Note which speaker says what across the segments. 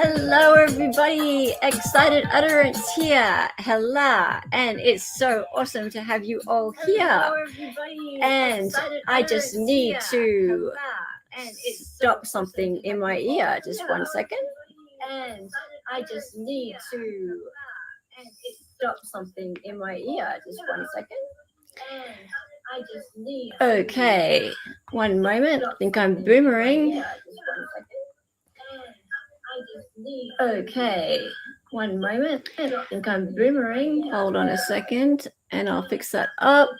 Speaker 1: Hello, everybody. Excited Utterance here. Hello. And it's so awesome to have you all here. And I just need to stop something in my ear. Just 1 second. And I just need to stop something in my ear. Just 1 second. Okay. 1 moment. I think I'm boomering. Okay, 1 moment. I think I'm boomering. Hold on a second, and I'll fix that up.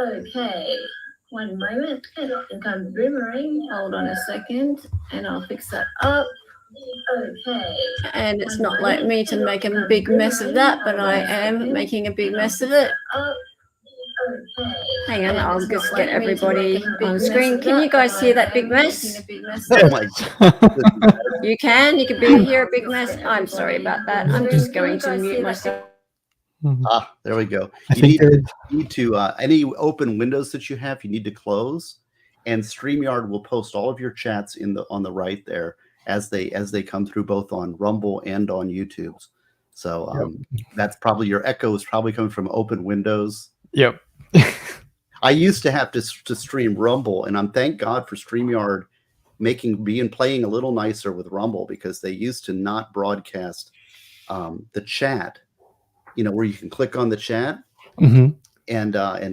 Speaker 1: Okay, 1 moment. I think I'm boomering. Hold on a second, and I'll fix that up. Okay. And it's not like me to make a big mess of that, but I am making a big mess of it. Hang on, I'll just get everybody on screen. Can you guys see that big mess?
Speaker 2: Oh my God.
Speaker 1: You can hear a big mess. I'm sorry about that. I'm just going to mute myself.
Speaker 2: Ah, there we go. You need to any open windows that you have, you need to close, and StreamYard will post all of your chats on the right there as they come through both on Rumble and on YouTube. So that's probably your echo is probably coming from open windows.
Speaker 3: Yep.
Speaker 2: I used to have to stream Rumble, and I'm thank God for StreamYard playing a little nicer with Rumble, because they used to not broadcast the chat, where you can click on the chat and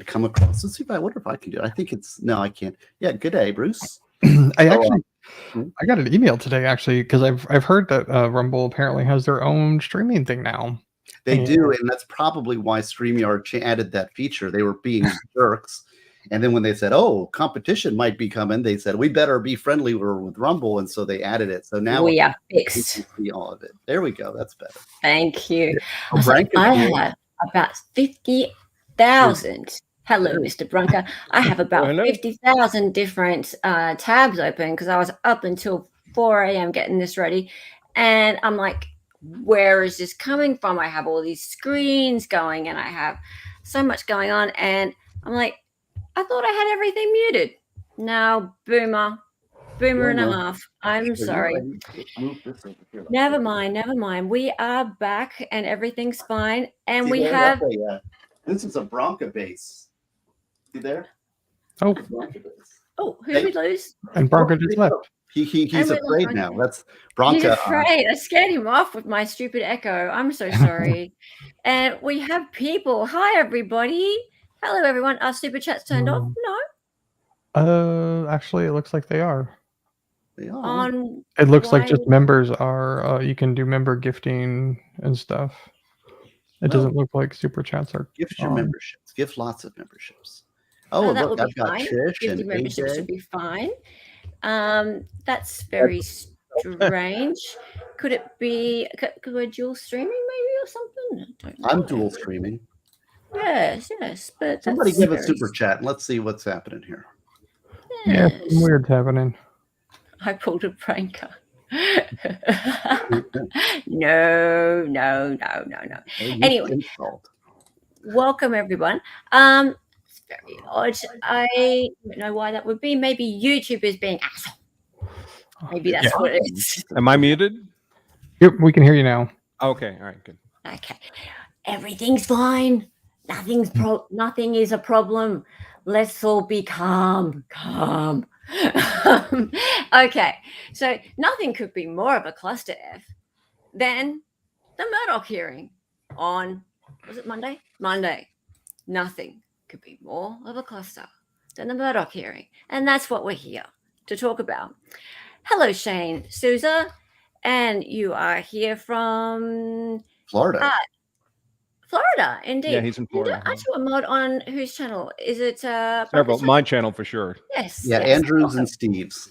Speaker 2: come across. Let's see I wonder if I can do it. I can't. Yeah, good day, Bruce.
Speaker 3: I got an email today actually, because I've heard that Rumble apparently has their own streaming thing now.
Speaker 2: They do, and that's probably why StreamYard added that feature. They were being jerks. And then when they said, "Oh, competition might be coming," they said, "We better be friendly with Rumble," and so they added it. So now
Speaker 1: we are fixed.
Speaker 2: You can see all of it. There we go. That's better.
Speaker 1: Thank you.
Speaker 2: I
Speaker 1: have about 50,000. Hello, Mr. Brunker. I have about 50,000 different tabs open, because I was up until 4 a.m. getting this ready, and I'm like, where is this coming from? I have all these screens going, and I have so much going on, and I'm like, I thought I had everything muted. No, boomer and a half. I'm sorry. Never mind. We are back, and everything's fine. And we have.
Speaker 2: This is a Bronca base. See there?
Speaker 3: Oh,
Speaker 1: who did we lose?
Speaker 3: And Bronca just left.
Speaker 2: He's afraid now. That's Bronca.
Speaker 1: He's afraid. I scared him off with my stupid echo. I'm so sorry. And we have people. Hi, everybody. Hello, everyone. Are super chats turned off? No.
Speaker 3: Actually, it looks like they are.
Speaker 2: They are.
Speaker 3: It looks like just members are. You can do member gifting and stuff. It doesn't look like super chats are.
Speaker 2: Gift your memberships. Gift lots of memberships. Oh,
Speaker 1: that
Speaker 2: look, I've got Trish and
Speaker 1: memberships would be fine. That's very strange. Could it be? Could we dual streaming maybe or something? I don't know.
Speaker 2: I'm dual streaming.
Speaker 1: Yes, but
Speaker 2: somebody give a super chat and let's see what's happening here.
Speaker 3: Yes. Yeah, weird's happening.
Speaker 1: I pulled a pranker. No. Anyway, welcome everyone. It's very odd. I don't know why that would be. Maybe YouTube is being asshole. Maybe that's what it is.
Speaker 4: Am I muted?
Speaker 3: Yep, we can hear you now.
Speaker 4: Okay, all right, good.
Speaker 1: Okay, everything's fine. Nothing is a problem. Let's all be calm. Okay, so nothing could be more of a cluster F than the Murdaugh hearing on, was it Monday? Monday. Nothing could be more of a cluster than the Murdaugh hearing. And that's what we're here to talk about. Hello, Shane Souza. And you are here from
Speaker 2: Florida.
Speaker 1: Florida, indeed.
Speaker 4: Yeah, he's in Florida.
Speaker 1: Aren't you a mod on whose channel? Is it
Speaker 4: several? My channel for sure.
Speaker 1: Yes.
Speaker 2: Yeah,
Speaker 1: yes.
Speaker 2: Andrews and Steve's.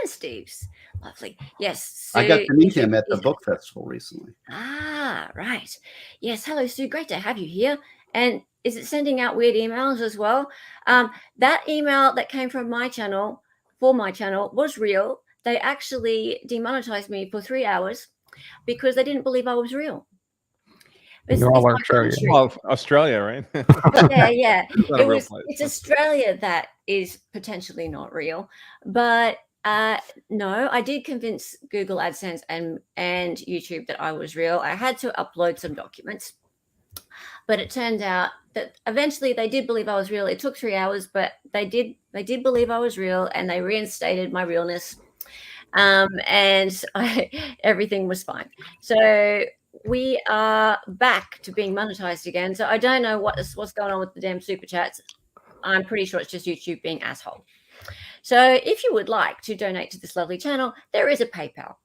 Speaker 1: and Steve's. Lovely. Yes. Sue,
Speaker 2: I got to meet him at the
Speaker 1: is-
Speaker 2: book festival recently.
Speaker 1: Ah, right. Yes. Hello, Sue. Great to have you here. And is it sending out weird emails as well? That email that came from my channel, for my channel, was real. They actually demonetized me for 3 hours because they didn't believe I was real.
Speaker 3: You all weren't sure.
Speaker 4: Well, Australia, right?
Speaker 1: Yeah.
Speaker 4: It's not a real place.
Speaker 1: It's Australia that is potentially not real. But no, I did convince Google AdSense and YouTube that I was real. I had to upload some documents. But it turned out that eventually they did believe I was real. It took 3 hours, but they did believe I was real, and they reinstated my realness. And everything was fine. So we are back to being monetized again. So I don't know what's going on with the damn super chats. I'm pretty sure it's just YouTube being asshole. So if you would like to donate to this lovely channel, there is a PayPal.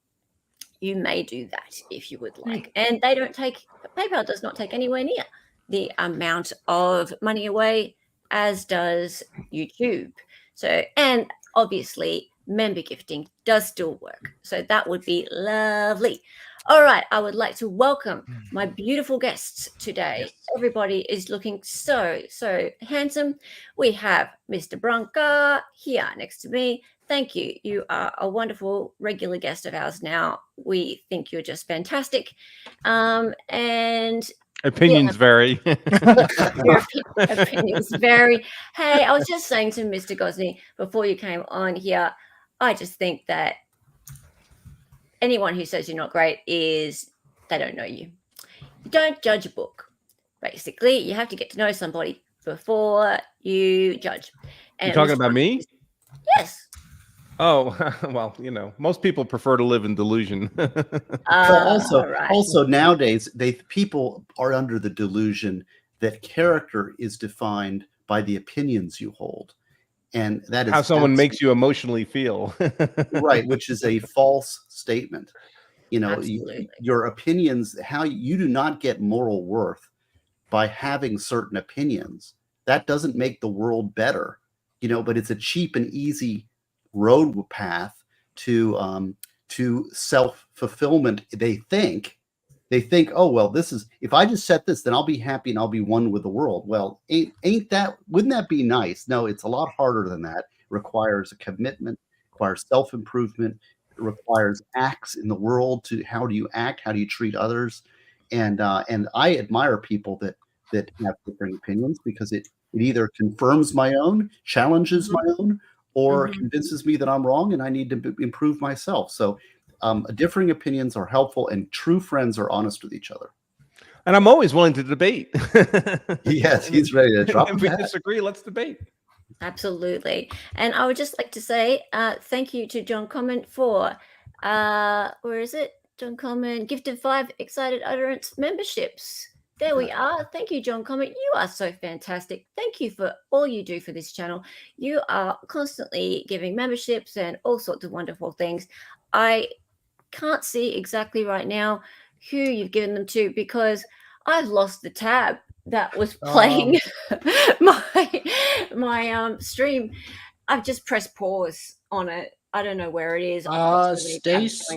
Speaker 1: You may do that if you would like. And PayPal does not take anywhere near the amount of money away as does YouTube. So, and obviously member gifting does still work. So that would be lovely. All right, I would like to welcome my beautiful guests today. Yes. Everybody is looking so handsome. We have Mr. Branca here next to me. Thank you. You are a wonderful regular guest of ours now. We think you're just fantastic. And
Speaker 4: opinions vary.
Speaker 1: Your opinions vary. Hey, I was just saying to Mr. Gosney before you came on here, I just think that anyone who says you're not great they don't know you. Don't judge a book. Basically, you have to get to know somebody before you judge. And
Speaker 4: you're talking about me?
Speaker 1: Yes.
Speaker 4: Oh, well, most people prefer to live in delusion.
Speaker 2: Also nowadays, people are under the delusion that character is defined by the opinions you hold. And that is
Speaker 4: how someone makes you emotionally feel.
Speaker 2: Right, which is a false statement.
Speaker 1: Absolutely.
Speaker 2: Your opinions, how you do not get moral worth by having certain opinions. That doesn't make the world better, but it's a cheap and easy road path to self-fulfillment. They think, oh, well, this is, if I just set this, then I'll be happy and I'll be one with the world. Well, wouldn't that be nice? No, it's a lot harder than that. It requires a commitment, requires self-improvement, it requires acts in the world to how do you act, how do you treat others. And I admire people that have different opinions because it either confirms my own, challenges my own, or convinces me that I'm wrong and I need to improve myself. So differing opinions are helpful, and true friends are honest with each other.
Speaker 4: And I'm always willing to debate.
Speaker 2: Yes, he's ready to drop.
Speaker 4: If we disagree, let's debate.
Speaker 1: Absolutely. And I would just like to say thank you to John Comment for, where is it? John Comment, gifted 5 Excited Utterance memberships. There we are. Thank you, John Comment. You are so fantastic. Thank you for all you do for this channel. You are constantly giving memberships and all sorts of wonderful things. I can't see exactly right now who you've given them to because I've lost the tab that was playing my stream. I've just pressed pause on it. I don't know where it is.
Speaker 5: Stace,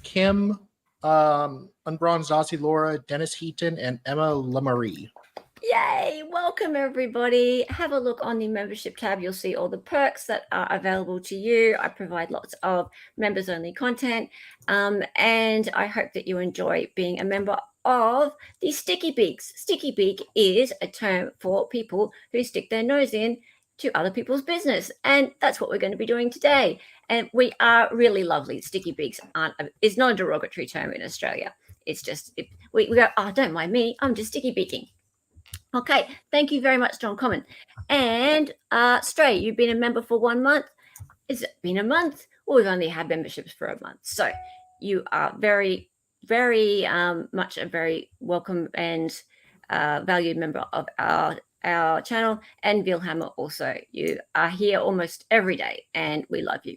Speaker 5: Kim, Unbronzed Aussie Laura, Dennis Heaton, and Emma Lamarie.
Speaker 1: Yay! Welcome everybody. Have a look on the membership tab. You'll see all the perks that are available to you. I provide lots of members only content. And I hope that you enjoy being a member of the Sticky Beaks. Sticky Beak is a term for people who stick their nose in to other people's business. And that's what we're going to be doing today. And we are really lovely. Sticky Beaks is not a derogatory term in Australia. It's just, we go, oh, don't mind me. I'm just sticky beaking. Okay, thank you very much, John Common. And Stray, you've been a member for 1 month. Has it been a month? Well, we've only had memberships for a month. So you are very, very much a very welcome and valued member of our channel. And Vilhammer also. You are here almost every day and we love you.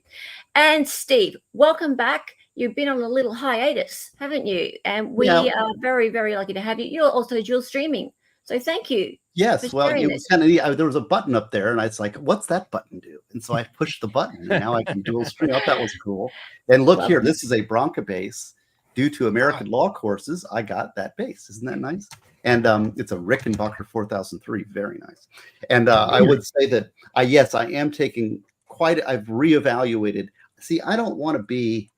Speaker 1: And Steve, welcome back. You've been on a little hiatus, haven't you? And we are very, very lucky to have you. You're also dual streaming. So thank you.
Speaker 2: Yes, well, it was kind of there was a button up there, and I was like, "What's that button do?" And so I pushed the button, and now I can dual stream. I thought that was cool. And look here, this is a Bronca base. Due to American law courses, I got that base. Isn't that nice? And it's a Rickenbacker 4003, very nice. And I would say that yes, I am taking I've reevaluated. See, I don't want to be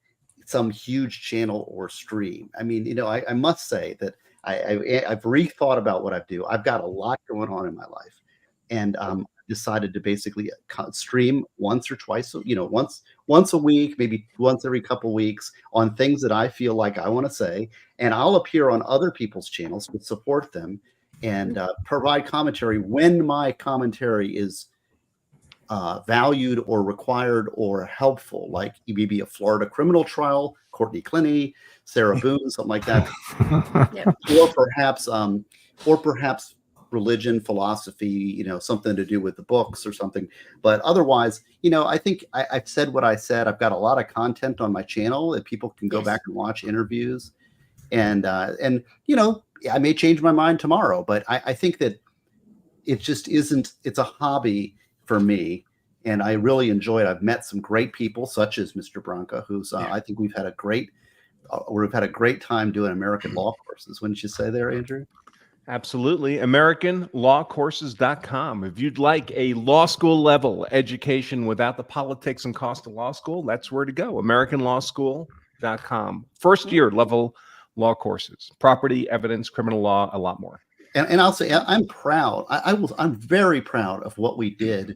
Speaker 2: some huge channel or stream. I mean, you know, I must say that I've rethought about what I do. I've got a lot going on in my life, and decided to basically stream once or twice, you know, once a week, maybe once every couple weeks on things that I feel like I want to say, and I'll appear on other people's channels to support them and provide commentary when my commentary is valued or required or helpful, like maybe a Florida criminal trial, Courtney Clinny, Sarah Boone, something like that, or perhaps religion, philosophy, you know, something to do with the books or something. But otherwise, you know, I think I've said what I said. I've got a lot of content on my channel that people can go back and watch interviews, and you know, I may change my mind tomorrow, but I think that it just isn't. It's a hobby for me, and I really enjoy it. I've met some great people, such as Mr. Bronca, who's I think we've had a great time doing American law courses. Wouldn't you say there, Andrew?
Speaker 4: Absolutely. AmericanLawCourses.com. If you'd like a law school level education without the politics and cost of law school, that's where to go. AmericanLawSchool.com. First year level law courses, property, evidence, criminal law, a lot more.
Speaker 2: And I'll say I'm proud. I'm very proud of what we did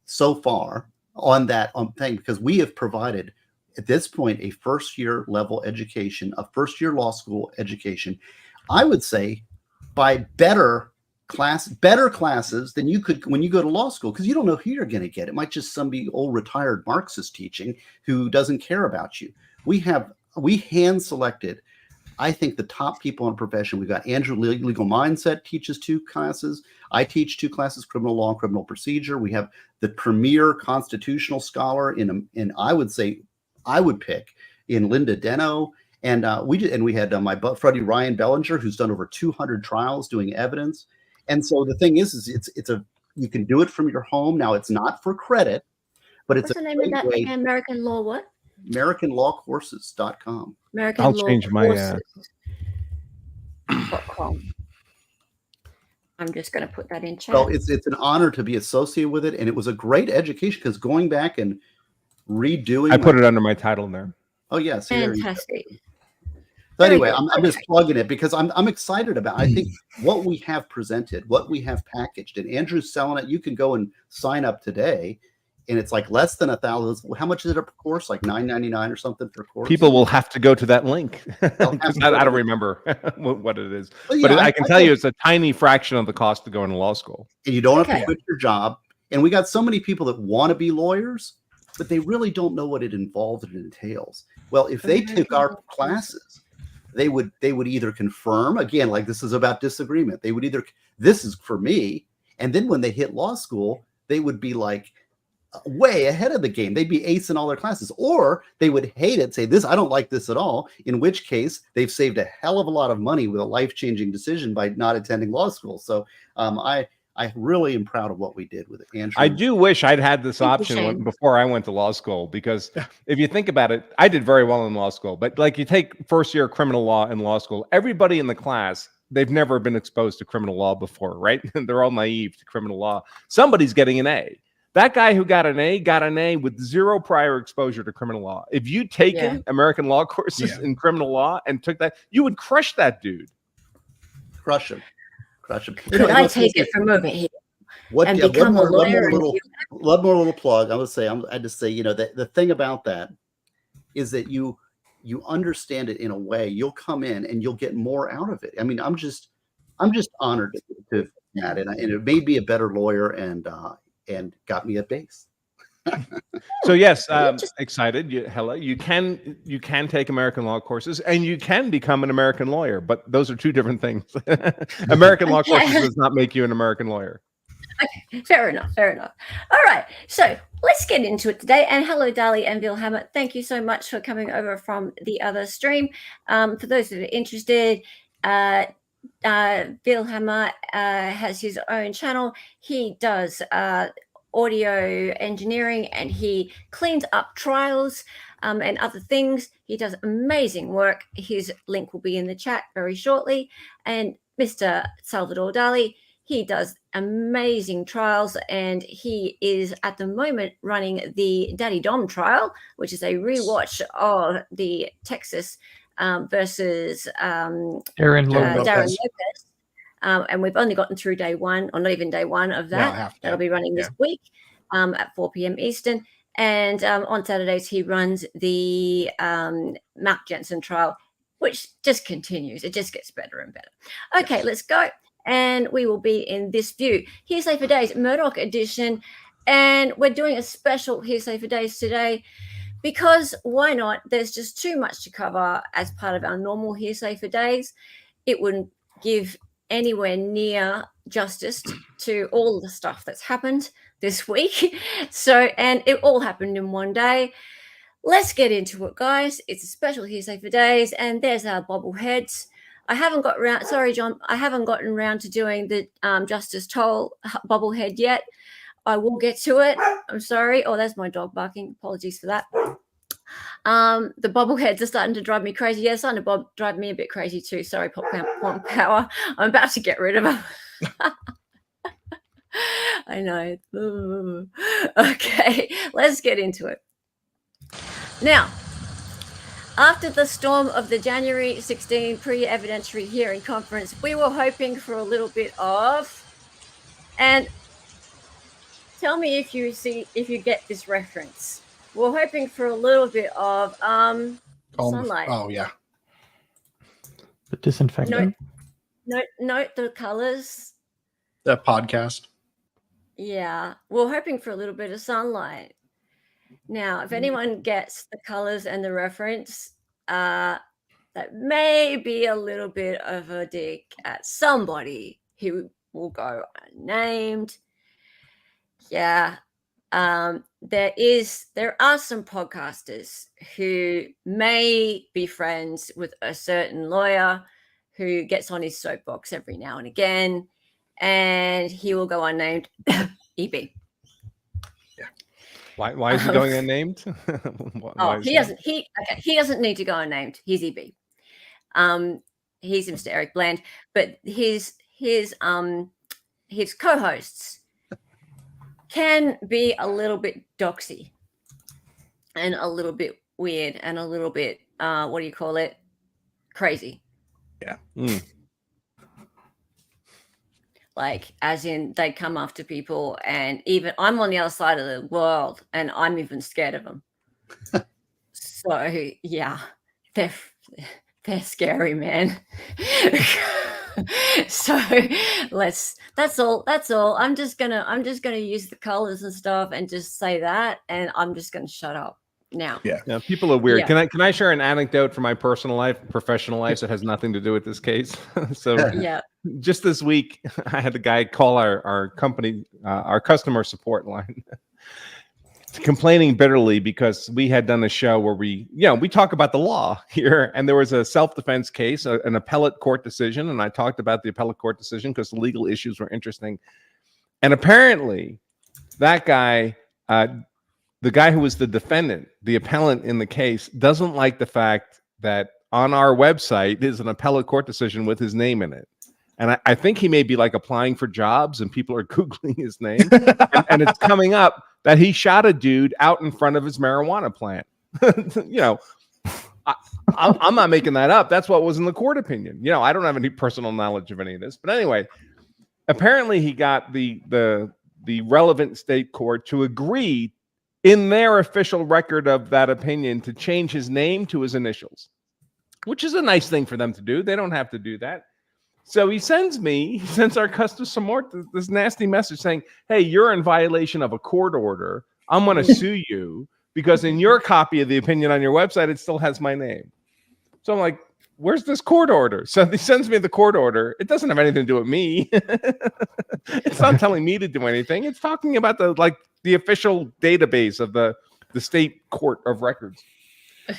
Speaker 2: so far on that thing, because we have provided at this point a first year level education, a first year law school education. I would say by better classes than you could when you go to law school, because you don't know who you're going to get. It might just somebody old retired Marxist teaching who doesn't care about you. We hand selected, I think, the top people in the profession. We've got Andrew, Legal Mindset, teaches 2 classes. I teach 2 classes, criminal law and criminal procedure. We have the premier constitutional scholar in I would say, I would pick in Linda Deno. And we had my buddy Ryan Bellinger, who's done over 200 trials doing evidence. And so the thing is you can do it from your home. Now, it's not for credit, but it's
Speaker 1: What's the name of that again? American Law what?
Speaker 2: AmericanLawCourses.com.
Speaker 4: I'll change my
Speaker 1: .com. I'm just going to put that in chat.
Speaker 2: Well, it's an honor to be associated with it, and it was a great education, because going back and redoing.
Speaker 4: I put it under my title there.
Speaker 2: Oh yes,
Speaker 1: fantastic.
Speaker 2: So anyway, I'm just plugging it because I'm excited about it. I think what we have presented, what we have packaged, and Andrew's selling it. You can go and sign up today, and it's like less than $1,000. How much is it a course? Like $9.99 or something for a course?
Speaker 4: People will have to go to that link. I don't remember what it is, but I can tell you it's a tiny fraction of the cost to go into law school.
Speaker 2: And you don't have to quit your job. And we got so many people that want to be lawyers, but they really don't know what it involves and entails. Well, if they took our classes, they would either confirm, again, like this is about disagreement. They would either, this is for me. And then when they hit law school, they would be like way ahead of the game. They'd be acing all their classes, or they would hate it, say this, I don't like this at all. In which case they've saved a hell of a lot of money with a life-changing decision by not attending law school. So I really am proud of what we did with Andrew.
Speaker 4: I do wish I'd had this option before I went to law school, because if you think about it, I did very well in law school. But like you take first year criminal law in law school, everybody in the class, they've never been exposed to criminal law before, right? They're all naive to criminal law. Somebody's getting an A. That guy who got an A with 0 prior exposure to criminal law. If you'd taken American law courses in criminal law and took that, you would crush that dude.
Speaker 2: Crush him.
Speaker 1: Could I take it from over here and become a lawyer?
Speaker 2: One more little plug. I just say, you know, the thing about that is that you understand it in a way. You'll come in and you'll get more out of it. I mean, I'm just honored to that, and it made me a better lawyer and got me a base.
Speaker 4: So yes, excited. You can take American law courses and you can become an American lawyer, but those are 2 different things. American law courses does not make you an American lawyer.
Speaker 1: Okay, fair enough. All right, so let's get into it today. And hello, Dali and Bill Hammett. Thank you so much for coming over from the other stream. For those that are interested, Bill Hammer has his own channel. He does audio engineering, and he cleans up trials and other things. He does amazing work. His link will be in the chat very shortly. And Mr. Salvador Dali, he does amazing trials, and he is at the moment running the Daddy Dom trial, which is a rewatch of the Texas versus
Speaker 3: Darren
Speaker 1: Lopez. And we've only gotten through day one, or not even day one of that. That'll be running this week at 4 p.m. Eastern. And on Saturdays, he runs the Mark Jensen trial, which just continues. It just gets better and better. Okay, let's go. And we will be in this view. Hearsay for Days, Murdaugh edition. And we're doing a special Hearsay for Days today because why not? There's just too much to cover as part of our normal Hearsay for Days. It wouldn't give anywhere near justice to all the stuff that's happened this week. And it all happened in one day. Let's get into it, guys. It's a special Hearsay for Days, and there's our bobbleheads. I haven't got around. Sorry, John. I haven't gotten around to doing the Justice Toal bobblehead yet. I will get to it. I'm sorry. Oh, that's my dog barking. Apologies for that. The bobbleheads are starting to drive me crazy. Yeah, starting to drive me a bit crazy too. Sorry, Pop Power. I'm about to get rid of them. I know. Ooh. Okay, let's get into it. Now, after the storm of the January 16 pre-evidentiary hearing conference, we were hoping for a little bit of, and tell me if you get this reference. We're hoping for a little bit of sunlight.
Speaker 5: Oh yeah.
Speaker 3: The disinfectant.
Speaker 1: Note the colors.
Speaker 5: The podcast.
Speaker 1: Yeah, we're hoping for a little bit of sunlight. Now, if anyone gets the colors and the reference, that may be a little bit of a dig at somebody who will go unnamed. Yeah. There are some podcasters who may be friends with a certain lawyer who gets on his soapbox every now and again, and he will go unnamed. EB.
Speaker 4: Yeah. Why is he going unnamed?
Speaker 1: He doesn't need to go unnamed. He's EB. He's Mr. Eric Bland, but his co-hosts can be a little bit doxy and a little bit weird and a little bit crazy.
Speaker 5: Yeah.
Speaker 1: Like, as in, they come after people, and even I'm on the other side of the world, and I'm even scared of them. So yeah, they're scary, man. So that's all. I'm just gonna use the colors and stuff and just say that, and I'm just gonna shut up now.
Speaker 4: Yeah, people are weird.
Speaker 1: Yeah.
Speaker 4: Can I share an anecdote from my personal life, professional life that has nothing to do with this case? So
Speaker 1: yeah,
Speaker 4: just this week, I had a guy call our company, our customer support line, complaining bitterly because we had done a show where we talk about the law here, and there was a self-defense case, an appellate court decision, and I talked about the appellate court decision because the legal issues were interesting. And apparently that guy, the guy who was the defendant, the appellant in the case, doesn't like the fact that on our website is an appellate court decision with his name in it. And I think he may be like applying for jobs and people are Googling his name and it's coming up that he shot a dude out in front of his marijuana plant. I'm not making that up. That's what was in the court opinion. I don't have any personal knowledge of any of this, but anyway, apparently he got the relevant state court to agree in their official record of that opinion to change his name to his initials, which is a nice thing for them to do. They don't have to do that. So he sends our customer support this nasty message saying, hey, you're in violation of a court order. I'm going to sue you because in your copy of the opinion on your website, it still has my name. So I'm like, where's this court order? So he sends me the court order. It doesn't have anything to do with me. It's not telling me to do anything. It's talking about the official database of the state court of records.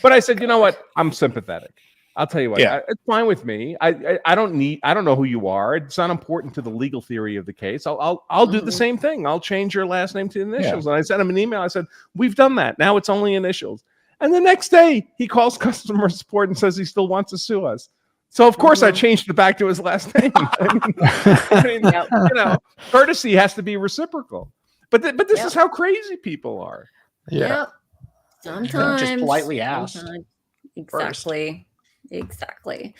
Speaker 4: But I said, you know what? I'm sympathetic. I'll tell you what, it's fine with me. I don't know who you are. It's not important to the legal theory of the case. I'll do the same thing. I'll change your last name to initials. And I sent him an email. I said, we've done that. Now it's only initials. And the next day he calls customer support and says he still wants to sue us. So of course I changed it back to his last name. Courtesy has to be reciprocal. But this is how crazy people are.
Speaker 1: Yeah. Sometimes
Speaker 5: just politely ask.
Speaker 1: Exactly. Exactly.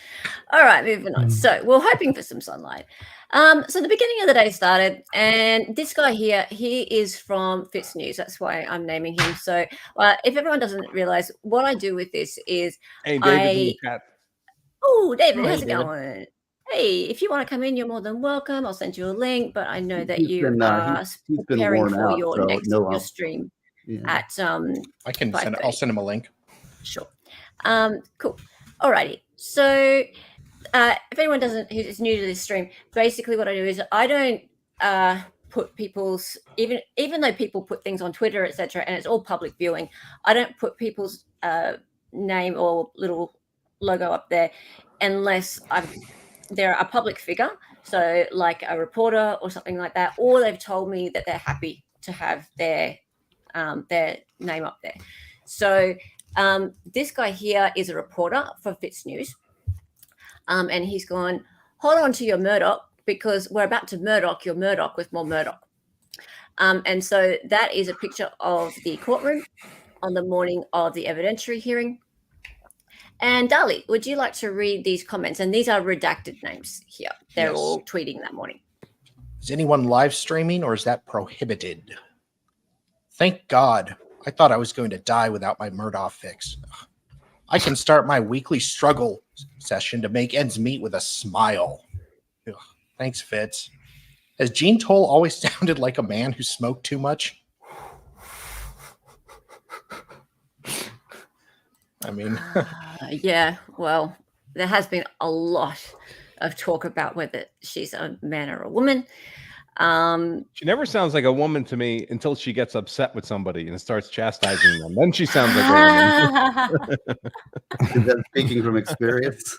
Speaker 1: All right, moving on. So we're hoping for some sunlight. So the beginning of the day started, and this guy here, he is from Fitz News. That's why I'm naming him. So if everyone doesn't realize, what I do with this is
Speaker 4: David,
Speaker 1: how's it going? Hey, if you want to come in, you're more than welcome. I'll send you a link, but I know that you are preparing for your stream at
Speaker 5: I can send. I'll send him a link.
Speaker 1: Sure. Cool. Alrighty. So if anyone who's new to this stream, basically what I do is I don't put people's even though people put things on Twitter, etc., and it's all public viewing, I don't put people's name or little logo up there unless they're a public figure, so like a reporter or something like that, or they've told me that they're happy to have their name up there. So this guy here is a reporter for Fitz News, and he's gone, hold on to your Murdaugh, because we're about to Murdaugh your Murdaugh with more Murdaugh. And so that is a picture of the courtroom on the morning of the evidentiary hearing. And Dali, would you like to read these comments? And these are redacted names here. They're all tweeting that morning.
Speaker 5: Is anyone live streaming, or is that prohibited? Thank God. I thought I was going to die without my Murdaugh fix. I can start my weekly struggle session to make ends meet with a smile. Ugh. Thanks, Fitz. Has Gene Toal always sounded like a man who smoked too much? I mean...
Speaker 1: yeah, well, there has been a lot of talk about whether she's a man or a woman.
Speaker 4: She never sounds like a woman to me until she gets upset with somebody and starts chastising them. Then she sounds like a woman.
Speaker 2: Is that speaking from experience?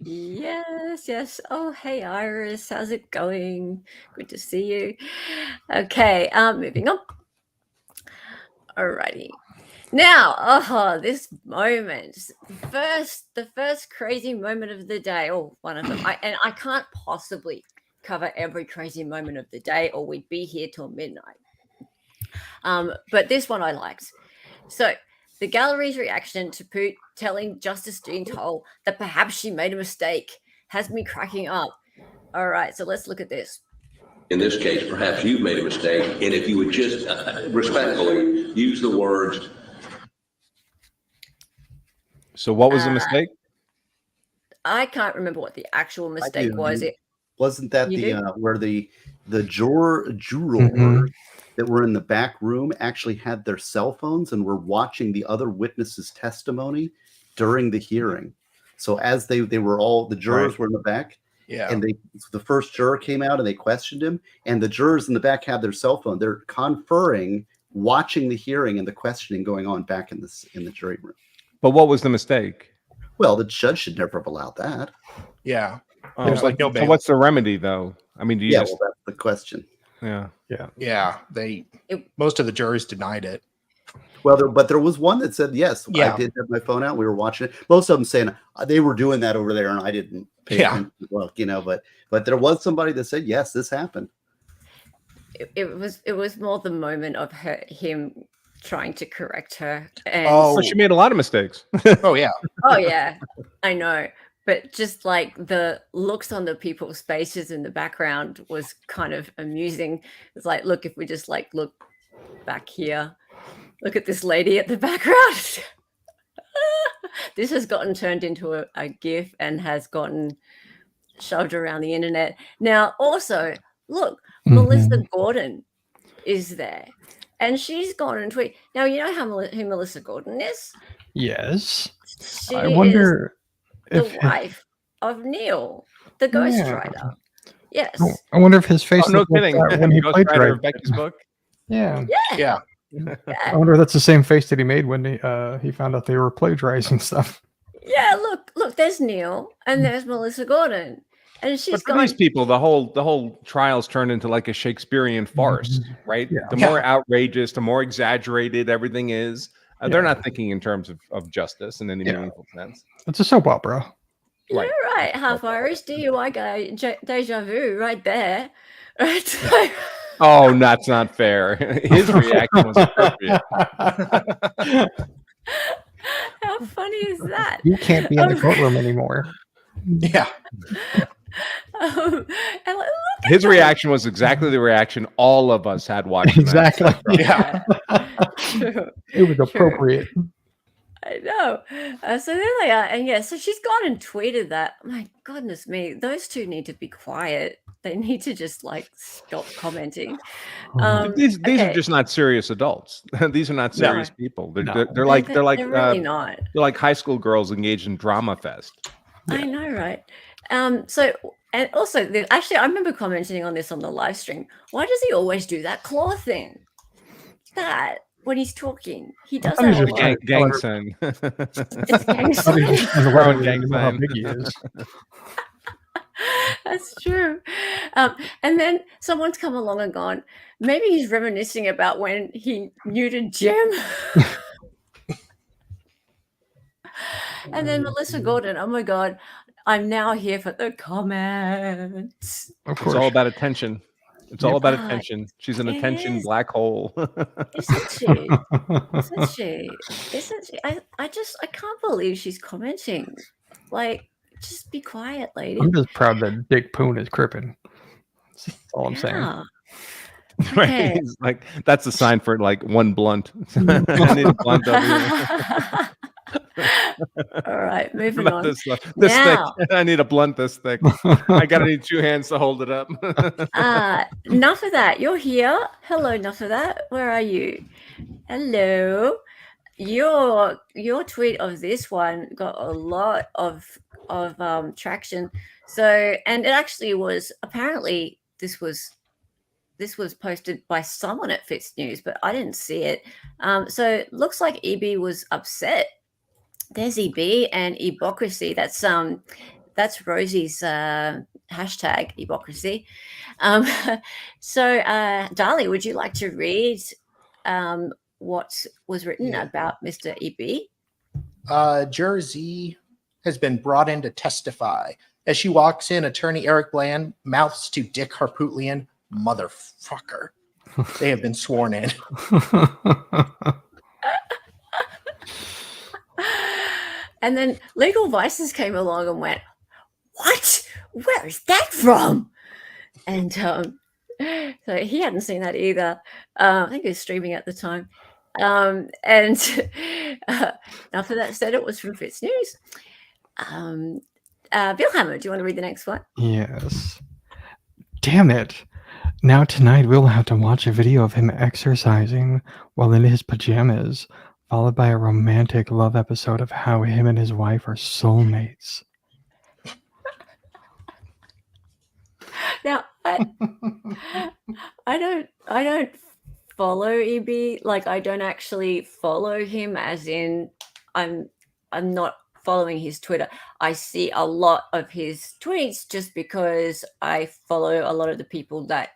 Speaker 1: Yes. Oh, hey, Iris. How's it going? Good to see you. Okay, moving on. Alrighty. Now, this moment, the first crazy moment of the day, or one of them. I can't possibly cover every crazy moment of the day, or we'd be here till midnight. But this one I liked. So, the gallery's reaction to Poot telling Justice Gene Toal that perhaps she made a mistake has me cracking up. All right, so let's look at this.
Speaker 6: In this case, perhaps you've made a mistake, and if you would just respectfully use the words.
Speaker 4: So what was the mistake?
Speaker 1: I can't remember what the actual mistake was.
Speaker 2: Wasn't that where the jurors that were in the back room actually had their cell phones and were watching the other witnesses' testimony during the hearing? So as they were all, the jurors were in the back.
Speaker 5: Yeah.
Speaker 2: And the first juror came out and they questioned him, and the jurors in the back had their cell phone. They're conferring, watching the hearing and the questioning going on back in the jury room.
Speaker 4: But what was the mistake?
Speaker 2: Well, the judge should never have allowed that.
Speaker 5: Yeah. There's like no bail.
Speaker 4: So what's the remedy, though? I mean,
Speaker 2: that's the question.
Speaker 5: Yeah. Most of the juries denied it.
Speaker 2: Well, but there was one that said, yes, I did have my phone out. We were watching it. Most of them saying they were doing that over there and I didn't pay attention to look, but there was somebody that said, yes, this happened.
Speaker 1: It was more the moment of him trying to correct her. And
Speaker 4: so she made a lot of mistakes.
Speaker 5: Oh, yeah.
Speaker 1: Oh, yeah. I know. But just like the looks on the people's faces in the background was kind of amusing. It's like, look, if we just look back here. Look at this lady at the background. This has gotten turned into a GIF and has gotten shoved around the internet. Now, also, look, Melissa Gordon is there. And she's gone and tweeted. Now, you know who Melissa Gordon is?
Speaker 3: Yes.
Speaker 1: She
Speaker 3: I wonder
Speaker 1: is the wife of Neil, the ghostwriter. Yes.
Speaker 3: I wonder if his face
Speaker 4: no kidding.
Speaker 3: When he
Speaker 4: ghostwriter
Speaker 3: played
Speaker 4: of Becky's book.
Speaker 3: Yeah.
Speaker 5: Yeah.
Speaker 3: I wonder if that's the same face that he made when he found out they were plagiarizing stuff.
Speaker 1: Yeah, look, there's Neil and there's Melissa Gordon. And she's
Speaker 4: but for these people, the whole trial's turned into like a Shakespearean farce, right?
Speaker 3: Yeah.
Speaker 4: The more outrageous, the more exaggerated everything is. They're not thinking in terms of justice in any meaningful sense.
Speaker 3: It's a soap opera.
Speaker 1: You're right. Half Irish DUI guy, deja vu, right there. Right.
Speaker 4: Oh, that's not fair. His reaction was appropriate.
Speaker 1: How funny is that?
Speaker 3: You can't be in the courtroom anymore.
Speaker 5: Yeah.
Speaker 1: And
Speaker 4: His reaction was exactly the reaction all of us had watching.
Speaker 3: Exactly.
Speaker 5: Yeah.
Speaker 3: It was appropriate.
Speaker 1: I know. So there they are. And so she's gone and tweeted that. My goodness me, those two need to be quiet. They need to just like stop commenting.
Speaker 4: These are just not serious adults. These are not serious people. They're like
Speaker 1: really not.
Speaker 4: They're like high school girls engaged in drama fest.
Speaker 1: I know, right? So, and also, actually, I remember commenting on this on the live stream. Why does he always do that claw thing? That when he's talking, he does that a lot.
Speaker 4: Gang sign.
Speaker 1: It's gang sign.
Speaker 3: How big he is.
Speaker 1: That's true. And then someone's come along and gone, maybe he's reminiscing about when he neutered Jim. And then Melissa Gordon, oh my God, I'm now here for the comments.
Speaker 3: Of course.
Speaker 4: It's all about attention. It's all about attention. She's an attention black hole.
Speaker 1: Isn't she? Isn't she? Isn't she? I can't believe she's commenting. Like, just be quiet, lady.
Speaker 3: I'm just proud that Dick Poon is crippin'. That's all I'm saying.
Speaker 4: Right?
Speaker 1: Okay.
Speaker 4: He's like, that's a sign for like one blunt. I need a blunt over here.
Speaker 1: All right, moving on.
Speaker 4: This
Speaker 1: Now,
Speaker 4: thick. I need a blunt this thick. I gotta need 2 hands to hold it up.
Speaker 1: enough of that. You're here. Hello, enough of that. Where are you? Hello. Your tweet of this one got a lot of traction. So, and it actually was apparently this was posted by someone at Fitz News, but I didn't see it. So it looks like EB was upset. There's EB and ebocracy. That's Rosie's hashtag ebocracy. So Dali, would you like to read what was written about Mr. EB?
Speaker 5: Jersey has been brought in to testify. As she walks in, attorney Eric Bland mouths to Dick Harpootlian, motherfucker. They have been sworn in.
Speaker 1: And then Legal Vices came along and went, what? Where is that from? And so he hadn't seen that either. I think he was streaming at the time. And after that said, it was from Fitz News. Bill Hammer, do you want to read the next one?
Speaker 3: Yes. Damn it. Now tonight we'll have to watch a video of him exercising while in his pajamas, followed by a romantic love episode of how him and his wife are soulmates.
Speaker 1: Now, I don't follow EB. Like, I don't actually follow him, as in I'm not following his Twitter. I see a lot of his tweets just because I follow a lot of the people that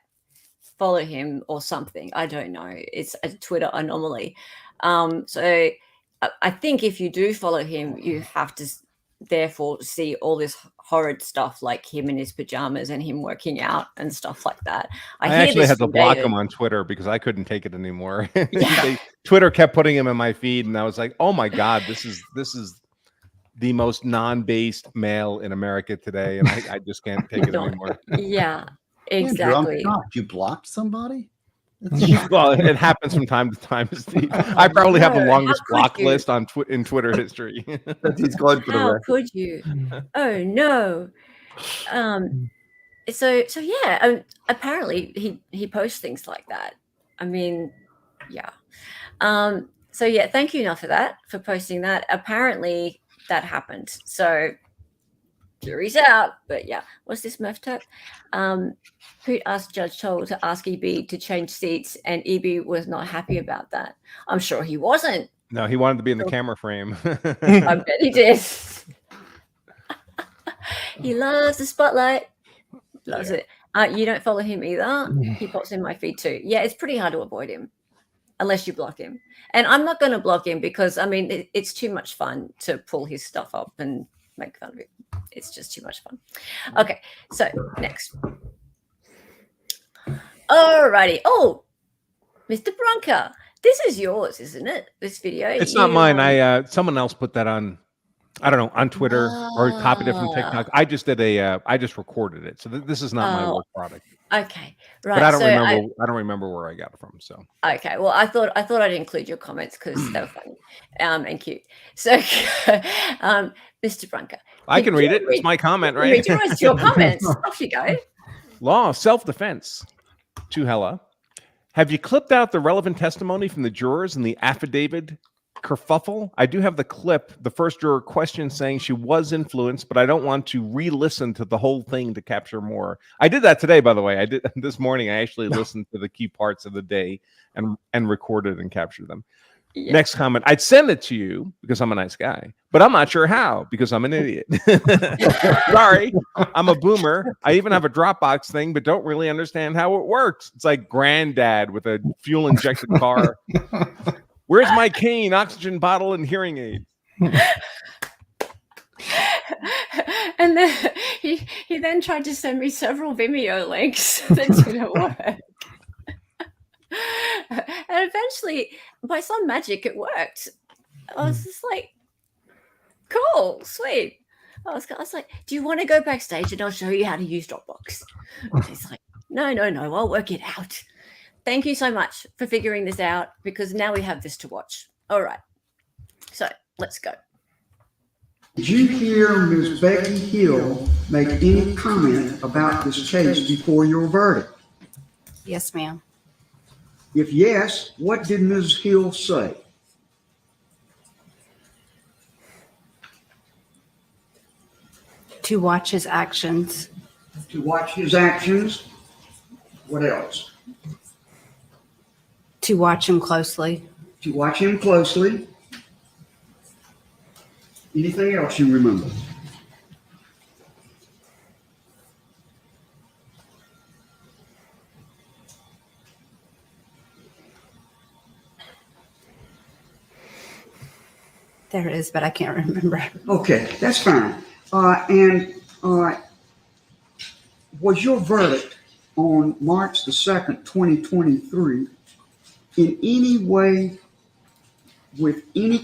Speaker 1: follow him or something. I don't know. It's a Twitter anomaly. So I think if you do follow him, you have to therefore see all this horrid stuff, like him in his pajamas and him working out and stuff like that.
Speaker 4: I actually had to block him on Twitter because I couldn't take it anymore. Twitter kept putting him in my feed, and I was like, "Oh my God, this is the most non-based male in America today," and I just can't take it anymore.
Speaker 1: Yeah, exactly.
Speaker 2: You blocked somebody?
Speaker 4: Well, it happens from time to time, Steve. I probably have the longest block list in Twitter history.
Speaker 2: He's going for the
Speaker 1: How
Speaker 2: record.
Speaker 1: could you? Oh no. So yeah. Apparently he posts things like that. I mean, yeah. So yeah. Thank you enough for that, for posting that. Apparently that happened. So jury's out. But yeah, what's this, Murph Turk? Poot asked Judge Toal to ask EB to change seats, and EB was not happy about that. I'm sure he wasn't.
Speaker 4: No, he wanted to be in the camera frame.
Speaker 1: I bet he did. He loves the spotlight. Loves it. You don't follow him either. He pops in my feed too. Yeah, it's pretty hard to avoid him unless you block him. And I'm not going to block him because, I mean, it's too much fun to pull his stuff up and make fun of it. It's just too much fun. Okay, so next. Alrighty. Oh, Mr. Bronca, this is yours, isn't it? This video.
Speaker 4: It's not mine. Someone else put that on. I don't know, on Twitter or copied it from TikTok. I just did I just recorded it. So this is not my work product.
Speaker 1: Okay, right.
Speaker 4: But I don't remember where I got it from. So
Speaker 1: okay, well, I thought I'd include your comments because they were funny and cute. So, Mr. Branca,
Speaker 4: I can read it. It's my comment, right?
Speaker 1: It's your comments. Off you go.
Speaker 4: Law self-defense. To Hella, have you clipped out the relevant testimony from the jurors in the affidavit kerfuffle? I do have the clip. The first juror question saying she was influenced, but I don't want to re-listen to the whole thing to capture more. I did that today, by the way. I did this morning. I actually listened to the key parts of the day and recorded and captured them. Yeah. Next comment. I'd send it to you because I'm a nice guy, but I'm not sure how because I'm an idiot. Sorry, I'm a boomer. I even have a Dropbox thing, but don't really understand how it works. It's like granddad with a fuel-injected car. Where's my cane, oxygen bottle, and hearing aid?
Speaker 1: And then he then tried to send me several Vimeo links that didn't work. And eventually, by some magic, it worked. I was just like, cool, sweet. I was like, do you want to go backstage and I'll show you how to use Dropbox? And he's like, no, I'll work it out. Thank you so much for figuring this out because now we have this to watch. All right. So let's go.
Speaker 7: Did you hear Ms. Becky Hill make any comment about this case before your verdict?
Speaker 8: Yes, ma'am.
Speaker 7: If yes, what did Ms. Hill say?
Speaker 8: To watch his actions.
Speaker 7: To watch his actions. What else?
Speaker 8: To watch him closely.
Speaker 7: To watch him closely. Anything else you remember?
Speaker 8: There is, but I can't remember.
Speaker 7: Okay, that's fine. Was your verdict on March the 2nd, 2023 in any way with any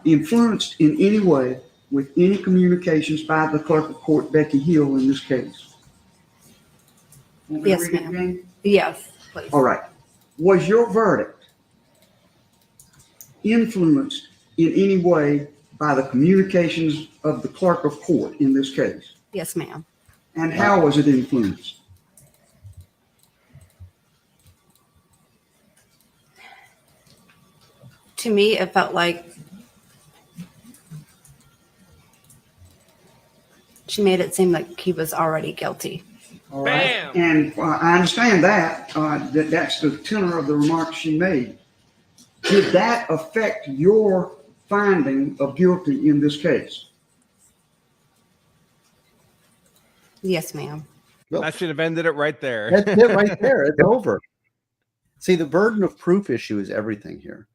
Speaker 7: influenced in any way with any communications by the clerk of court, Becky Hill, in this case?
Speaker 8: Yes, ma'am. Yes, please.
Speaker 7: All right. Was your verdict influenced in any way by the communications of the clerk of court in this case?
Speaker 8: Yes, ma'am.
Speaker 7: And how was it influenced?
Speaker 8: To me, it felt like she made it seem like he was already guilty.
Speaker 7: All right. And I understand that. That's the tenor of the remarks she made. Did that affect your finding of guilty in this case?
Speaker 8: Yes, ma'am.
Speaker 2: Well,
Speaker 4: I should have ended it right there.
Speaker 2: That's it right there. It's over. See, the burden of proof issue is everything here.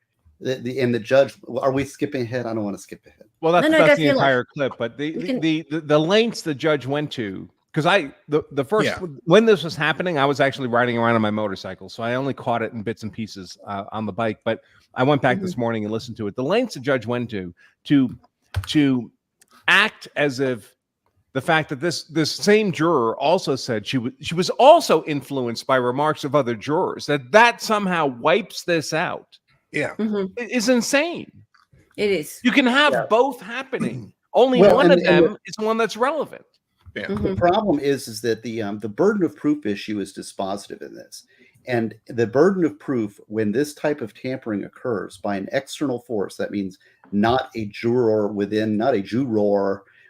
Speaker 2: And the judge, are we skipping ahead? I don't want to skip ahead.
Speaker 4: Well, that's the entire clip, but the lengths the judge went to, because the first when this was happening, I was actually riding around on my motorcycle, so I only caught it in bits and pieces on the bike. But I went back this morning and listened to it. The lengths the judge went to act as if the fact that this same juror also said she was also influenced by remarks of other jurors, that somehow wipes this out.
Speaker 5: Yeah.
Speaker 4: It is insane.
Speaker 1: It is.
Speaker 4: You can have both happening. Only one of them is one that's relevant.
Speaker 5: Yeah.
Speaker 2: The problem is that the burden of proof issue is dispositive in this. And the burden of proof when this type of tampering occurs by an external force, that means not a juror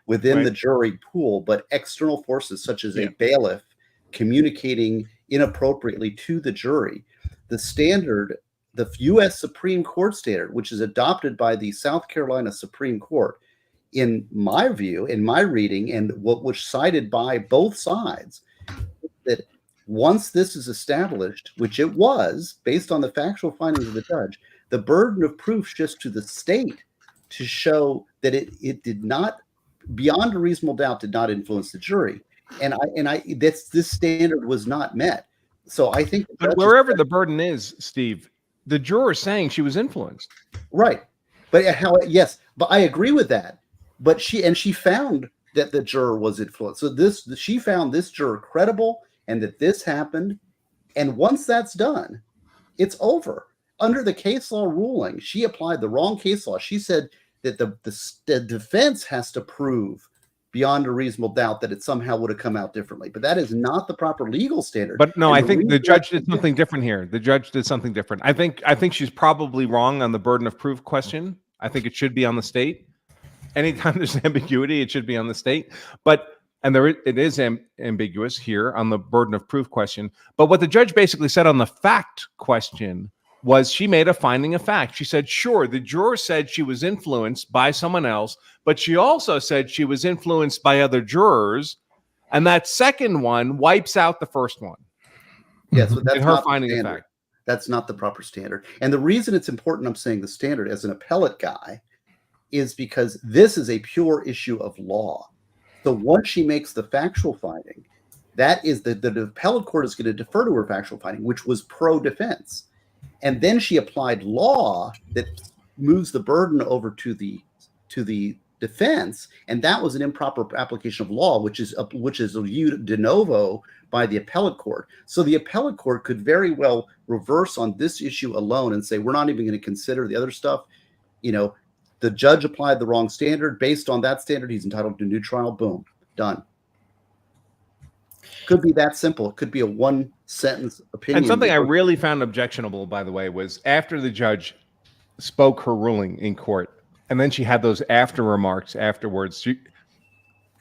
Speaker 2: within the jury pool, but external forces such as a bailiff communicating inappropriately to the jury. The standard, the U.S. Supreme Court standard, which is adopted by the South Carolina Supreme Court, in my view, in my reading, and what was cited by both sides, that once this is established, which it was, based on the factual findings of the judge, the burden of proof shifts to the state to show that it did not, beyond a reasonable doubt, did not influence the jury. And this standard was not met. So I think,
Speaker 4: but wherever the burden is, Steve, the juror is saying she was influenced.
Speaker 2: Right. But yes, but I agree with that. But she found that the juror was influenced. So she found this juror credible and that this happened. And once that's done, it's over. Under the case law ruling, she applied the wrong case law. She said that the defense has to prove beyond a reasonable doubt that it somehow would have come out differently. But that is not the proper legal standard.
Speaker 4: But no, I think the judge did something different here. The judge did something different. I think she's probably wrong on the burden of proof question. I think it should be on the state. Anytime there's ambiguity, it should be on the state. It is ambiguous here on the burden of proof question. But what the judge basically said on the fact question was she made a finding of fact. She said, sure, the juror said she was influenced by someone else, but she also said she was influenced by other jurors. And that second one wipes out the first one.
Speaker 2: Yes, but that's
Speaker 4: in her finding of fact.
Speaker 2: That's not the proper standard. And the reason it's important, I'm saying the standard as an appellate guy, is because this is a pure issue of law. So once she makes the factual finding, that is the appellate court is going to defer to her factual finding, which was pro-defense. And then she applied law that moves the burden over to the defense, and that was an improper application of law, which is viewed de novo by the appellate court. So the appellate court could very well reverse on this issue alone and say, we're not even going to consider the other stuff. The judge applied the wrong standard. Based on that standard, he's entitled to a new trial. Boom, done. Could be that simple. It could be a one-sentence opinion.
Speaker 4: And something I really found objectionable, by the way, was after the judge spoke her ruling in court, and then she had those after remarks afterwards.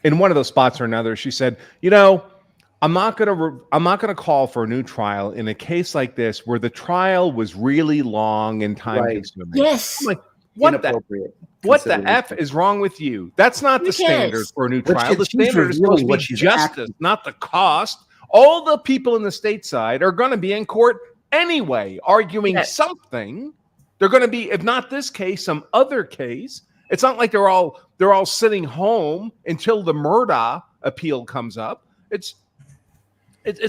Speaker 4: In one of those spots or another, she said, I'm not gonna call for a new trial in a case like this where the trial was really long and time consuming.
Speaker 1: Yes.
Speaker 4: I'm like, what the F is wrong with you? That's not the standard for a new trial. The standard is supposed to be justice, not the cost. All the people in the stateside are going to be in court anyway, arguing something. They're going to be, if not this case, some other case. It's not like they're all sitting home until the Murdaugh appeal comes up. It's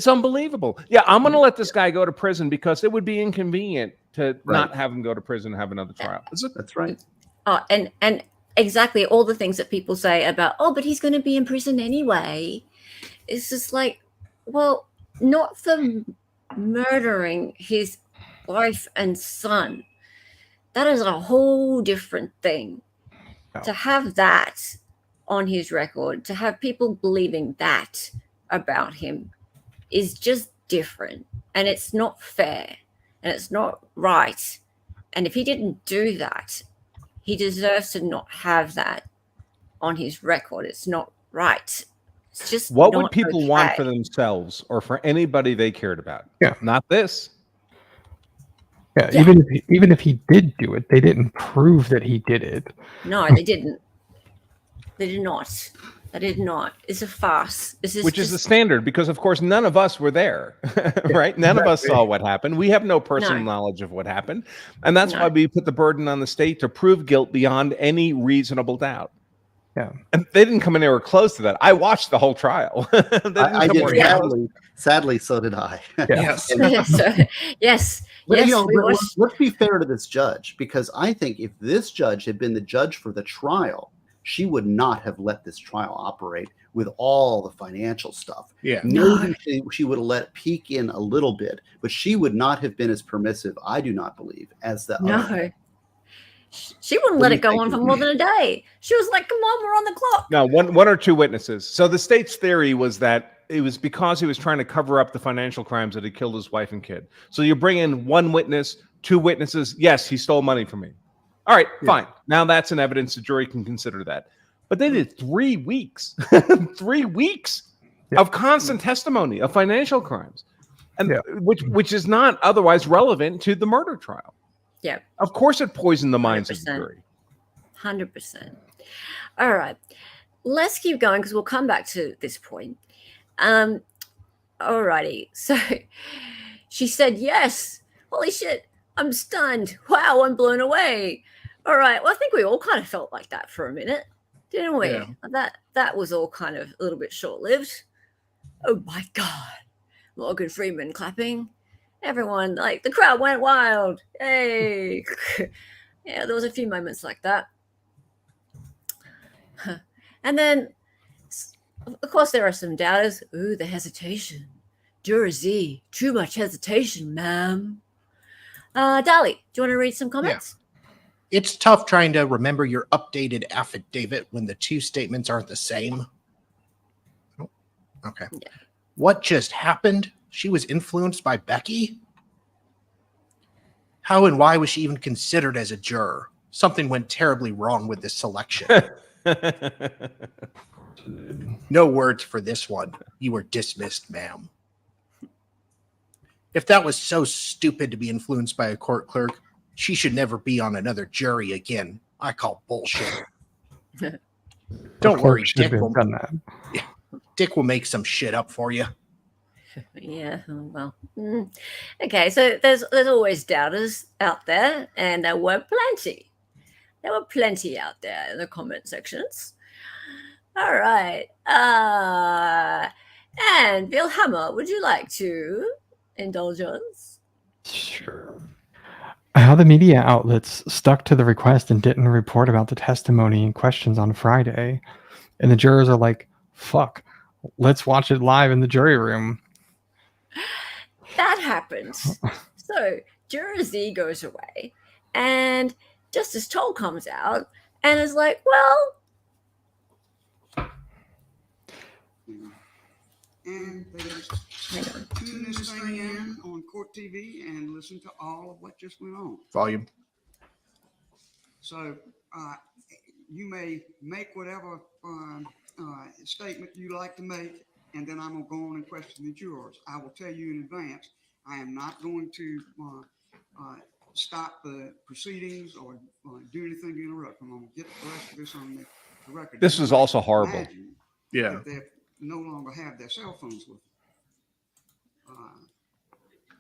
Speaker 4: unbelievable. Yeah, I'm going to let this guy go to prison because it would be inconvenient to not have him go to prison and have another trial.
Speaker 2: That's right.
Speaker 1: And exactly all the things that people say about, but he's going to be in prison anyway. It's just like, well, not for murdering his wife and son. That is a whole different thing. Oh. To have that on his record, to have people believing that about him is just different. And it's not fair. And it's not right. And if he didn't do that, he deserves to not have that on his record. It's not right. It's just
Speaker 4: what would people want for themselves or for anybody they cared about?
Speaker 3: Yeah.
Speaker 4: Not this.
Speaker 3: Yeah. Even if he did do it, they didn't prove that he did it.
Speaker 1: No, they didn't. They did not. I did not. It's a farce.
Speaker 4: Which is the standard, because of course none of us were there, right? None of us saw what happened. We have no personal knowledge of what happened, and that's why we put the burden on the state to prove guilt beyond any reasonable doubt.
Speaker 3: Yeah,
Speaker 4: and they didn't come anywhere close to that. I watched the whole trial.
Speaker 2: I did. Sadly, so did I.
Speaker 1: Yes. Yes.
Speaker 2: But, let's be fair to this judge, because I think if this judge had been the judge for the trial, she would not have let this trial operate with all the financial stuff.
Speaker 5: Yeah.
Speaker 2: Maybe she would have let it peek in a little bit, but she would not have been as permissive, I do not believe, as the other.
Speaker 1: She wouldn't let it go on for more than a day. She was like, come on, we're on the clock.
Speaker 4: No, one or two witnesses. So the state's theory was that it was because he was trying to cover up the financial crimes that he killed his wife and kid. So you bring in one witness, two witnesses. Yes, he stole money from me. All right, fine. Now that's an evidence the jury can consider that. But they did 3 weeks, 3 weeks of constant testimony of financial crimes, and which is not otherwise relevant to the murder trial.
Speaker 1: Yeah.
Speaker 4: Of course it poisoned the minds
Speaker 1: 100%.
Speaker 4: of the jury.
Speaker 1: 100%. All right. Let's keep going because we'll come back to this point. Alrighty. So she said, yes. Holy shit. I'm stunned. Wow, I'm blown away. All right. Well, I think we all kind of felt like that for a minute, didn't we?
Speaker 5: Yeah.
Speaker 1: That was all kind of a little bit short-lived. Oh my God. Morgan Freeman clapping. Everyone, like, the crowd went wild. Hey. Yeah, there was a few moments like that. And then, of course, there are some doubters. Ooh, the hesitation. Juror Z, too much hesitation, ma'am. Dali, do you want to read some comments?
Speaker 5: Yeah. It's tough trying to remember your updated affidavit when the two statements aren't the same. Oh, okay. Yeah. What just happened? She was influenced by Becky? How and why was she even considered as a juror? Something went terribly wrong with this selection. No words for this one. You were dismissed, ma'am. If that was so stupid to be influenced by a court clerk, she should never be on another jury again. I call bullshit. Don't worry, Dick will, yeah, Dick will make some shit up for you.
Speaker 1: Yeah, well, okay. So there's always doubters out there, and there were plenty. There were plenty out there in the comment sections. All right. And Bill Hammer, would you like to indulge us?
Speaker 3: Sure. How the media outlets stuck to the request and didn't report about the testimony and questions on Friday. And the jurors are like, fuck, let's watch it live in the jury room.
Speaker 1: That happens. So Juror Z goes away, and Justice Toal comes out and is like, well.
Speaker 7: And they just tune this thing in on Court TV and listen to all of what just went on.
Speaker 5: Volume.
Speaker 7: So you may make whatever statement you like to make, and then I'm going to go on and question the jurors. I will tell you in advance, I am not going to stop the proceedings or do anything to interrupt. I'm going to get the rest of this on the record.
Speaker 4: This was also horrible.
Speaker 5: Yeah.
Speaker 7: They no longer have their cell phones with them.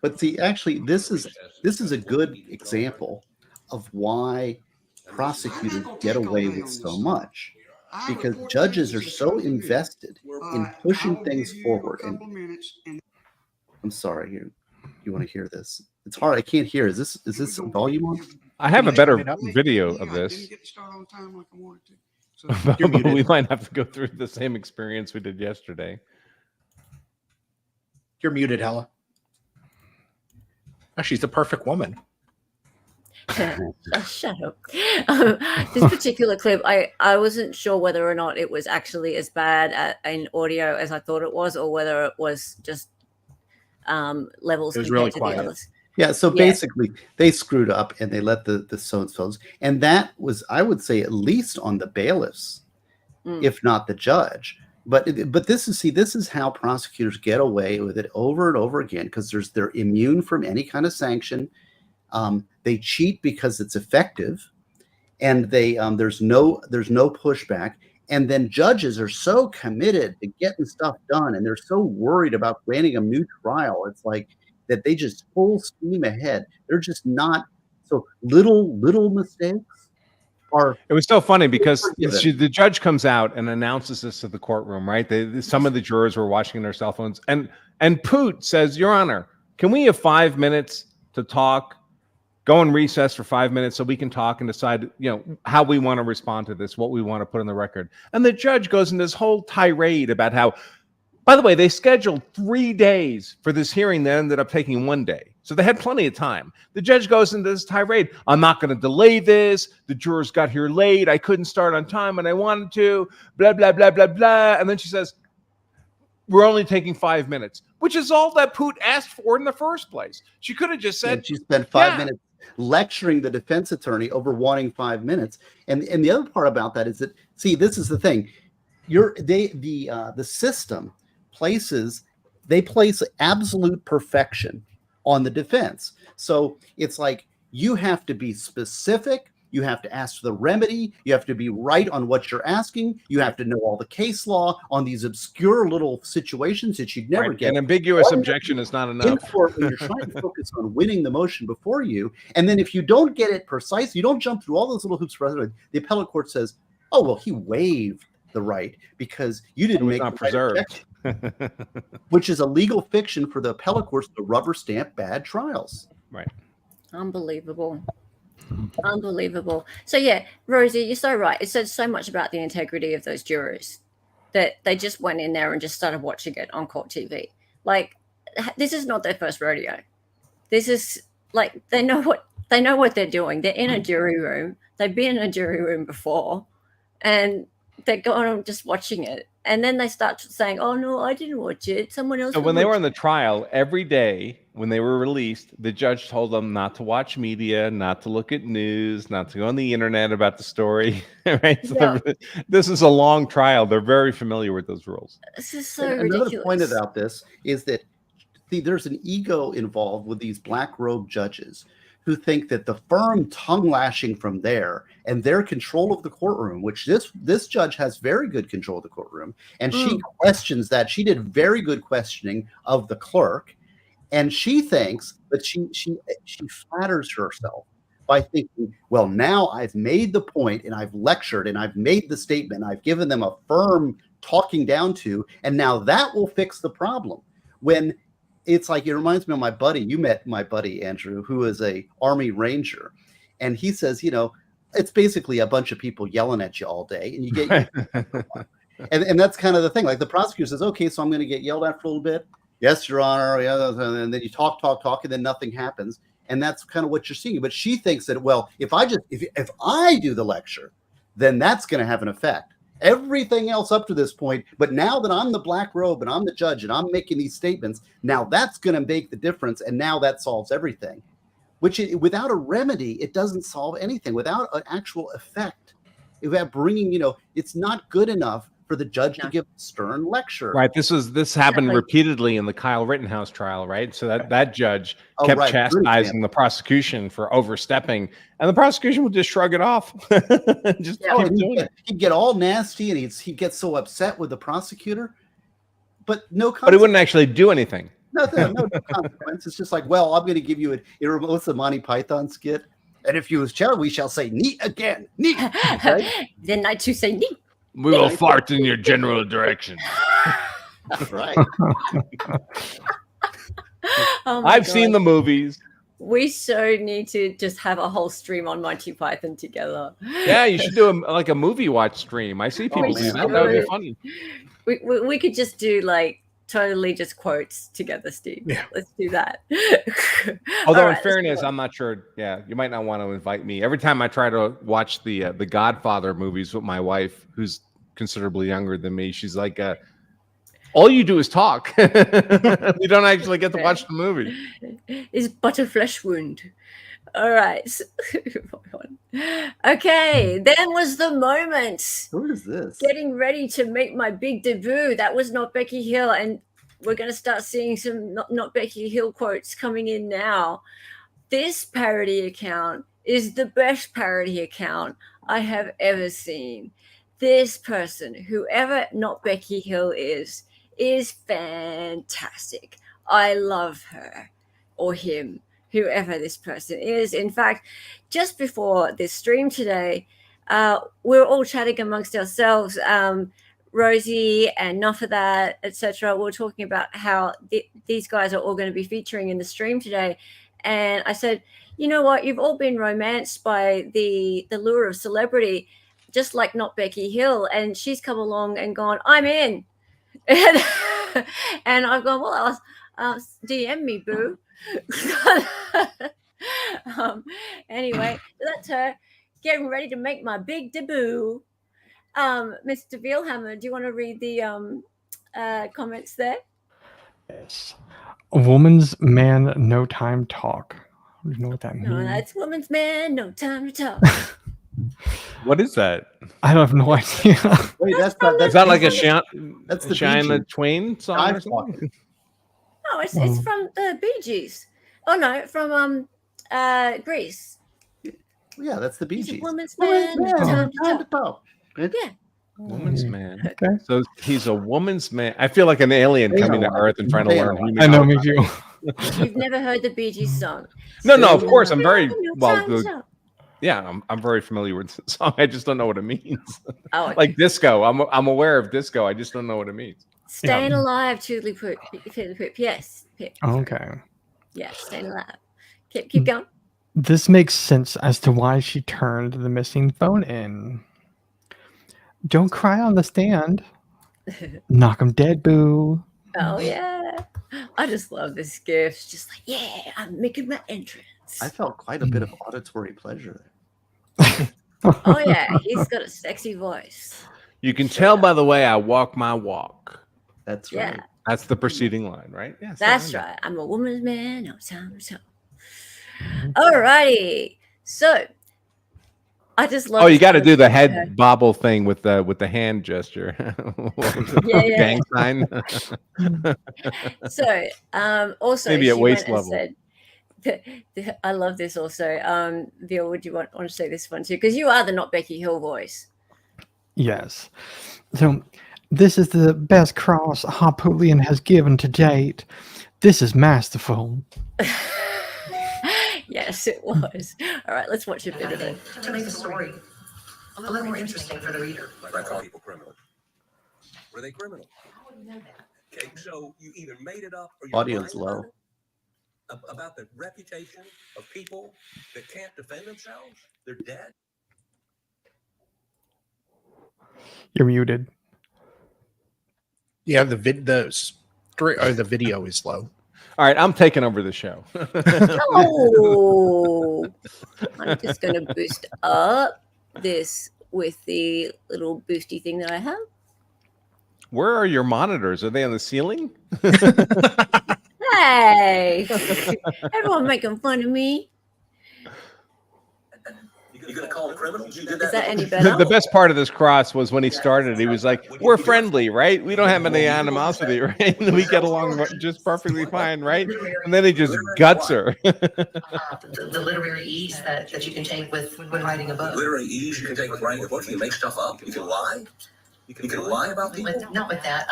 Speaker 2: But see, actually, this is a good example of why prosecutors get away with so much, because judges are so invested in pushing things forward. And I'm sorry, you want to hear this? It's hard. I can't hear. Is this volume on?
Speaker 4: I have a better video of this. But we might have to go through the same experience we did yesterday.
Speaker 5: You're muted, Hella. Oh, she's the perfect woman.
Speaker 1: Shut up. This particular clip, I wasn't sure whether or not it was actually as bad in audio as I thought it was, or whether it was just levels.
Speaker 5: It was really quiet.
Speaker 1: The others.
Speaker 2: Yeah, so basically they screwed up and they let the so-and-sos, and that was, I would say, at least on the bailiffs, if not the judge. But this is how prosecutors get away with it over and over again, because they're immune from any kind of sanction. They cheat because it's effective, and there's no pushback. And then judges are so committed to getting stuff done, and they're so worried about granting a new trial. It's like that they just full steam ahead. They're just not, so little mistakes are. It
Speaker 4: was so funny because the judge comes out and announces this to the courtroom, right? Some of the jurors were watching their cell phones, and Poot says, "Your Honor, can we have 5 minutes to talk? Go in recess for 5 minutes so we can talk and decide, how we want to respond to this, what we want to put on the record." And the judge goes into this whole tirade about how, by the way, they scheduled 3 days for this hearing that ended up taking 1 day. So they had plenty of time. The judge goes into this tirade. "I'm not going to delay this. The jurors got here late. I couldn't start on time when I wanted to, blah, blah, blah, blah, blah." And then she says, "We're only taking 5 minutes," which is all that Poot asked for in the first place. She could have just said,
Speaker 2: she spent 5 minutes lecturing the defense attorney over wanting 5 minutes. And the other part about that is that, see, this is the thing. The system place absolute perfection on the defense. So it's like you have to be specific. You have to ask for the remedy. You have to be right on what you're asking. You have to know all the case law on these obscure little situations that you'd never get.
Speaker 4: An ambiguous objection is not enough.
Speaker 2: In court, when you're trying to focus on winning the motion before you, and then if you don't get it precise, you don't jump through all those little hoops. The appellate court says, "Oh well, he waived the right because you didn't make
Speaker 4: not preserved,"
Speaker 2: which is a legal fiction for the appellate courts to rubber stamp bad trials.
Speaker 4: Right.
Speaker 1: Unbelievable. Unbelievable. So yeah, Rosie, you're so right. It says so much about the integrity of those jurors that they just went in there and just started watching it on court TV. Like, this is not their first rodeo. This is like they know what they're doing. They're in a jury room. They've been in a jury room before, and they're going on just watching it. And then they start saying, "Oh no, I didn't watch it. Someone else."
Speaker 4: So when they were on the trial, every day when they were released, the judge told them not to watch media, not to look at news, not to go on the internet about the story. Right? So
Speaker 1: Yeah.
Speaker 4: this is a long trial. They're very familiar with those rules.
Speaker 1: This is so
Speaker 2: Another
Speaker 1: ridiculous.
Speaker 2: point about this is that there's an ego involved with these black robe judges who think that the firm tongue lashing from there and their control of the courtroom, which this judge has very good control of the courtroom, and she questions that. She did very good questioning of the clerk, and she thinks that she flatters herself by thinking, well, now I've made the point and I've lectured and I've made the statement, I've given them a firm talking down to, and now that will fix the problem. When it's like, it reminds me of my buddy. You met my buddy, Andrew, who is a Army Ranger. And he says, it's basically a bunch of people yelling at you all day. And you get, and that's kind of the thing. Like the prosecutor says, okay, so I'm going to get yelled at for a little bit. Yes, Your Honor. Yeah, and then you talk, and then nothing happens. And that's kind of what you're seeing. But she thinks that, well, if I do the lecture, then that's going to have an effect. Everything else up to this point, but now that I'm the black robe and I'm the judge and I'm making these statements, now that's going to make the difference, and now that solves everything. Which, without a remedy, it doesn't solve anything. Without an actual effect, without bringing, it's not good enough for the judge to give a stern lecture.
Speaker 4: Right. This happened repeatedly in the Kyle Rittenhouse trial, right? So that judge kept chastising the prosecution for overstepping, and the prosecution would just shrug it off. Just keep doing it.
Speaker 2: He'd get all nasty, and he'd get so upset with the prosecutor, but no consequence.
Speaker 4: But he wouldn't actually do anything.
Speaker 2: No consequence. It's just like, well, I'm going to give you what's the Monty Python skit? And if you was child, we shall say neat again. Neat. Right?
Speaker 1: Then I too say neat.
Speaker 4: We will fart in your general direction.
Speaker 2: Right.
Speaker 4: I've seen the movies.
Speaker 1: We so need to just have a whole stream on Monty Python together.
Speaker 4: Yeah, you should do a movie watch stream. I see people do that. That would be funny.
Speaker 1: We could just do totally just quotes together, Steve.
Speaker 5: Yeah.
Speaker 1: Let's do that.
Speaker 4: Although in fairness, I'm not sure. Yeah, you might not want to invite me. Every time I try to watch the Godfather movies with my wife, who's considerably younger than me, she's like, all you do is talk. You don't actually get to watch the movie.
Speaker 1: It's but a flesh wound. All right. Okay, then was the moment.
Speaker 2: Who is this?
Speaker 1: Getting ready to make my big debut. That was not Becky Hill, and we're going to start seeing some not Becky Hill quotes coming in now. This parody account is the best parody account I have ever seen. This person, whoever not Becky Hill is fantastic. I love her or him, whoever this person is. In fact, just before this stream today, we're all chatting amongst ourselves. Rosie and Enough of That, etc. We're talking about how these guys are all going to be featuring in the stream today. And I said, you know what? You've all been romanced by the lure of celebrity, just like not Becky Hill. And she's come along and gone, I'm in. And I've gone, well, DM me, boo. Anyway, that's her getting ready to make my big debut. Mr. Vielhammer, do you want to read the comments there?
Speaker 3: Yes. A woman's man no time talk. You know what that means?
Speaker 1: No, that's woman's man. No time to talk.
Speaker 4: What is that?
Speaker 3: I have no idea.
Speaker 2: Wait,
Speaker 4: Is that like a
Speaker 2: That's the
Speaker 4: Shania
Speaker 2: Bee
Speaker 4: Twain song or something?
Speaker 1: No, it's from the Bee Gees. Oh no, from Greece.
Speaker 2: Yeah, that's the Bee
Speaker 1: He's a
Speaker 2: Gees.
Speaker 1: woman's man. No time to talk. Yeah.
Speaker 4: Woman's man.
Speaker 3: Okay.
Speaker 4: So he's a woman's man. I feel like an alien coming to Earth and trying to learn human.
Speaker 3: I know, me too.
Speaker 1: You've never heard the Bee Gees song?
Speaker 4: No, of course. I'm very
Speaker 1: well.
Speaker 4: I'm very familiar with the song. I just don't know what it means.
Speaker 1: Oh, okay.
Speaker 4: Like disco. I'm aware of disco. I just don't know what it means.
Speaker 1: Staying alive, Toodly Poop. Yes. Pip.
Speaker 3: Okay.
Speaker 1: Yeah, staying alive. Keep going.
Speaker 3: This makes sense as to why she turned the missing phone in. Don't cry on the stand. Knock 'em dead, boo.
Speaker 1: Oh yeah. I just love this gift. Just like, yeah, I'm making my entrance.
Speaker 2: I felt quite a bit of auditory pleasure.
Speaker 1: Oh yeah, he's got a sexy voice.
Speaker 4: You can tell by the way I walk my walk.
Speaker 2: That's
Speaker 1: Yeah.
Speaker 2: right.
Speaker 4: That's the preceding line, right? Yes.
Speaker 1: That's right. I'm a woman's man. No time to talk. Alrighty. So I just love.
Speaker 4: Oh, you got to do the head bobble thing with the hand gesture.
Speaker 1: Yeah.
Speaker 4: Gang sign.
Speaker 1: So also
Speaker 4: Maybe at
Speaker 1: she
Speaker 4: waist
Speaker 1: went and
Speaker 4: level.
Speaker 1: said, I love this also. Veal, would you want to say this one too? Because you are the Not Becky Hill voice.
Speaker 3: Yes. So this is the best cross Harpootlian has given to date. This is masterful.
Speaker 1: Yes, it was. All right, let's watch a bit of it.
Speaker 9: To make the story a little more interesting for the reader.
Speaker 6: Like I call people criminals. Were they criminals?
Speaker 9: How would you know that?
Speaker 6: Okay, so you either made it up or you
Speaker 2: Audio's low.
Speaker 6: About the reputation of people that can't defend themselves. They're dead.
Speaker 3: You're muted.
Speaker 5: Yeah, the video is low.
Speaker 4: All right, I'm taking over the show.
Speaker 1: Oh, I'm just going to boost up this with the little boosty thing that I have.
Speaker 4: Where are your monitors? Are they on the ceiling?
Speaker 1: Hey, everyone making fun of me.
Speaker 6: You gonna call them criminals? You did
Speaker 1: Is that any better?
Speaker 4: The best part of this cross was when he started. He was like, "We're friendly, right? We don't have any animosity, right? We get along just perfectly fine, right?" And then he just guts her.
Speaker 9: The literary ease that you can take with when writing a book.
Speaker 6: Literary ease you can take with writing a book. You can make stuff up. You can lie. You can lie about people.
Speaker 9: Not with that.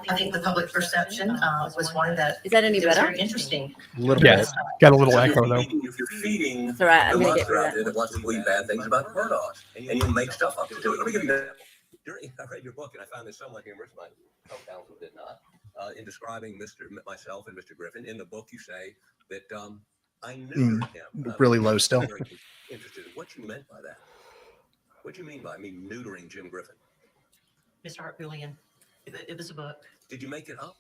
Speaker 9: I think the public perception was one that
Speaker 1: Is that any
Speaker 9: was
Speaker 1: better?
Speaker 9: very interesting.
Speaker 5: A little
Speaker 3: Yes. Got a little echo though.
Speaker 6: If you're feeding
Speaker 1: That's all right. I'm
Speaker 6: the
Speaker 1: going to get
Speaker 6: monster
Speaker 1: rid
Speaker 6: out
Speaker 1: of
Speaker 6: there
Speaker 1: that.
Speaker 6: that wants to believe bad things about Murdaugh, and you make stuff up to do it. Let me give you that. I read your book and I found this somewhat humorous. My co-counsel did not. In describing myself and Mr. Griffin, in the book you say that I knew him.
Speaker 5: Really low still.
Speaker 6: Very interested in what you meant by that. What do you mean by me neutering Jim Griffin?
Speaker 9: Mr. Harpootlian, it was a book.
Speaker 6: Did you make it up?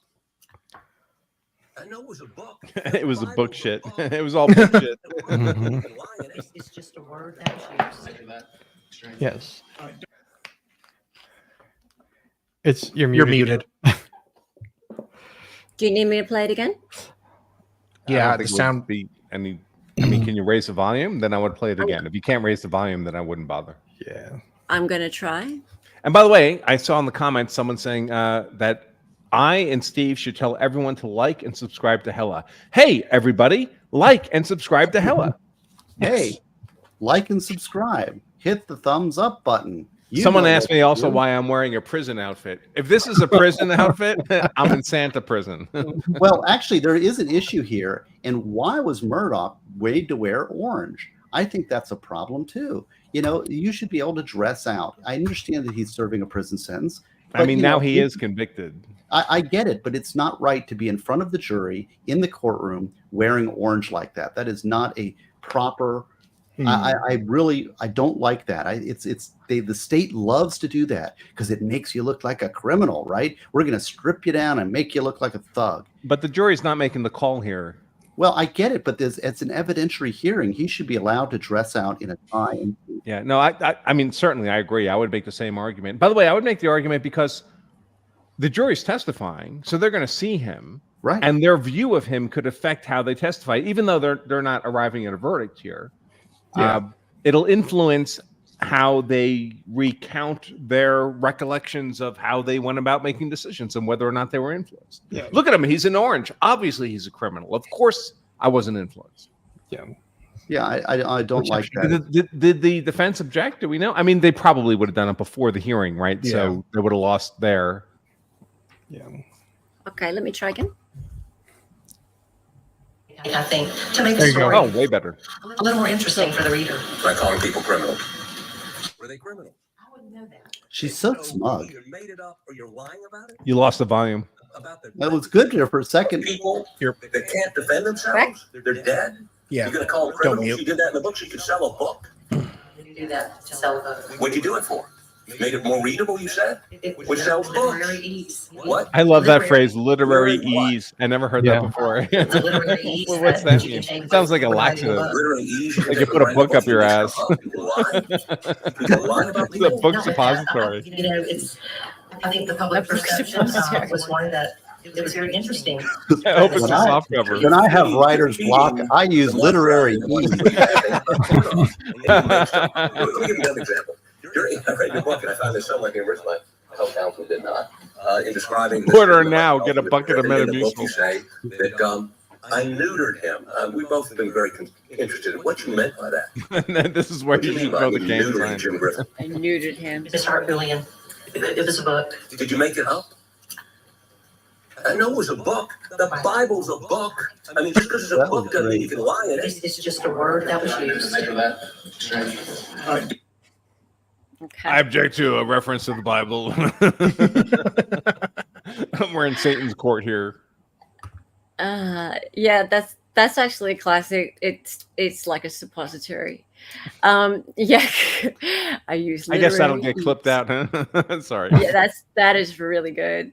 Speaker 6: I know it was a book.
Speaker 4: It was a book shit. It was all bullshit.
Speaker 9: It's just a word that was used.
Speaker 3: Yes. You're
Speaker 5: muted.
Speaker 1: Do you need me to play it again?
Speaker 5: Yeah, the sound.
Speaker 4: I mean, can you raise the volume? Then I would play it again. If you can't raise the volume, then I wouldn't bother.
Speaker 3: Yeah.
Speaker 1: I'm going to try.
Speaker 4: And by the way, I saw in the comments someone saying that I and Steve should tell everyone to like and subscribe to Hella. Hey, everybody, like and subscribe to Hella.
Speaker 2: Hey, like and subscribe. Hit the thumbs up button.
Speaker 4: Someone asked me also why I'm wearing a prison outfit. If this is a prison outfit, I'm in Santa prison.
Speaker 2: Well, actually, there is an issue here. And why was Murdaugh made to wear orange? I think that's a problem, too. You know, you should be able to dress out. I understand that he's serving a prison sentence.
Speaker 4: I mean, now he is convicted.
Speaker 2: I get it, but it's not right to be in front of the jury in the courtroom wearing orange like that. That is not a proper. I don't like that. The state loves to do that because it makes you look like a criminal, right? We're going to strip you down and make you look like a thug.
Speaker 4: But the jury's not making the call here.
Speaker 2: Well, I get it, but it's an evidentiary hearing. He should be allowed to dress out in a tie.
Speaker 4: Yeah, no, I mean, certainly I agree. I would make the same argument. By the way, I would make the argument because the jury's testifying, so they're going to see him,
Speaker 2: Right.
Speaker 4: and their view of him could affect how they testify, even though they're not arriving at a verdict here.
Speaker 3: Yeah.
Speaker 4: It'll influence how they recount their recollections of how they went about making decisions and whether or not they were influenced.
Speaker 3: Yeah.
Speaker 4: Look at him; he's in orange. Obviously, he's a criminal. Of course, I wasn't influenced.
Speaker 3: Yeah.
Speaker 2: Yeah, I don't like that.
Speaker 4: Did the defense object? Do we know? I mean, they probably would have done it before the hearing, right?
Speaker 5: Yeah.
Speaker 4: So they would have lost there.
Speaker 3: Yeah.
Speaker 1: Okay, let me try again.
Speaker 9: I think, to make
Speaker 3: There
Speaker 9: the
Speaker 3: you go.
Speaker 9: story
Speaker 4: Oh, way better.
Speaker 9: a little more interesting for the reader.
Speaker 6: By calling people criminals. Were they criminals?
Speaker 9: I wouldn't know that.
Speaker 2: She's so smug.
Speaker 6: You either made it up or you're lying about it.
Speaker 4: You lost the volume.
Speaker 6: About the
Speaker 2: That was good there for a second.
Speaker 6: people
Speaker 5: You're-
Speaker 6: that can't defend themselves. They're dead.
Speaker 5: Yeah.
Speaker 6: You're going to call them
Speaker 5: Don't
Speaker 6: criminals.
Speaker 5: mute.
Speaker 6: You did that in the book. You could sell a book.
Speaker 9: You do that to sell the.
Speaker 6: What'd you do it for? Made it more readable, you said? Which sells books.
Speaker 9: Literary ease.
Speaker 6: What?
Speaker 4: I love that
Speaker 9: Literary-
Speaker 4: phrase, literary
Speaker 6: Literary what?
Speaker 4: ease. I never heard
Speaker 3: Yeah.
Speaker 4: that before.
Speaker 9: The literary ease.
Speaker 4: Well, what's that
Speaker 9: you
Speaker 4: mean?
Speaker 9: can take
Speaker 4: It sounds like a
Speaker 9: with
Speaker 4: laxative.
Speaker 9: writing a book.
Speaker 6: Literary ease.
Speaker 4: Like you put a book up your ass.
Speaker 6: People lie. People lie about
Speaker 4: It's a
Speaker 6: people.
Speaker 4: book
Speaker 9: No, but,
Speaker 4: suppository.
Speaker 9: you know, it's, I think the public
Speaker 1: A book
Speaker 9: perception
Speaker 1: suppository.
Speaker 9: was one that, it was very interesting.
Speaker 4: I hope it's a
Speaker 2: When I-
Speaker 4: soft cover.
Speaker 2: When I have writer's block, I use literary ease.
Speaker 6: Let me give you another example. I read your book and I found this somewhere here, which my co-counsel did not. In describing
Speaker 4: Order now, get a bucket of
Speaker 6: in the book,
Speaker 4: Metamucil.
Speaker 6: you say that I neutered him. We've both been very interested in what you meant by that.
Speaker 4: And then this is where
Speaker 6: What do
Speaker 4: you
Speaker 6: you
Speaker 4: should
Speaker 6: mean by
Speaker 4: throw the
Speaker 6: you
Speaker 4: game
Speaker 6: neutered
Speaker 4: sign.
Speaker 6: Jim Griffin?
Speaker 1: I neutered him.
Speaker 9: It's Harpootlian. It was a book.
Speaker 6: Did you make it up? I know it was a book. The Bible's a book. I mean, just because it's a
Speaker 2: That was
Speaker 6: book doesn't mean you can lie in it.
Speaker 9: It's just a word that was used.
Speaker 1: Okay.
Speaker 4: I object to a reference to the Bible. We're in Satan's court here.
Speaker 1: Yeah, that's actually classic. It's like a suppository. Yeah, I use.
Speaker 4: I guess that'll
Speaker 1: literary
Speaker 4: get clipped
Speaker 1: ease.
Speaker 4: out. Huh? Sorry.
Speaker 1: Yeah, that is really good.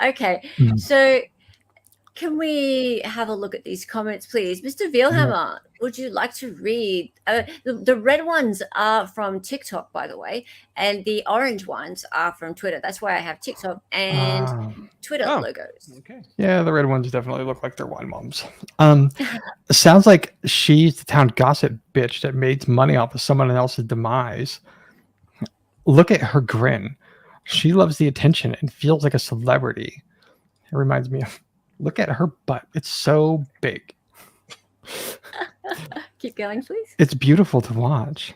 Speaker 1: Okay,
Speaker 3: Mhm.
Speaker 1: so can we have a look at these comments, please, Mr. Vielhammer? Would you like to read? The red ones are from TikTok, by the way, and the orange ones are from Twitter. That's why I have TikTok and
Speaker 3: Ah.
Speaker 1: Twitter
Speaker 4: Oh.
Speaker 1: logos.
Speaker 4: Okay.
Speaker 3: Yeah, the red ones definitely look like they're wine moms. Sounds like she's the town gossip bitch that made money off of someone else's demise. Look at her grin. She loves the attention and feels like a celebrity. It reminds me of, look at her butt. It's so big.
Speaker 1: Keep going, please.
Speaker 3: It's beautiful to watch.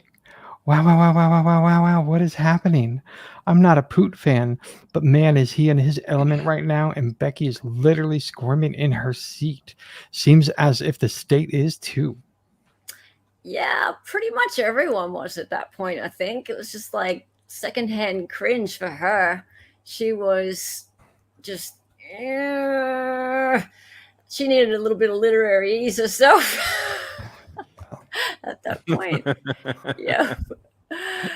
Speaker 3: Wow, wow, wow, wow, wow, wow, wow, wow. What is happening? I'm not a Poot fan, but man, is he in his element right now? And Becky is literally squirming in her seat. Seems as if the state is too.
Speaker 1: Yeah, pretty much everyone was at that point. I think it was just like secondhand cringe for her. She was just. She needed a little bit of literary ease herself at that point. Yeah.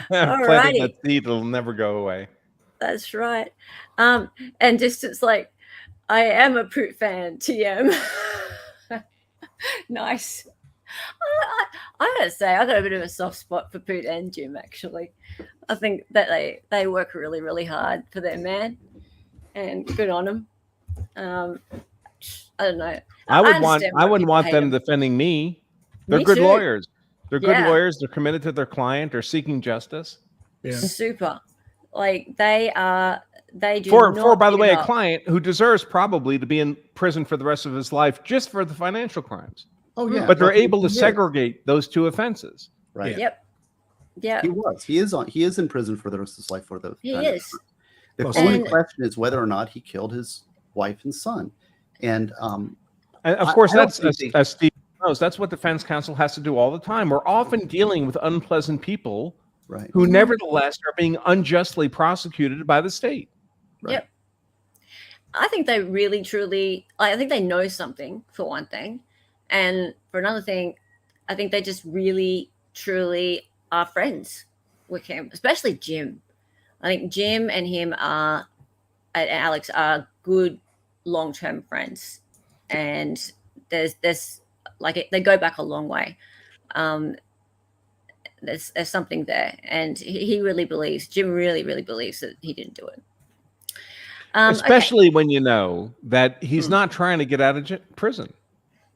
Speaker 4: Planted
Speaker 1: Alrighty.
Speaker 4: that seed, it'll never go away.
Speaker 1: That's right. And just it's like, I am a Poot fan, TM. Nice. I gotta say, I got a bit of a soft spot for Poot and Jim, actually. I think that they work really, really hard for their man, and good on them. I don't know.
Speaker 4: I wouldn't
Speaker 1: understand why
Speaker 4: want
Speaker 1: people hate
Speaker 4: them
Speaker 1: 'em.
Speaker 4: defending me. They're
Speaker 1: Me
Speaker 4: good
Speaker 1: too.
Speaker 4: lawyers. They're good
Speaker 1: Yeah.
Speaker 4: lawyers. They're committed to their client. They're seeking justice.
Speaker 5: Yeah.
Speaker 1: Super. Like they are. They do
Speaker 4: For
Speaker 1: not
Speaker 4: by the
Speaker 1: give
Speaker 4: way, a
Speaker 1: up.
Speaker 4: client who deserves probably to be in prison for the rest of his life just for the financial crimes.
Speaker 2: Oh yeah,
Speaker 4: But they're
Speaker 2: Well, he
Speaker 4: able to
Speaker 2: is,
Speaker 4: segregate those two offenses.
Speaker 2: Right.
Speaker 1: Yep. Yeah.
Speaker 2: He is in prison for the rest of his life for the.
Speaker 1: He is.
Speaker 2: The
Speaker 5: Most
Speaker 2: only
Speaker 1: likely.
Speaker 2: question is whether or not he killed his wife and son, and
Speaker 4: And of
Speaker 2: I-
Speaker 4: course,
Speaker 2: I don't
Speaker 4: that's
Speaker 2: think
Speaker 4: as Steve knows. That's what defense counsel has to do all the time. We're often dealing with unpleasant people
Speaker 2: right.
Speaker 4: who, nevertheless, are being unjustly prosecuted by the state.
Speaker 2: Right.
Speaker 1: Yep. I think they really, truly, I think they know something, for one thing. And for another thing, I think they just really, truly are friends with him, especially Jim. I think Jim and him and Alex are good long-term friends. And there's like, they go back a long way. There's something there. And he really believes, Jim really, really believes that he didn't do it.
Speaker 4: Especially when you know that he's not trying to get out of prison.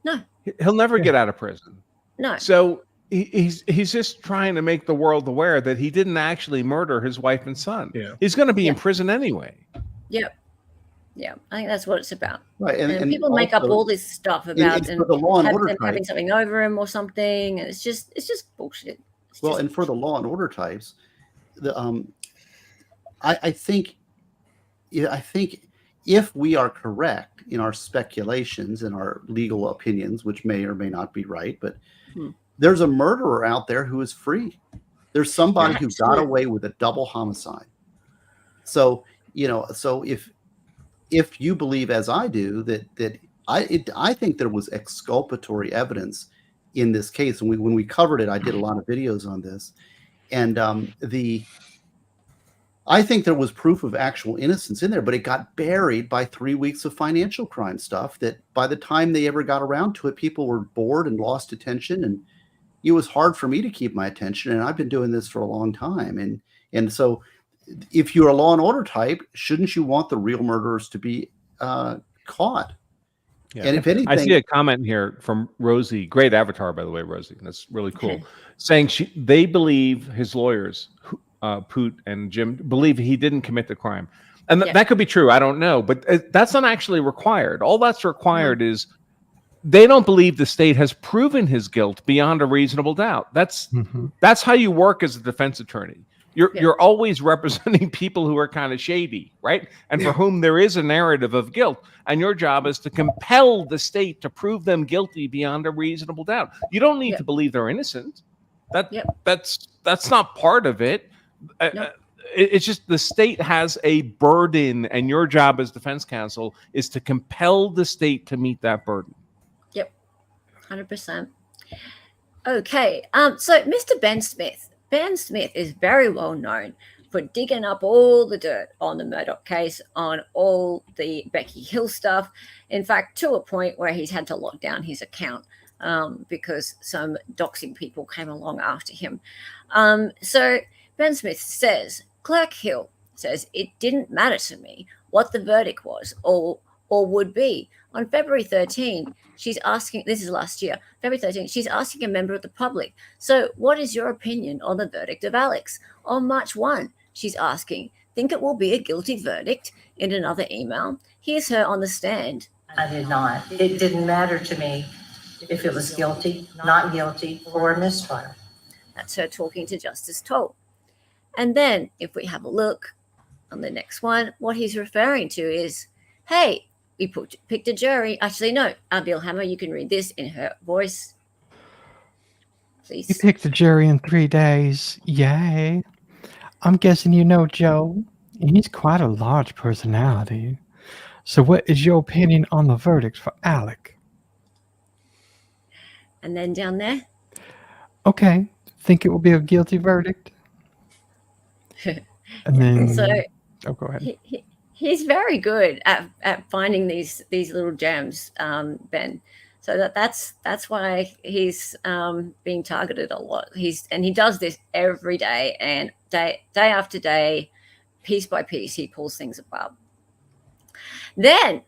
Speaker 1: No.
Speaker 4: He'll never get out of prison.
Speaker 1: No.
Speaker 4: So he's just trying to make the world aware that he didn't actually murder his wife and son.
Speaker 5: Yeah.
Speaker 4: He's going to be in prison anyway.
Speaker 1: Yep. Yeah, I think that's what it's about.
Speaker 2: Right,
Speaker 1: and people make up all this stuff about
Speaker 2: for the law and order type,
Speaker 1: having something over him or something, and it's just bullshit.
Speaker 2: And for the law and order types, I think if we are correct in our speculations and our legal opinions, which may or may not be right, but there's a murderer out there who is free. There's somebody who got away with a double homicide. So if you believe, as I do, that I think there was exculpatory evidence in this case, and when we covered it, I did a lot of videos on this, and I think there was proof of actual innocence in there, but it got buried by 3 weeks of financial crime stuff that by the time they ever got around to it, people were bored and lost attention, and it was hard for me to keep my attention, and I've been doing this for a long time, and so. If you're a law and order type, shouldn't you want the real murderers to be caught?
Speaker 4: Yeah.
Speaker 2: And if anything,
Speaker 4: I see a comment here from Rosie. Great avatar, by the way, Rosie. That's really cool. Saying they believe his lawyers, Poot and Jim, believe he didn't commit the crime, and that could be true. I don't know, but that's not actually required. All that's required is they don't believe the state has proven his guilt beyond a reasonable doubt. That's how you work as a defense attorney. You're always representing people who are kind of shady, right? And for whom there is a narrative of guilt. And your job is to compel the state to prove them guilty beyond a reasonable doubt. You don't need to believe they're innocent. That's not part of it. It's just the state has a burden, and your job as defense counsel is to compel the state to meet that burden.
Speaker 1: Yep, 100%. Okay, so Mr. Ben Smith. Ben Smith is very well known for digging up all the dirt on the Murdaugh case, on all the Becky Hill stuff. In fact, to a point where he's had to lock down his account because some doxing people came along after him. So Ben Smith says, Clerk Hill says, it didn't matter to me what the verdict was or would be. On February 13, she's asking, this is last year, February 13, she's asking a member of the public, so what is your opinion on the verdict of Alex? On March 1, she's asking, think it will be a guilty verdict? In another email, here's her on the stand.
Speaker 9: I did not. It didn't matter to me if it was guilty, not guilty, or a mistrial.
Speaker 1: That's her talking to Justice Toal. And then if we have a look on the next one, what he's referring to is, hey, we picked a jury. Actually, no, Bill Hammer, you can read this in her voice. Please.
Speaker 3: You picked a jury in 3 days. Yay. I'm guessing you know Joe. He's quite a large personality. So what is your opinion on the verdict for Alec?
Speaker 1: And then down there.
Speaker 3: Okay. Think it will be a guilty verdict? And then... go ahead.
Speaker 1: He's very good at finding these little gems, Ben. So that's why he's being targeted a lot. He does this every day, and day after day, piece by piece, he pulls things apart. Then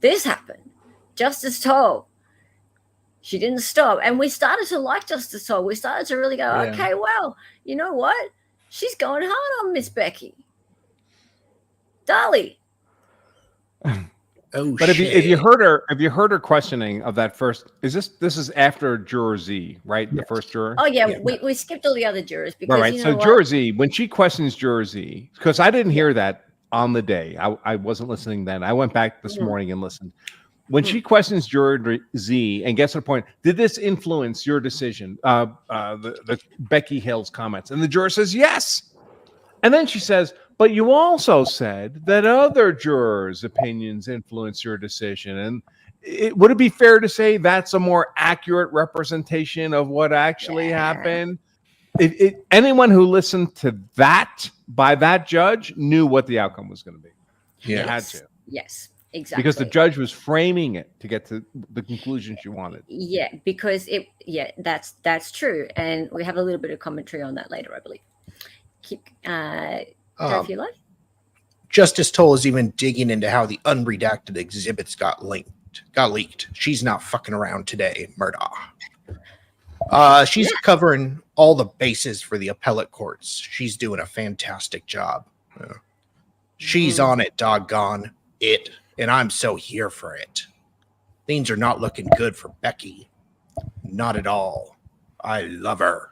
Speaker 1: this happened. Justice Toal. She didn't stop, and we started to like Justice Toal. We started to really go, okay, well, you know what? She's going hard on Miss Becky. Dolly.
Speaker 4: But if you heard her questioning of that first, this is after Juror Z, right? Yes. The first juror.
Speaker 1: Oh yeah. We skipped all the other jurors because
Speaker 4: right. So Juror Z, when she questions Juror Z, because I didn't hear that on the day, I wasn't listening then. I went back this morning and listened. When she questions Juror Z and gets to the point, did this influence your decision? The Becky Hill's comments, and the juror says yes, and then she says, but you also said that other jurors' opinions influence your decision. And would it be fair to say that's a more accurate representation of what actually happened? Anyone who listened to that by that judge knew what the outcome was going to be.
Speaker 1: Yeah.
Speaker 4: They had to.
Speaker 1: Yes, exactly.
Speaker 4: Because the judge was framing it to get to the conclusion she wanted.
Speaker 1: Yeah, because that's true. And we have a little bit of commentary on that later, I believe. Keep... if you like.
Speaker 5: Justice Toal is even digging into how the unredacted exhibits got leaked. She's not fucking around today, Murdaugh. She's covering all the bases for the appellate courts. She's doing a fantastic job. She's on it, doggone it, and I'm so here for it. Things are not looking good for Becky. Not at all. I love her.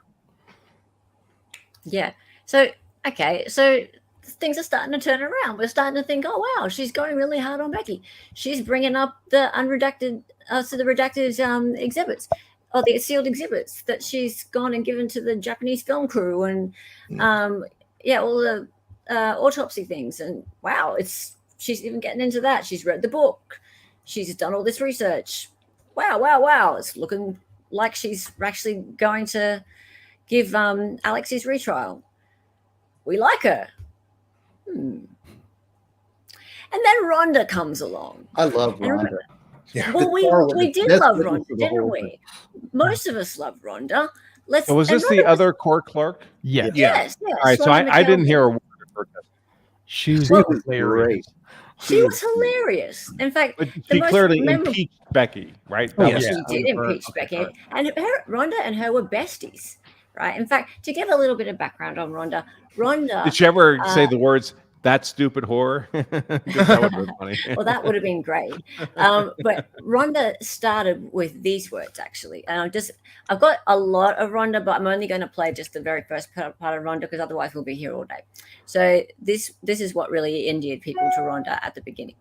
Speaker 1: Yeah. So, okay. So things are starting to turn around. We're starting to think, oh, wow, she's going really hard on Becky. She's bringing up the unredacted, the redacted exhibits, or the sealed exhibits that she's gone and given to the Japanese film crew and, all the autopsy things. And wow, she's even getting into that. She's read the book. She's done all this research. Wow. It's looking like she's actually going to give Alex his retrial. We like her. And then Rhonda comes along.
Speaker 2: I love Rhonda.
Speaker 1: Well, we did love Rhonda, didn't we? Most of us love Rhonda.
Speaker 4: So was this the other court clerk?
Speaker 3: Yeah.
Speaker 1: Yes.
Speaker 4: All right, so I didn't hear a word of her testimony.
Speaker 3: She was
Speaker 2: great.
Speaker 1: She was hilarious. In fact,
Speaker 4: but she clearly impeached Becky, right?
Speaker 1: She did impeach Becky. And Rhonda and her were besties, right? In fact, to give a little bit of background on Rhonda. Did
Speaker 4: she ever say the words, "that stupid whore"? That would have been funny.
Speaker 1: Well, that would have been great. But Rhonda started with these words, actually. And I've got a lot of Rhonda, but I'm only going to play just the very first part of Rhonda because otherwise we'll be here all day. So this is what really endeared people to Rhonda at the beginning.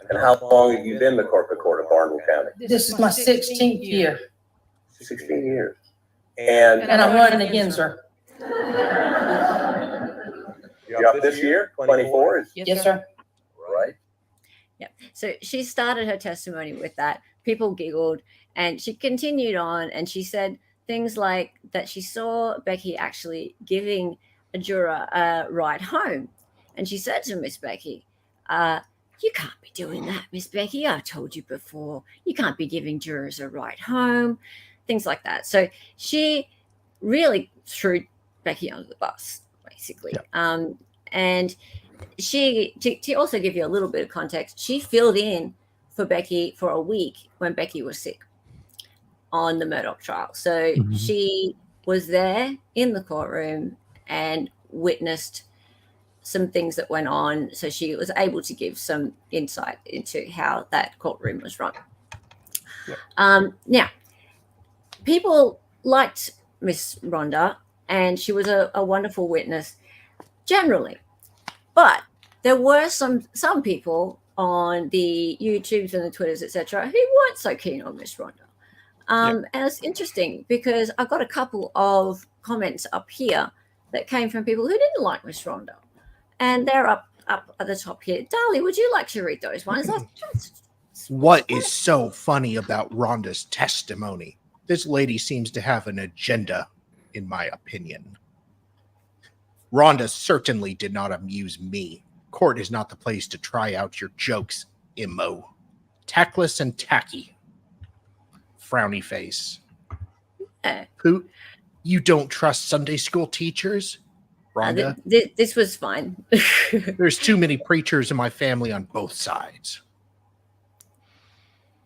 Speaker 6: And how long have you been the corporate court of Barnwell County?
Speaker 9: This is my 16th year.
Speaker 6: 16 years. And
Speaker 9: I'm running again, sir.
Speaker 6: You up this year? 24?
Speaker 9: Yes, sir.
Speaker 6: Right.
Speaker 1: Yeah. So she started her testimony with that. People giggled, and she continued on, and she said things like that she saw Becky actually giving a juror a ride home. And she said to Miss Becky, you can't be doing that, Miss Becky. I've told you before. You can't be giving jurors a ride home. Things like that. So she really threw Becky under the bus, basically. Yeah. And to also give you a little bit of context, she filled in for Becky for a week when Becky was sick on the Murdaugh trial. So she was there in the courtroom and witnessed some things that went on. So she was able to give some insight into how that courtroom was run. Yeah. Now, people liked Miss Rhonda, and she was a wonderful witness generally. But there were some people on the YouTubes and the Twitters, etc., who weren't so keen on Miss Rhonda. And it's interesting because I got a couple of comments up here that came from people who didn't like Miss Rhonda. And they're up at the top here. Darlie, would you like to read those ones?
Speaker 5: What is so funny about Rhonda's testimony? This lady seems to have an agenda, in my opinion. Rhonda certainly did not amuse me. Court is not the place to try out your jokes, Immo. Tactless and tacky. Frowny face. Who? You don't trust Sunday school teachers? Rhonda?
Speaker 1: This was fine.
Speaker 5: There's too many preachers in my family on both sides.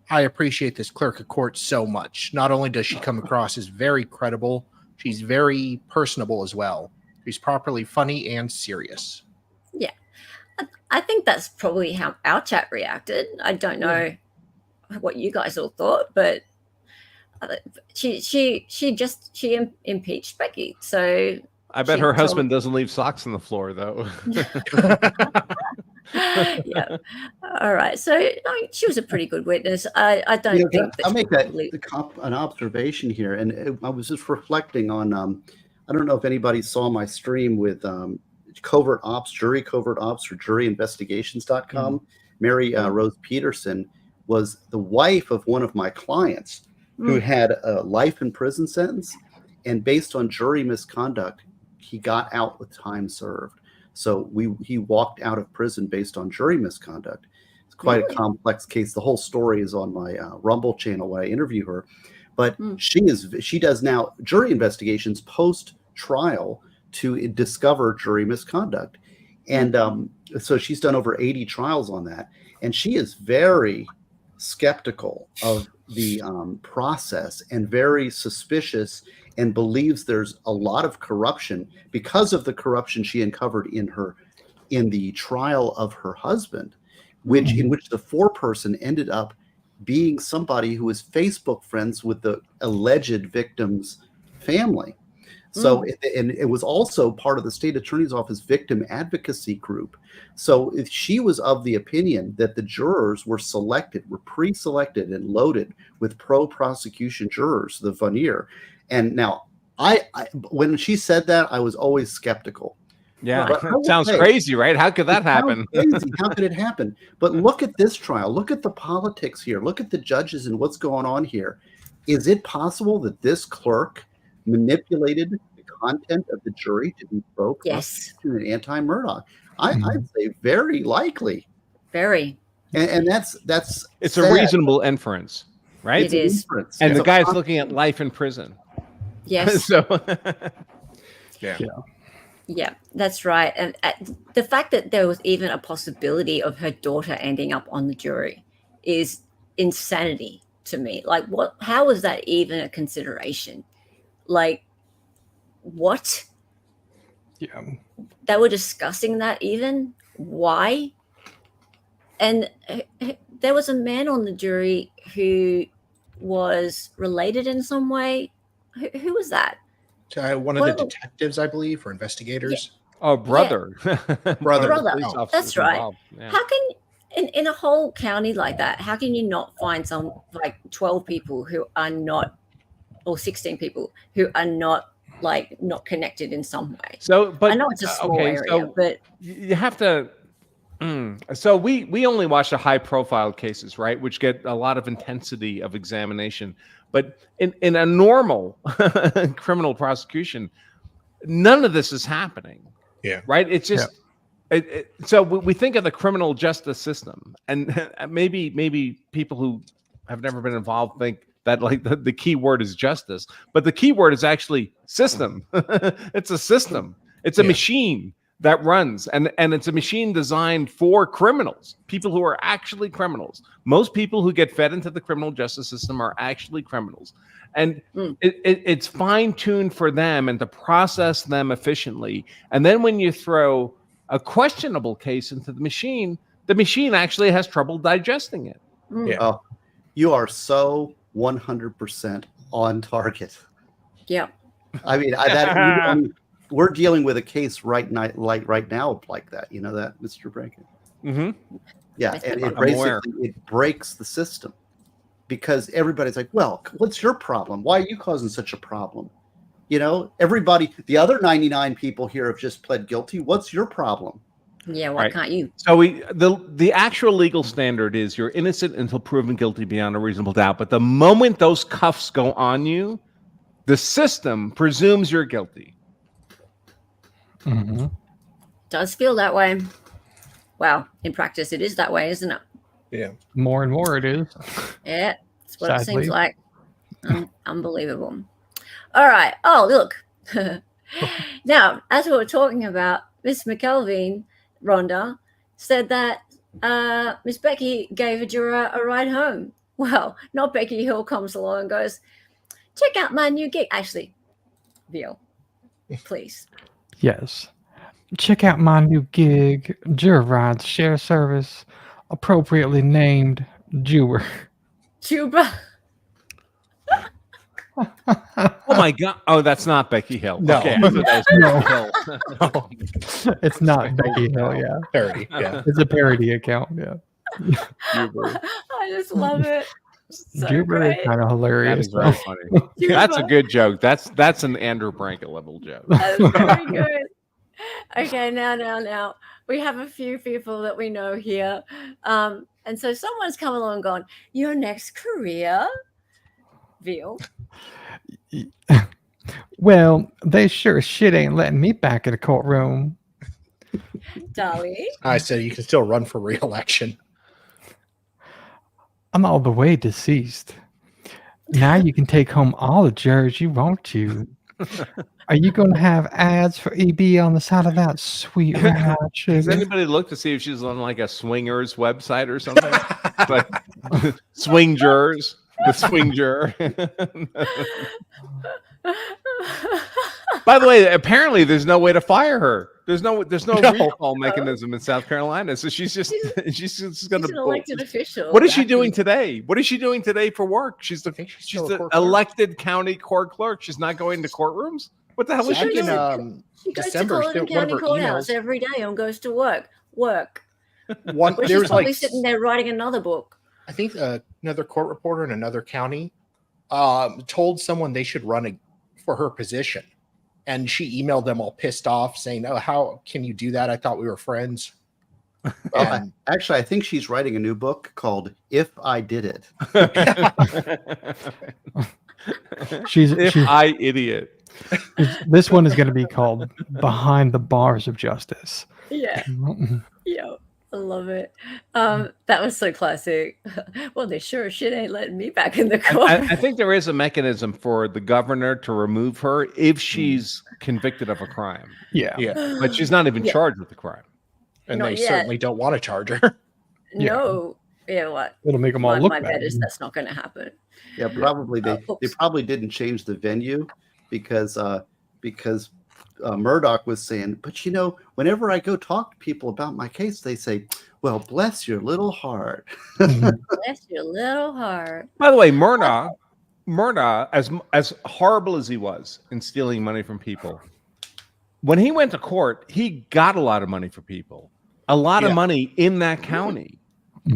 Speaker 5: I appreciate this clerk of court so much. Not only does she come across as very credible, she's very personable as well. She's properly funny and serious.
Speaker 1: Yeah. I think that's probably how our chat reacted. I don't know what you guys all thought, but she impeached Becky. So
Speaker 4: I bet her husband doesn't leave socks on the floor, though.
Speaker 1: Yeah. All right. So she was a pretty good witness. I don't think that
Speaker 2: I'll make an observation here, and I was just reflecting on. I don't know if anybody saw my stream with Covert Ops, Jury Covert Ops, or JuryInvestigations.com. Mary Rose Peterson was the wife of one of my clients who had a life in prison sentence, and based on jury misconduct, he got out with time served. So he walked out of prison based on jury misconduct. It's quite a complex case. The whole story is on my Rumble channel when I interview her. But she does now jury investigations post-trial to discover jury misconduct. And so she's done over 80 trials on that. And she is very skeptical of the process and very suspicious and believes there's a lot of corruption because of the corruption she uncovered in the trial of her husband, in which the foreperson ended up being somebody who was Facebook friends with the alleged victim's family. So, and it was also part of the state attorney's office victim advocacy group. So if she was of the opinion that the jurors were pre-selected and loaded with pro-prosecution jurors, the veneer. And now I when she said that, I was always skeptical.
Speaker 4: Yeah, sounds crazy, right? How could that happen?
Speaker 2: Crazy. How could it happen? But look at this trial. Look at the politics here. Look at the judges and what's going on here. Is it possible that this clerk manipulated the content of the jury to be pro-prosecution and anti-Murdaugh? I'd say very likely.
Speaker 1: Very.
Speaker 2: And that's
Speaker 4: it's
Speaker 2: sad.
Speaker 4: A reasonable inference, right?
Speaker 1: It is.
Speaker 4: And the guy's looking at life in prison.
Speaker 1: Yes.
Speaker 4: So
Speaker 1: yeah, that's right. And the fact that there was even a possibility of her daughter ending up on the jury is insanity to me. Like, how was that even a consideration? Like, what?
Speaker 3: Yeah.
Speaker 1: They were discussing that even? Why? And there was a man on the jury who was related in some way. Who was that?
Speaker 5: One of the detectives, I believe, or investigators.
Speaker 4: Yeah. Oh, brother.
Speaker 5: Yeah.
Speaker 1: brother.
Speaker 5: Oh,
Speaker 1: that's right.
Speaker 4: Yeah.
Speaker 1: How can, in a whole county like that, how can you not find some, like 12 people who are not, or 16 people who are not, like, not connected in some way?
Speaker 4: So, but
Speaker 1: I know it's a small area, but
Speaker 4: you have to. So we only watch the high profile cases, right, which get a lot of intensity of examination. But in a normal criminal prosecution, none of this is happening.
Speaker 5: Yeah.
Speaker 4: Right. It's just so we think of the criminal justice system, and maybe people who have never been involved think that, like, the key word is justice, but the key word is actually system. It's a system. It's a machine that runs, and it's a machine designed for criminals, people who are actually criminals. Most people who get fed into the criminal justice system are actually criminals, and it's fine-tuned for them and to process them efficiently. And then when you throw a questionable case into the machine actually has trouble digesting it.
Speaker 5: Yeah.
Speaker 2: Oh, you are so 100% on target.
Speaker 1: yeah.
Speaker 2: I mean, we're dealing with a case right now like that. You know that, Mr. Brankin?
Speaker 4: Mm-hmm.
Speaker 2: Yeah, and it breaks the system because everybody's like, well, what's your problem? Why are you causing such a problem? You know, the other 99 people here have just pled guilty. What's your problem?
Speaker 1: Yeah, why can't you?
Speaker 4: So the actual legal standard is you're innocent until proven guilty beyond a reasonable doubt. But the moment those cuffs go on you, the system presumes you're guilty.
Speaker 3: Mm-hmm.
Speaker 1: Does feel that way. Well, in practice, it is that way, isn't it?
Speaker 5: Yeah.
Speaker 3: More and more it is.
Speaker 1: Yeah, that's what
Speaker 3: Sadly.
Speaker 1: it seems like. Unbelievable. All right. Oh, look. Now, as we were talking about, Miss McKelveen, Rhonda, said that Miss Becky gave a juror a ride home. Well, not Becky Hill comes along and goes, check out my new gig. Actually, Veal, please.
Speaker 3: Yes. Check out my new gig, Juror Rides Share Service, appropriately named Jewer.
Speaker 1: Juba.
Speaker 4: Oh my God! Oh, that's not Becky Hill.
Speaker 5: No.
Speaker 4: Okay.
Speaker 3: No. It's not Becky Hill. Yeah,
Speaker 5: Parody. Yeah.
Speaker 3: it's a parody account. Yeah,
Speaker 1: I just love it. So
Speaker 3: Jewer is
Speaker 1: great.
Speaker 3: kind of
Speaker 4: That
Speaker 3: hilarious.
Speaker 4: is very funny. That's a good joke. That's an Andrew Branca level joke.
Speaker 1: That's very good. Okay, now we have a few people that we know here, and so someone's come along and gone, your next career, Veal.
Speaker 3: Well, they sure as shit ain't letting me back in the courtroom.
Speaker 1: Dolly.
Speaker 5: I said you can still run for re-election.
Speaker 3: I'm all the way deceased. Now you can take home all the jurors you want to. Are you going to have ads for EB on the side of that sweet red hot
Speaker 4: Has
Speaker 3: sugar?
Speaker 4: anybody looked to see if she's on like a swingers website or something? Like swing jurors, the swing juror. By the way, apparently there's no way to fire her. There's no recall mechanism in South Carolina. So she's just going to
Speaker 1: an elected official.
Speaker 4: What is she doing today? What is she doing today for work? She's the elected county court clerk. She's not going to courtrooms. What the hell is she doing?
Speaker 1: She goes
Speaker 5: December,
Speaker 1: to Culloden County Courthouse every day and goes to work. She's probably sitting there writing another book.
Speaker 5: I think another court reporter in another county told someone they should run for her position. And she emailed them all pissed off saying, "Oh, how can you do that? I thought we were friends."
Speaker 2: Actually, I think she's writing a new book called If I Did It.
Speaker 3: she's
Speaker 4: I Idiot.
Speaker 3: This one is going to be called Behind the Bars of Justice.
Speaker 1: Yeah. Yeah. I love it. That was so classic. Well, they sure shit ain't letting me back in the court.
Speaker 4: I think there is a mechanism for the governor to remove her if she's convicted of a crime.
Speaker 3: Yeah.
Speaker 4: But she's not even charged with the crime.
Speaker 5: And they certainly don't want to charge her.
Speaker 1: No. Yeah, what?
Speaker 3: It'll make them all look
Speaker 1: my
Speaker 3: bad.
Speaker 1: bet is that's not going to happen.
Speaker 2: Yeah, probably they probably didn't change the venue because Murdaugh was saying, but whenever I go talk to people about my case, they say, "Well, bless your little heart."
Speaker 1: Bless your little heart.
Speaker 4: By the way, Murdaugh, as horrible as he was in stealing money from people, when he went to court, he got a lot of money for people, a lot of money in that county.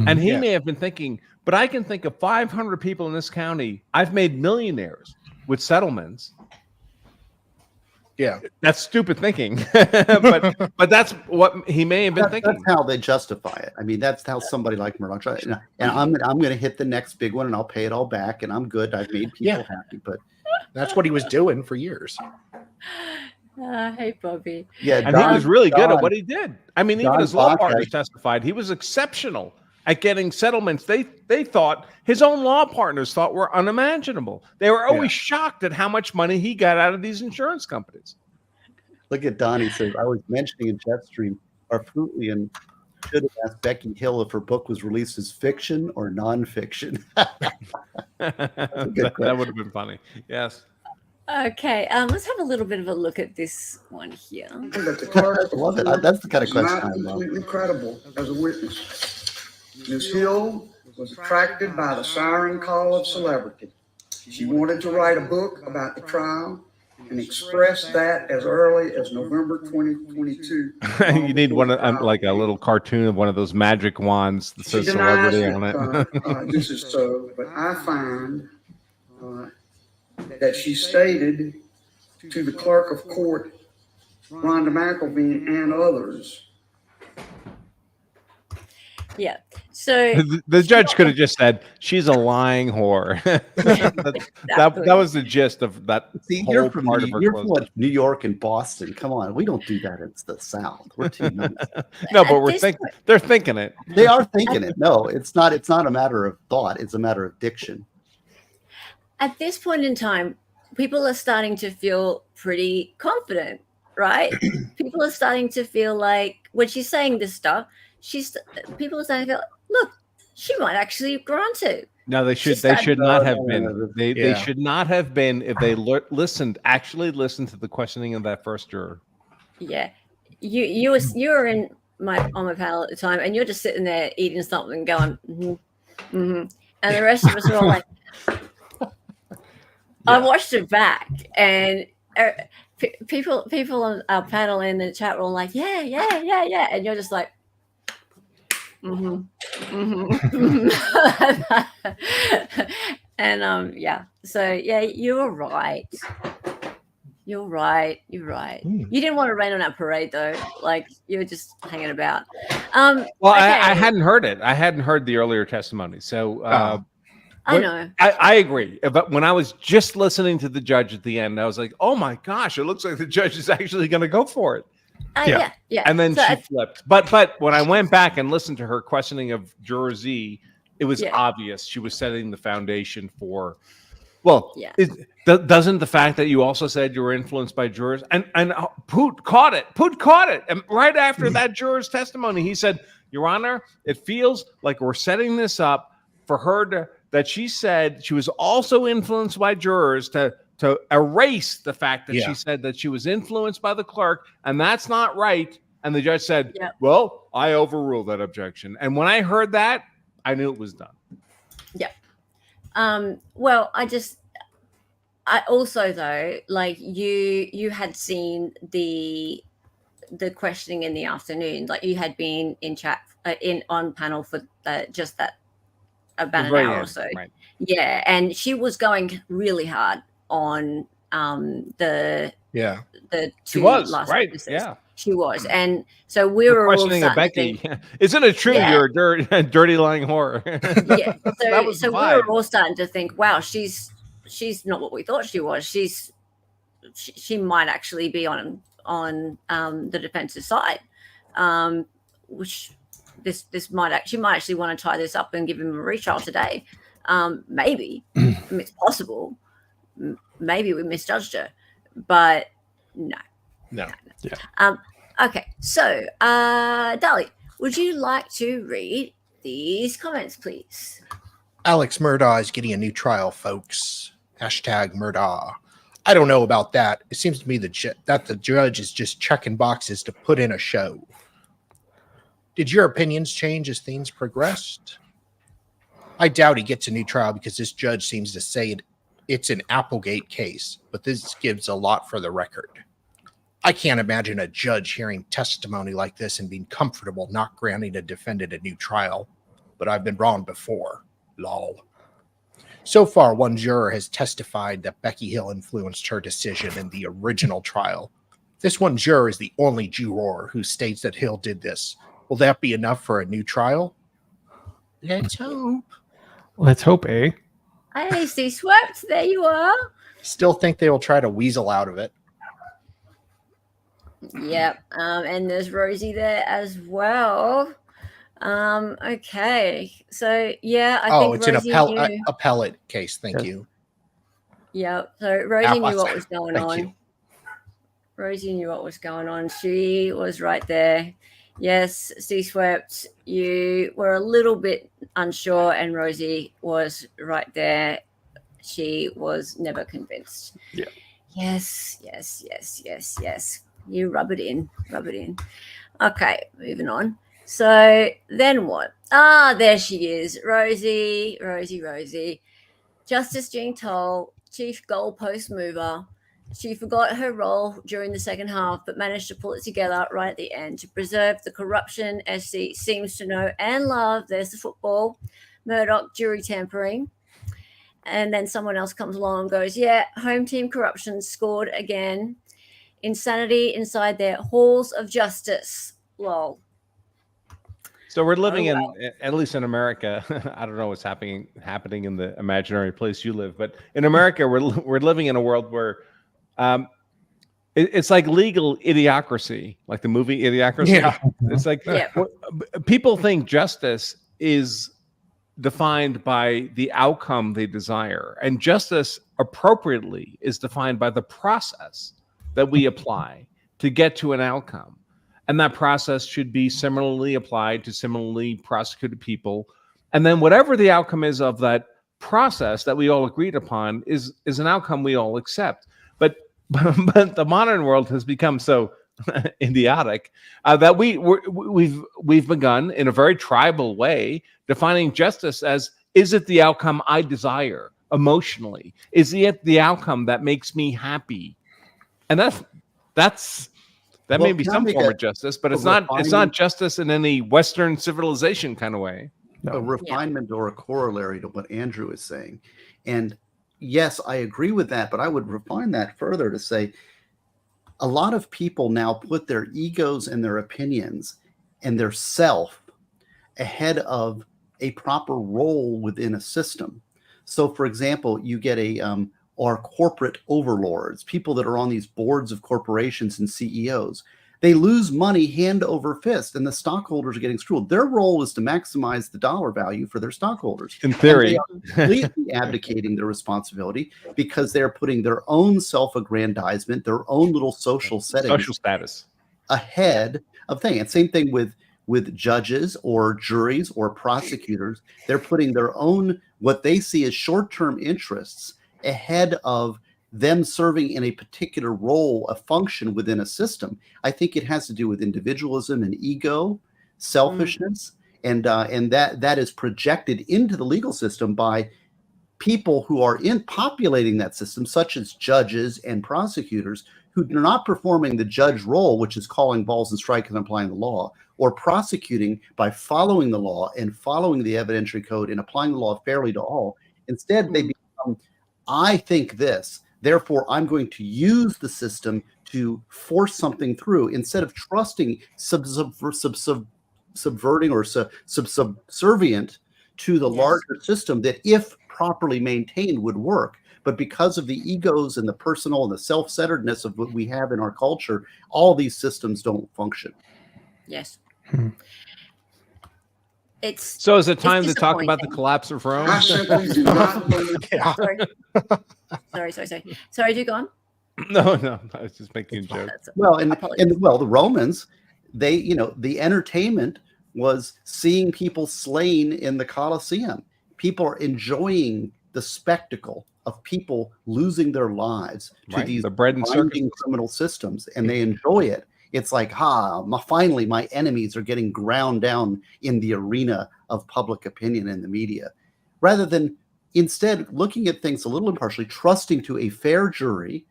Speaker 4: And he may have been thinking, but I can think of 500 people in this county I've made millionaires with settlements.
Speaker 5: Yeah,
Speaker 4: that's stupid thinking, but that's what he may have been thinking.
Speaker 2: That's how they justify it. I mean, that's how somebody like Murdaugh. And I'm going to hit the next big one, and I'll pay it all back, and I'm good. I've made people happy, but
Speaker 5: that's what he was doing for years.
Speaker 1: Hey, Bobby.
Speaker 2: Yeah,
Speaker 4: and he was really good at what he did. I mean, even his law partners testified he was exceptional at getting settlements they thought his own law partners thought were unimaginable. They were always shocked at how much money he got out of these insurance companies.
Speaker 2: Look at Donnie says, I was mentioning in Jetstream, Harpootlian should have asked Becky Hill if her book was released as fiction or nonfiction.
Speaker 4: That would have been funny. Yes.
Speaker 1: Okay, let's have a little bit of a look at this one here.
Speaker 2: I love it. That's the kind of question I love.
Speaker 7: Incredible as a witness. Ms. Hill was attracted by the siren call of celebrity. She wanted to write a book about the trial and expressed that as early as November 2022.
Speaker 4: You need one of like a little cartoon of one of those magic wands that says celebrity on it.
Speaker 7: This is so, but I find that she stated to the clerk of court, Rhonda McElveen, and others.
Speaker 1: Yeah. So
Speaker 4: the judge could have just said, "She's a lying whore." that was the gist of that.
Speaker 2: See,
Speaker 4: whole
Speaker 2: you're from
Speaker 4: part of her
Speaker 2: New York and Boston. Come on, we don't do that in the South. We're too nice.
Speaker 4: No, but they're thinking it.
Speaker 2: They are thinking it. No, it's not. It's not a matter of thought. It's a matter of diction.
Speaker 1: At this point in time, people are starting to feel pretty confident, right? People are starting to feel like when she's saying this stuff, people are starting to feel, look, she might actually grant it.
Speaker 4: No, they should not have been. They should not have been if they actually listened to the questioning of that first juror.
Speaker 1: Yeah, you were on my panel at the time, and you're just sitting there eating something, going, and the rest of us are all like. I watched it back, and people on our panel in the chat were all like, yeah, and you're just like, and so you're right. You're right. You didn't want to rain on our parade, though. Like, you were just hanging about.
Speaker 4: Well, okay. I hadn't heard it. I hadn't heard the earlier testimony, so.
Speaker 1: I know.
Speaker 4: I agree. But when I was just listening to the judge at the end, I was like, oh my gosh, it looks like the judge is actually going to go for it.
Speaker 1: Yeah.
Speaker 4: And then she flipped. But when I went back and listened to her questioning of Juror Z, it was obvious she was setting the foundation for Well,
Speaker 1: Yeah.
Speaker 4: Doesn't the fact that you also said you were influenced by jurors and Poot caught it. Poot caught it. And right after that juror's testimony, he said, Your Honor, it feels like we're setting this up for her that she said she was also influenced by jurors to erase the fact that she said that she was influenced by the clerk, and that's not right. And the judge said, well, I overruled that objection. And when I heard that, I knew it was done.
Speaker 1: Yeah. Well, I also, though, like you had seen the questioning in the afternoon, like you had been in chat on panel for just that about an hour or so.
Speaker 4: Right.
Speaker 1: Yeah. And she was going really hard on the
Speaker 4: she was
Speaker 1: last
Speaker 4: right.
Speaker 1: witnesses.
Speaker 4: Yeah,
Speaker 1: she was. And so we were
Speaker 4: questioning
Speaker 1: all
Speaker 4: of Becky. Isn't it true you're a dirty lying whore?
Speaker 1: Yeah. So we were all starting to think, wow, she's not what we thought she was. She might actually be on the defensive side, which this might actually want to tie this up and give him a retrial today. Maybe it's possible. Maybe we misjudged her, but no. Yeah. Okay. So, Dali, would you like to read these comments, please?
Speaker 5: Alex Murdaugh is getting a new trial, folks. #Murdaugh. I don't know about that. It seems to me that the judge is just checking boxes to put in a show. Did your opinions change as things progressed? I doubt he gets a new trial because this judge seems to say it's an Applegate case, but this gives a lot for the record. I can't imagine a judge hearing testimony like this and being comfortable not granting a defendant a new trial, but I've been wrong before. Lol. So far, one juror has testified that Becky Hill influenced her decision in the original trial. This one juror is the only juror who states that Hill did this. Will that be enough for a new trial? Let's hope.
Speaker 3: Let's hope, eh?
Speaker 1: Hey, see, swept. There you are.
Speaker 5: Still think they will try to weasel out of it.
Speaker 1: Yep. And there's Rosie there as well. Okay. So yeah, I think
Speaker 5: it's
Speaker 1: Rosie
Speaker 5: an appellate case. Thank you.
Speaker 1: Yeah. So Rosie knew what was going on. Rosie knew what was going on. She was right there. Yes, C-Swept, you were a little bit unsure, and Rosie was right there. She was never convinced.
Speaker 3: Yeah.
Speaker 1: Yes. You rub it in. Okay, moving on. So then what? There she is. Rosie. Justice Jean Toal, chief goalpost mover. She forgot her role during the second half, but managed to pull it together right at the end to preserve the corruption SC seems to know and love. There's the football, Murdaugh, jury tampering. And then someone else comes along and goes, yeah, home team corruption scored again. Insanity inside their halls of justice. Lol.
Speaker 4: So we're living at least in America. I don't know what's happening in the imaginary place you live, but in America, we're living in a world where it's like legal idiocracy, like the movie Idiocracy.
Speaker 5: Yeah.
Speaker 4: It's like people think justice is defined by the outcome they desire, and justice appropriately is defined by the process that we apply to get to an outcome. And that process should be similarly applied to similarly prosecuted people. And then whatever the outcome is of that process that we all agreed upon is an outcome we all accept. But the modern world has become so idiotic that we've begun in a very tribal way defining justice as, is it the outcome I desire emotionally? Is it the outcome that makes me happy? And that may be some form of justice, but it's not justice in any Western civilization kind of way.
Speaker 2: A refinement or a corollary to what Andrew is saying. And yes, I agree with that, but I would refine that further to say a lot of people now put their egos and their opinions and their self ahead of a proper role within a system. So, for example, you get our corporate overlords, people that are on these boards of corporations and CEOs. They lose money hand over fist, and the stockholders are getting screwed. Their role is to maximize the dollar value for their stockholders.
Speaker 4: In theory.
Speaker 2: And they are completely abdicating their responsibility because they're putting their own self-aggrandizement, their own little social settings,
Speaker 4: social status
Speaker 2: ahead of things. And same thing with judges or juries or prosecutors. They're putting their own, what they see as short-term interests ahead of them serving in a particular role, a function within a system. I think it has to do with individualism and ego, selfishness, and that is projected into the legal system by people who are populating that system, such as judges and prosecutors, who are not performing the judge role, which is calling balls and striking and applying the law, or prosecuting by following the law and following the evidentiary code and applying the law fairly to all. Instead, they become, I think this, therefore I'm going to use the system to force something through, instead of trusting, subverting or subservient to the larger system that, if properly maintained, would work. But because of the egos and the personal and the self-centeredness of what we have in our culture, all these systems don't function.
Speaker 1: Yes.
Speaker 4: So is it time to talk about the collapse of Rome?
Speaker 7: I simply do not believe.
Speaker 1: Sorry, do go on.
Speaker 4: No, I was just making a joke.
Speaker 2: Well, and the Romans, they, the entertainment was seeing people slain in the Colosseum. People are enjoying the spectacle of people losing their lives to these
Speaker 4: the bread and circus
Speaker 2: criminal systems, and they enjoy it. It's like, finally my enemies are getting ground down in the arena of public opinion and the media, rather than instead looking at things a little impartially, trusting to a fair jury,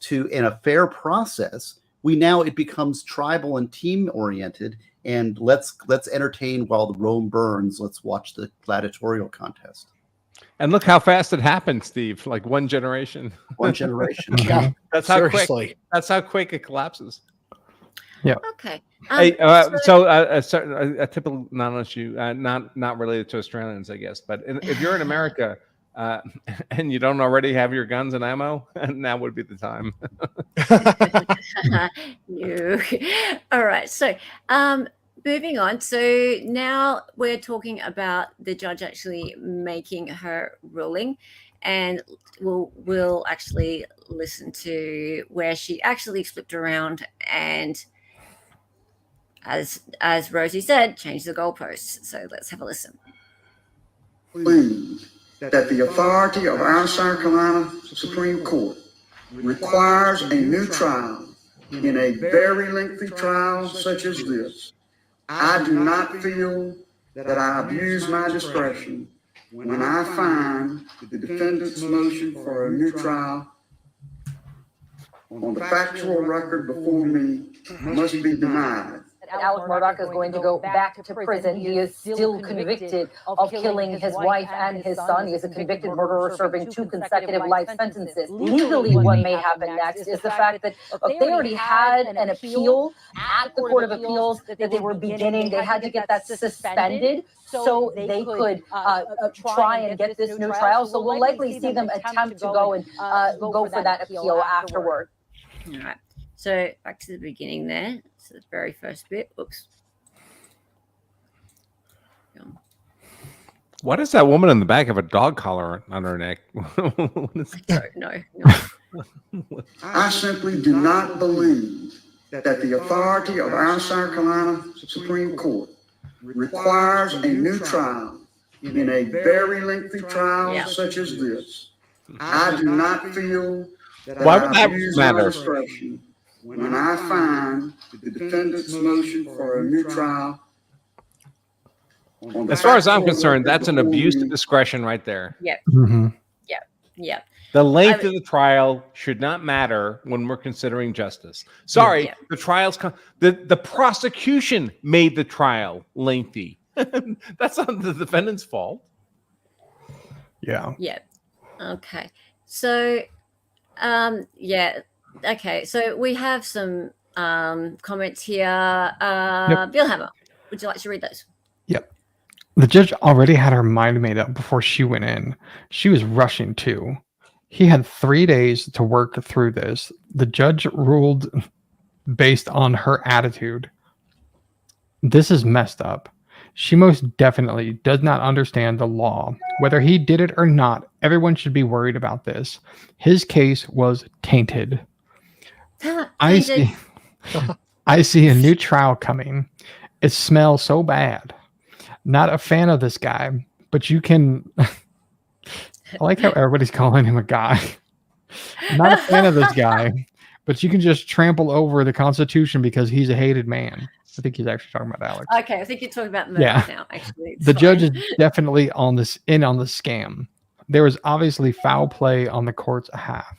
Speaker 2: in a fair process. It becomes tribal and team oriented, and let's entertain while the Rome burns. Let's watch the gladiatorial contest.
Speaker 4: And look how fast it happened, Steve. Like one generation.
Speaker 2: One generation.
Speaker 5: Yeah,
Speaker 4: that's how
Speaker 5: seriously.
Speaker 4: quick. That's how quick it collapses.
Speaker 3: Yeah.
Speaker 1: Okay.
Speaker 4: Hey, a typical non-issue, not related to Australians, I guess. But if you're in America and you don't already have your guns and ammo, now would be the time.
Speaker 1: All right. So, moving on. So now we're talking about the judge actually making her ruling, and we'll actually listen to where she actually flipped around and, as Rosie said, changed the goalposts. So let's have a listen.
Speaker 7: Believe that the authority of our South Carolina Supreme Court requires a new trial in a very lengthy trial such as this. I do not feel that I abuse my discretion when I find the defendant's motion for a new trial on the factual record before me must be denied.
Speaker 9: Alec Murdaugh is going to go back to prison. He is still convicted of killing his wife and his son. He is a convicted murderer serving 2 consecutive life sentences. Legally, what may happen next is the fact that they already had an appeal at the Court of Appeals that they were beginning. They had to get that suspended so they could try and get this new trial. So we'll likely see them attempt to go and go for that appeal afterward.
Speaker 1: All right. So back to the beginning there. So the very first bit. Oops.
Speaker 4: What is that woman in the back of a dog collar on her neck?
Speaker 1: No.
Speaker 7: I simply do not believe that the authority of our South Carolina Supreme Court requires a new trial in a very lengthy trial such as this. I do not feel that I abuse my discretion when I find the defendant's motion for a new trial.
Speaker 4: As far as I'm concerned, that's an abuse of discretion right there.
Speaker 1: Yep.
Speaker 3: Mm-hmm.
Speaker 1: Yep.
Speaker 4: The length of the trial should not matter when we're considering justice. Sorry, the trial's the prosecution made the trial lengthy. That's not the defendant's fault.
Speaker 3: Yeah.
Speaker 1: Yeah. Okay. So, okay. So we have some comments here. Bill Hammer, would you like to read those?
Speaker 3: Yep. The judge already had her mind made up before she went in. She was rushing too. He had 3 days to work through this. The judge ruled based on her attitude. This is messed up. She most definitely does not understand the law. Whether he did it or not, everyone should be worried about this. His case was tainted. I see a new trial coming. It smells so bad. Not a fan of this guy, but you can... I like how everybody's calling him a guy. Not a fan of this guy, but you can just trample over the Constitution because he's a hated man. I think he's actually talking about Alex.
Speaker 1: Okay, I think you're talking about Murdaugh now, actually.
Speaker 3: The judge is definitely on the scam. There was obviously foul play on the court's behalf.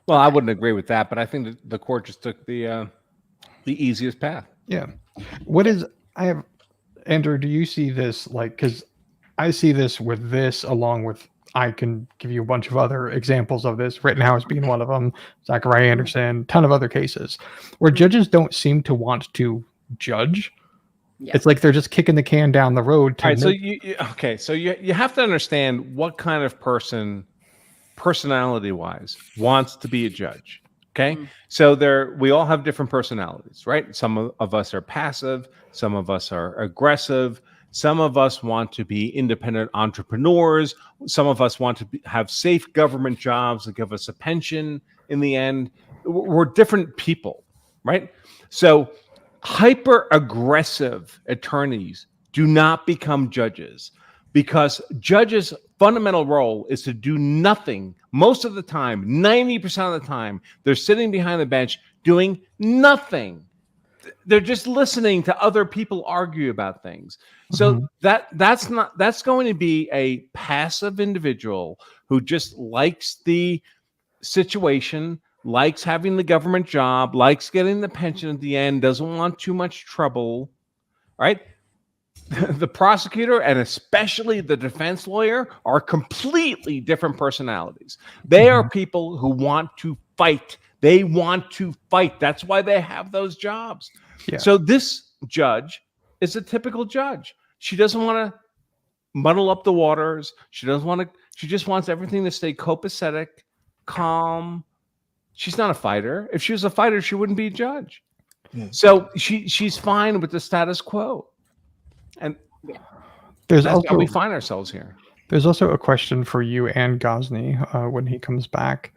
Speaker 4: Well, I wouldn't agree with that, but I think the court just took the easiest path.
Speaker 3: Yeah. Andrew, do you see this because I see this with this along with, I can give you a bunch of other examples of this. Rittenhouse being one of them, Zachariah Anderson, ton of other cases where judges don't seem to want to judge. Yeah. It's like they're just kicking the can down the road.
Speaker 4: So you have to understand what kind of person, personality-wise, wants to be a judge. Okay, so we all have different personalities, right? Some of us are passive, some of us are aggressive. Some of us want to be independent entrepreneurs. Some of us want to have safe government jobs that give us a pension in the end. We're different people, right? So hyper-aggressive attorneys do not become judges because judges' fundamental role is to do nothing. Most of the time, 90% of the time, they're sitting behind the bench doing nothing. They're just listening to other people argue about things. So that's going to be a passive individual who just likes the situation, likes having the government job, likes getting the pension at the end, doesn't want too much trouble, right? The prosecutor and especially the defense lawyer are completely different personalities. They are people who want to fight. They want to fight. That's why they have those jobs. Yeah. So this judge is a typical judge. She doesn't want to muddle up the waters. She just wants everything to stay copacetic, calm. She's not a fighter. If she was a fighter, she wouldn't be a judge. So she's fine with the status quo. And that's how we find ourselves here.
Speaker 3: There's also a question for you and Gosney when he comes back.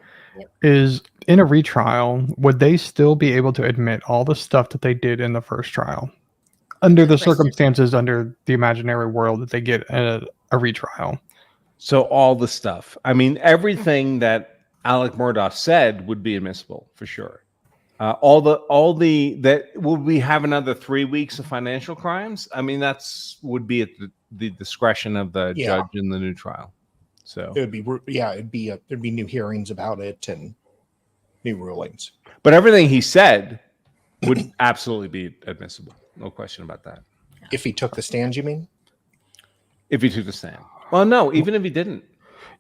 Speaker 3: Is in a retrial, would they still be able to admit all the stuff that they did in the first trial under the circumstances, under the imaginary world that they get a retrial?
Speaker 4: So all the stuff. I mean, everything that Alec Murdaugh said would be admissible for sure. Would we have another 3 weeks of financial crimes? I mean, would be at the discretion of the judge in the new trial. So
Speaker 5: there'd be new hearings about it and new rulings.
Speaker 4: But everything he said would absolutely be admissible. No question about that.
Speaker 5: If he took the stand, you mean?
Speaker 4: If he took the stand. Well, no, even if he didn't.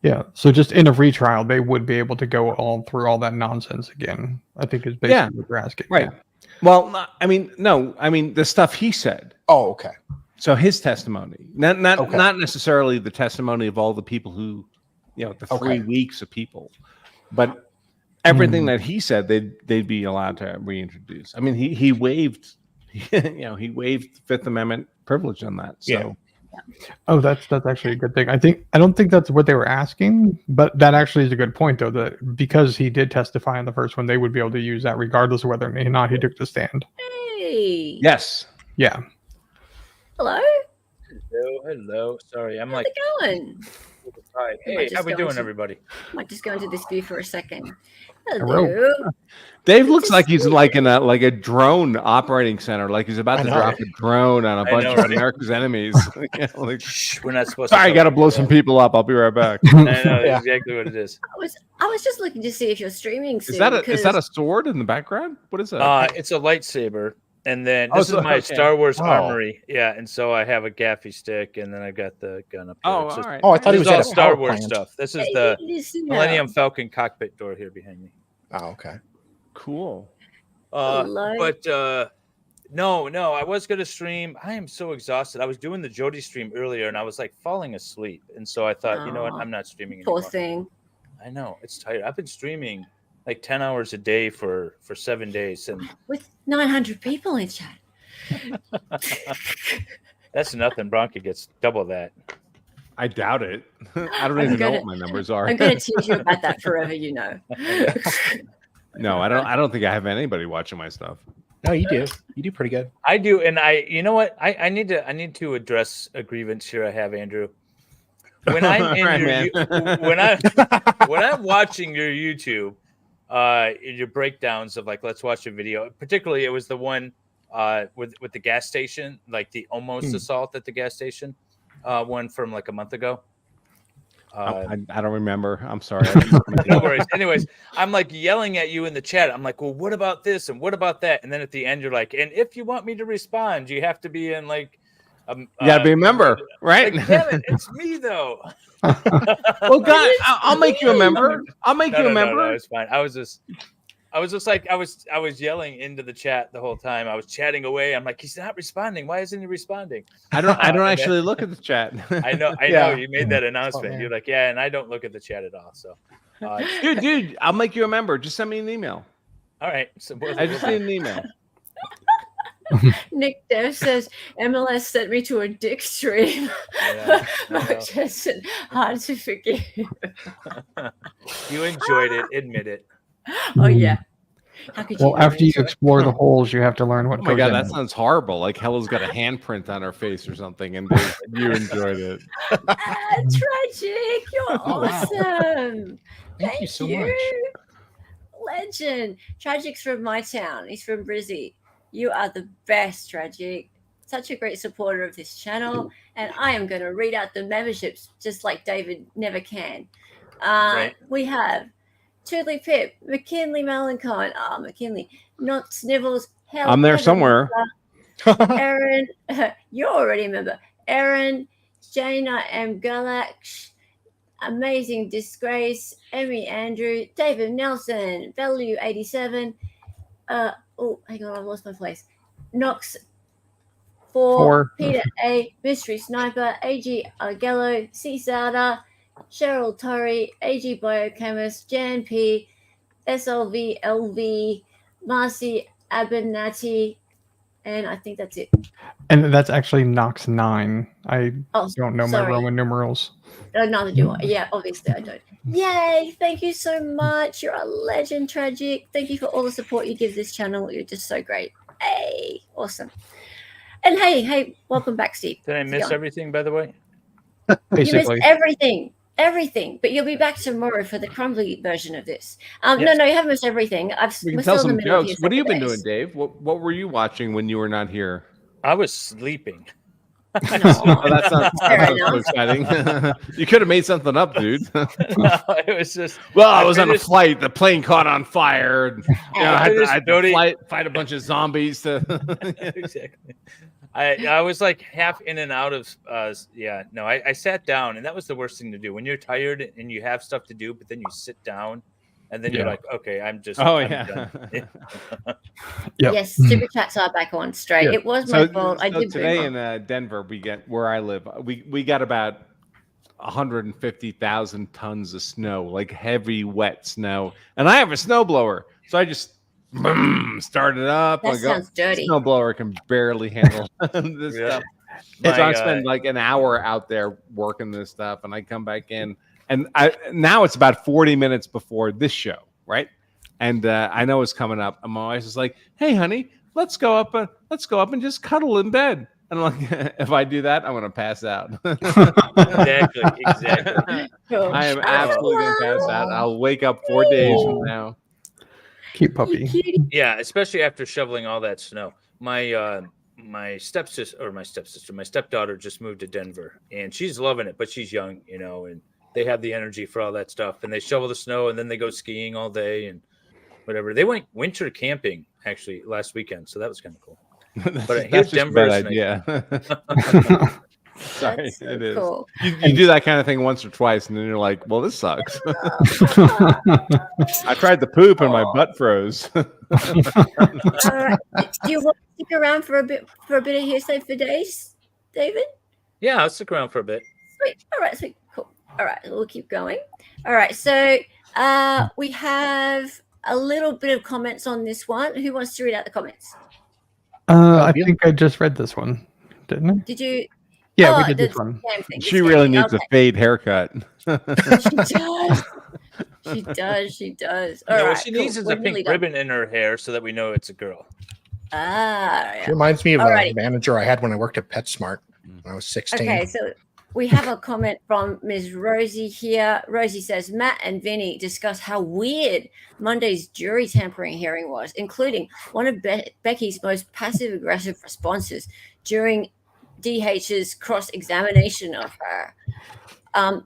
Speaker 3: Yeah. So just in a retrial, they would be able to go all through all that nonsense again, I think is basically what you're asking.
Speaker 4: Right. Yeah. Well, the stuff he said.
Speaker 5: Oh, okay.
Speaker 4: So his testimony, not necessarily the testimony of all the people who, the 3 weeks of people, but everything that he said, they'd be allowed to reintroduce. I mean, he waived, he waived Fifth Amendment privilege on that. So.
Speaker 5: Yeah.
Speaker 3: Oh, that's actually a good thing. I don't think that's what they were asking, but that actually is a good point, though, that because he did testify in the first one, they would be able to use that regardless of whether or not he took the stand.
Speaker 1: Hey.
Speaker 4: Yes.
Speaker 3: Yeah.
Speaker 1: Hello.
Speaker 10: Hello. Sorry, I'm
Speaker 1: How's it going?
Speaker 10: Hi. Hey, how we doing, everybody?
Speaker 1: I might just go into this view for a second. Hello.
Speaker 4: Dave looks like he's like in a drone operating center, like he's about to drop a drone on a bunch of America's enemies.
Speaker 10: We're not supposed
Speaker 4: to. Sorry, I got to blow some people up. I'll be right back.
Speaker 10: I know exactly what it is.
Speaker 1: I was just looking to see if you're streaming soon.
Speaker 4: Is that a sword in the background? What is that?
Speaker 10: It's a lightsaber. And then this is my Star Wars armory. Yeah, and so I have a gaffy stick, and then I've got the gun up here.
Speaker 4: All right.
Speaker 5: I thought it was
Speaker 10: all Star Wars stuff. This is the Millennium Falcon cockpit door here behind me.
Speaker 5: Oh, okay.
Speaker 4: Cool.
Speaker 10: But no, I was going to stream. I am so exhausted. I was doing the Jody stream earlier, and I was like falling asleep. And so I thought, you know what? I'm not streaming anymore.
Speaker 1: Poor thing.
Speaker 10: I know. It's tired. I've been streaming like 10 hours a day for 7 days, and
Speaker 1: with 900 people in chat.
Speaker 10: That's nothing. Bronca gets double that.
Speaker 4: I doubt it. I don't even know what my numbers are.
Speaker 1: I'm going to tease you about that forever, you know.
Speaker 4: No, I don't think I have anybody watching my stuff.
Speaker 5: No, you do. You do pretty good.
Speaker 10: I do, and you know what? I need to address a grievance here I have, Andrew. When I'm in when I'm watching your YouTube, your breakdowns of like, let's watch a video. Particularly, it was the one with the gas station, like the almost assault at the gas station, one from like a month ago.
Speaker 4: I don't remember. I'm sorry.
Speaker 10: No worries. Anyways, I'm like yelling at you in the chat. I'm like, well, what about this and what about that? And then at the end, you're like, and if you want me to respond, you have to be in like.
Speaker 4: You gotta be a member, right?
Speaker 10: Like, damn it, it's me though.
Speaker 4: Well, God, I'll make you a member. I'll make you a member.
Speaker 10: No, it's fine. I was just like I was yelling into the chat the whole time. I was chatting away. I'm like, he's not responding. Why isn't he responding?
Speaker 4: I don't actually look at the chat.
Speaker 10: I know. You made that announcement. You're like, yeah, and I don't look at the chat at all. So,
Speaker 4: dude, I'll make you a member. Just send me an email.
Speaker 10: All right. So
Speaker 4: I just need an email.
Speaker 1: Nick Dev says MLS sent me to a dick stream.
Speaker 10: Yeah,
Speaker 1: Mark Jensen, hard to forgive.
Speaker 10: You enjoyed it. Admit it.
Speaker 1: Oh yeah. How could you?
Speaker 3: Well, after you explore the holes, you have to learn what.
Speaker 4: Oh my God, that sounds horrible. Like Hella's got a handprint on her face or something, and you enjoyed it.
Speaker 1: Tragic, you're awesome.
Speaker 5: Thank you so much.
Speaker 1: Legend. Tragic's from my town. He's from Brizzy. You are the best, Tragic. Such a great supporter of this channel. And I am going to read out the memberships just like David never can.
Speaker 10: Right.
Speaker 1: We have Toodley Pip, McKinley Malencon, McKinley, Not Snivels, Hell.
Speaker 4: I'm there somewhere.
Speaker 1: Aaron, you're already a member. Aaron, Jaina M. Galax, Amazing Disgrace, Emmy Andrew, David Nelson, Value 87, oh, hang on, I've lost my place. Knox 4, Peter A, Mystery Sniper, AG Argello, C Sada, Cheryl Torrey, AG Biochemist, Jan P, SLV LV, Marcy Abernathy, and I think that's it.
Speaker 3: And that's actually Knox 9. I don't know
Speaker 1: sorry.
Speaker 3: my Roman numerals.
Speaker 1: Neither do I. Yeah, obviously I don't. Yay! Thank you so much. You're a legend, Tragic. Thank you for all the support you give this channel. You're just so great. Hey, awesome. And hey, welcome back, Steve.
Speaker 10: Did I miss everything, by the way?
Speaker 3: Basically.
Speaker 1: You missed everything. But you'll be back tomorrow for the crumbly version of this.
Speaker 10: Yes.
Speaker 1: No, you haven't missed everything.
Speaker 4: We can tell some jokes. What have you been doing, Dave? What were you watching when you were not here?
Speaker 10: I was sleeping.
Speaker 4: Oh, that's not so exciting. You could have made something up, dude.
Speaker 10: No, it was just.
Speaker 4: Well, I was on a flight. The plane caught on fire. And, I had to fight a bunch of zombies.
Speaker 10: Exactly. I was like half in and out of. I sat down, and that was the worst thing to do when you're tired and you have stuff to do, but then you sit down. And then you're like, okay, I'm done.
Speaker 1: Yes, super chats are back on straight. It was my fault. I did
Speaker 4: today in Denver. We get where I live. We got about 150,000 tons of snow, like heavy, wet snow. And I have a snowblower, so I just started up.
Speaker 1: That sounds dirty.
Speaker 4: Snowblower can barely handle this stuff. So I spend like an hour out there working this stuff, and I come back in. And now it's about 40 minutes before this show, right? And I know it's coming up. And my wife is like, "Hey, honey, let's go up and just cuddle in bed." And I'm like, if I do that, I'm gonna pass out.
Speaker 10: Exactly.
Speaker 4: I am absolutely gonna pass out. I'll wake up 4 days from now.
Speaker 3: Cute puppy.
Speaker 10: Yeah, especially after shoveling all that snow. My stepdaughter just moved to Denver, and she's loving it, but she's young, and they have the energy for all that stuff, and they shovel the snow, and then they go skiing all day and whatever. They went winter camping actually last weekend, so that was kind of cool. But here's Denver.
Speaker 4: Idea. Sorry,
Speaker 1: so
Speaker 4: it is.
Speaker 1: Cool.
Speaker 4: You do that kind of thing once or twice, and then you're like, "Well, this sucks." I tried to poop, and my butt froze.
Speaker 1: Do you want to stick around for a bit of hearsay for days, David?
Speaker 10: Yeah, I'll stick around for a bit.
Speaker 1: Sweet. All right, sweet. Cool. All right, we'll keep going. All right, so we have a little bit of comments on this one. Who wants to read out the comments?
Speaker 3: I think I just read this one, didn't I?
Speaker 1: Did you?
Speaker 3: Yeah, we did this one.
Speaker 4: She really needs a fade haircut.
Speaker 1: She does. She does.
Speaker 10: No,
Speaker 1: All
Speaker 10: what
Speaker 1: right,
Speaker 10: she
Speaker 1: cool.
Speaker 10: needs is
Speaker 1: We're
Speaker 10: a pink
Speaker 1: nearly done.
Speaker 10: ribbon in her hair so that we know it's a girl.
Speaker 1: Yeah.
Speaker 5: She reminds me of
Speaker 1: Alrighty.
Speaker 5: a manager I had when I worked at PetSmart when I was 16.
Speaker 1: Okay, so we have a comment from Ms. Rosie here. Rosie says, Matt and Vinny discuss how weird Monday's jury tampering hearing was, including one of Becky's most passive-aggressive responses during DH's cross-examination of her.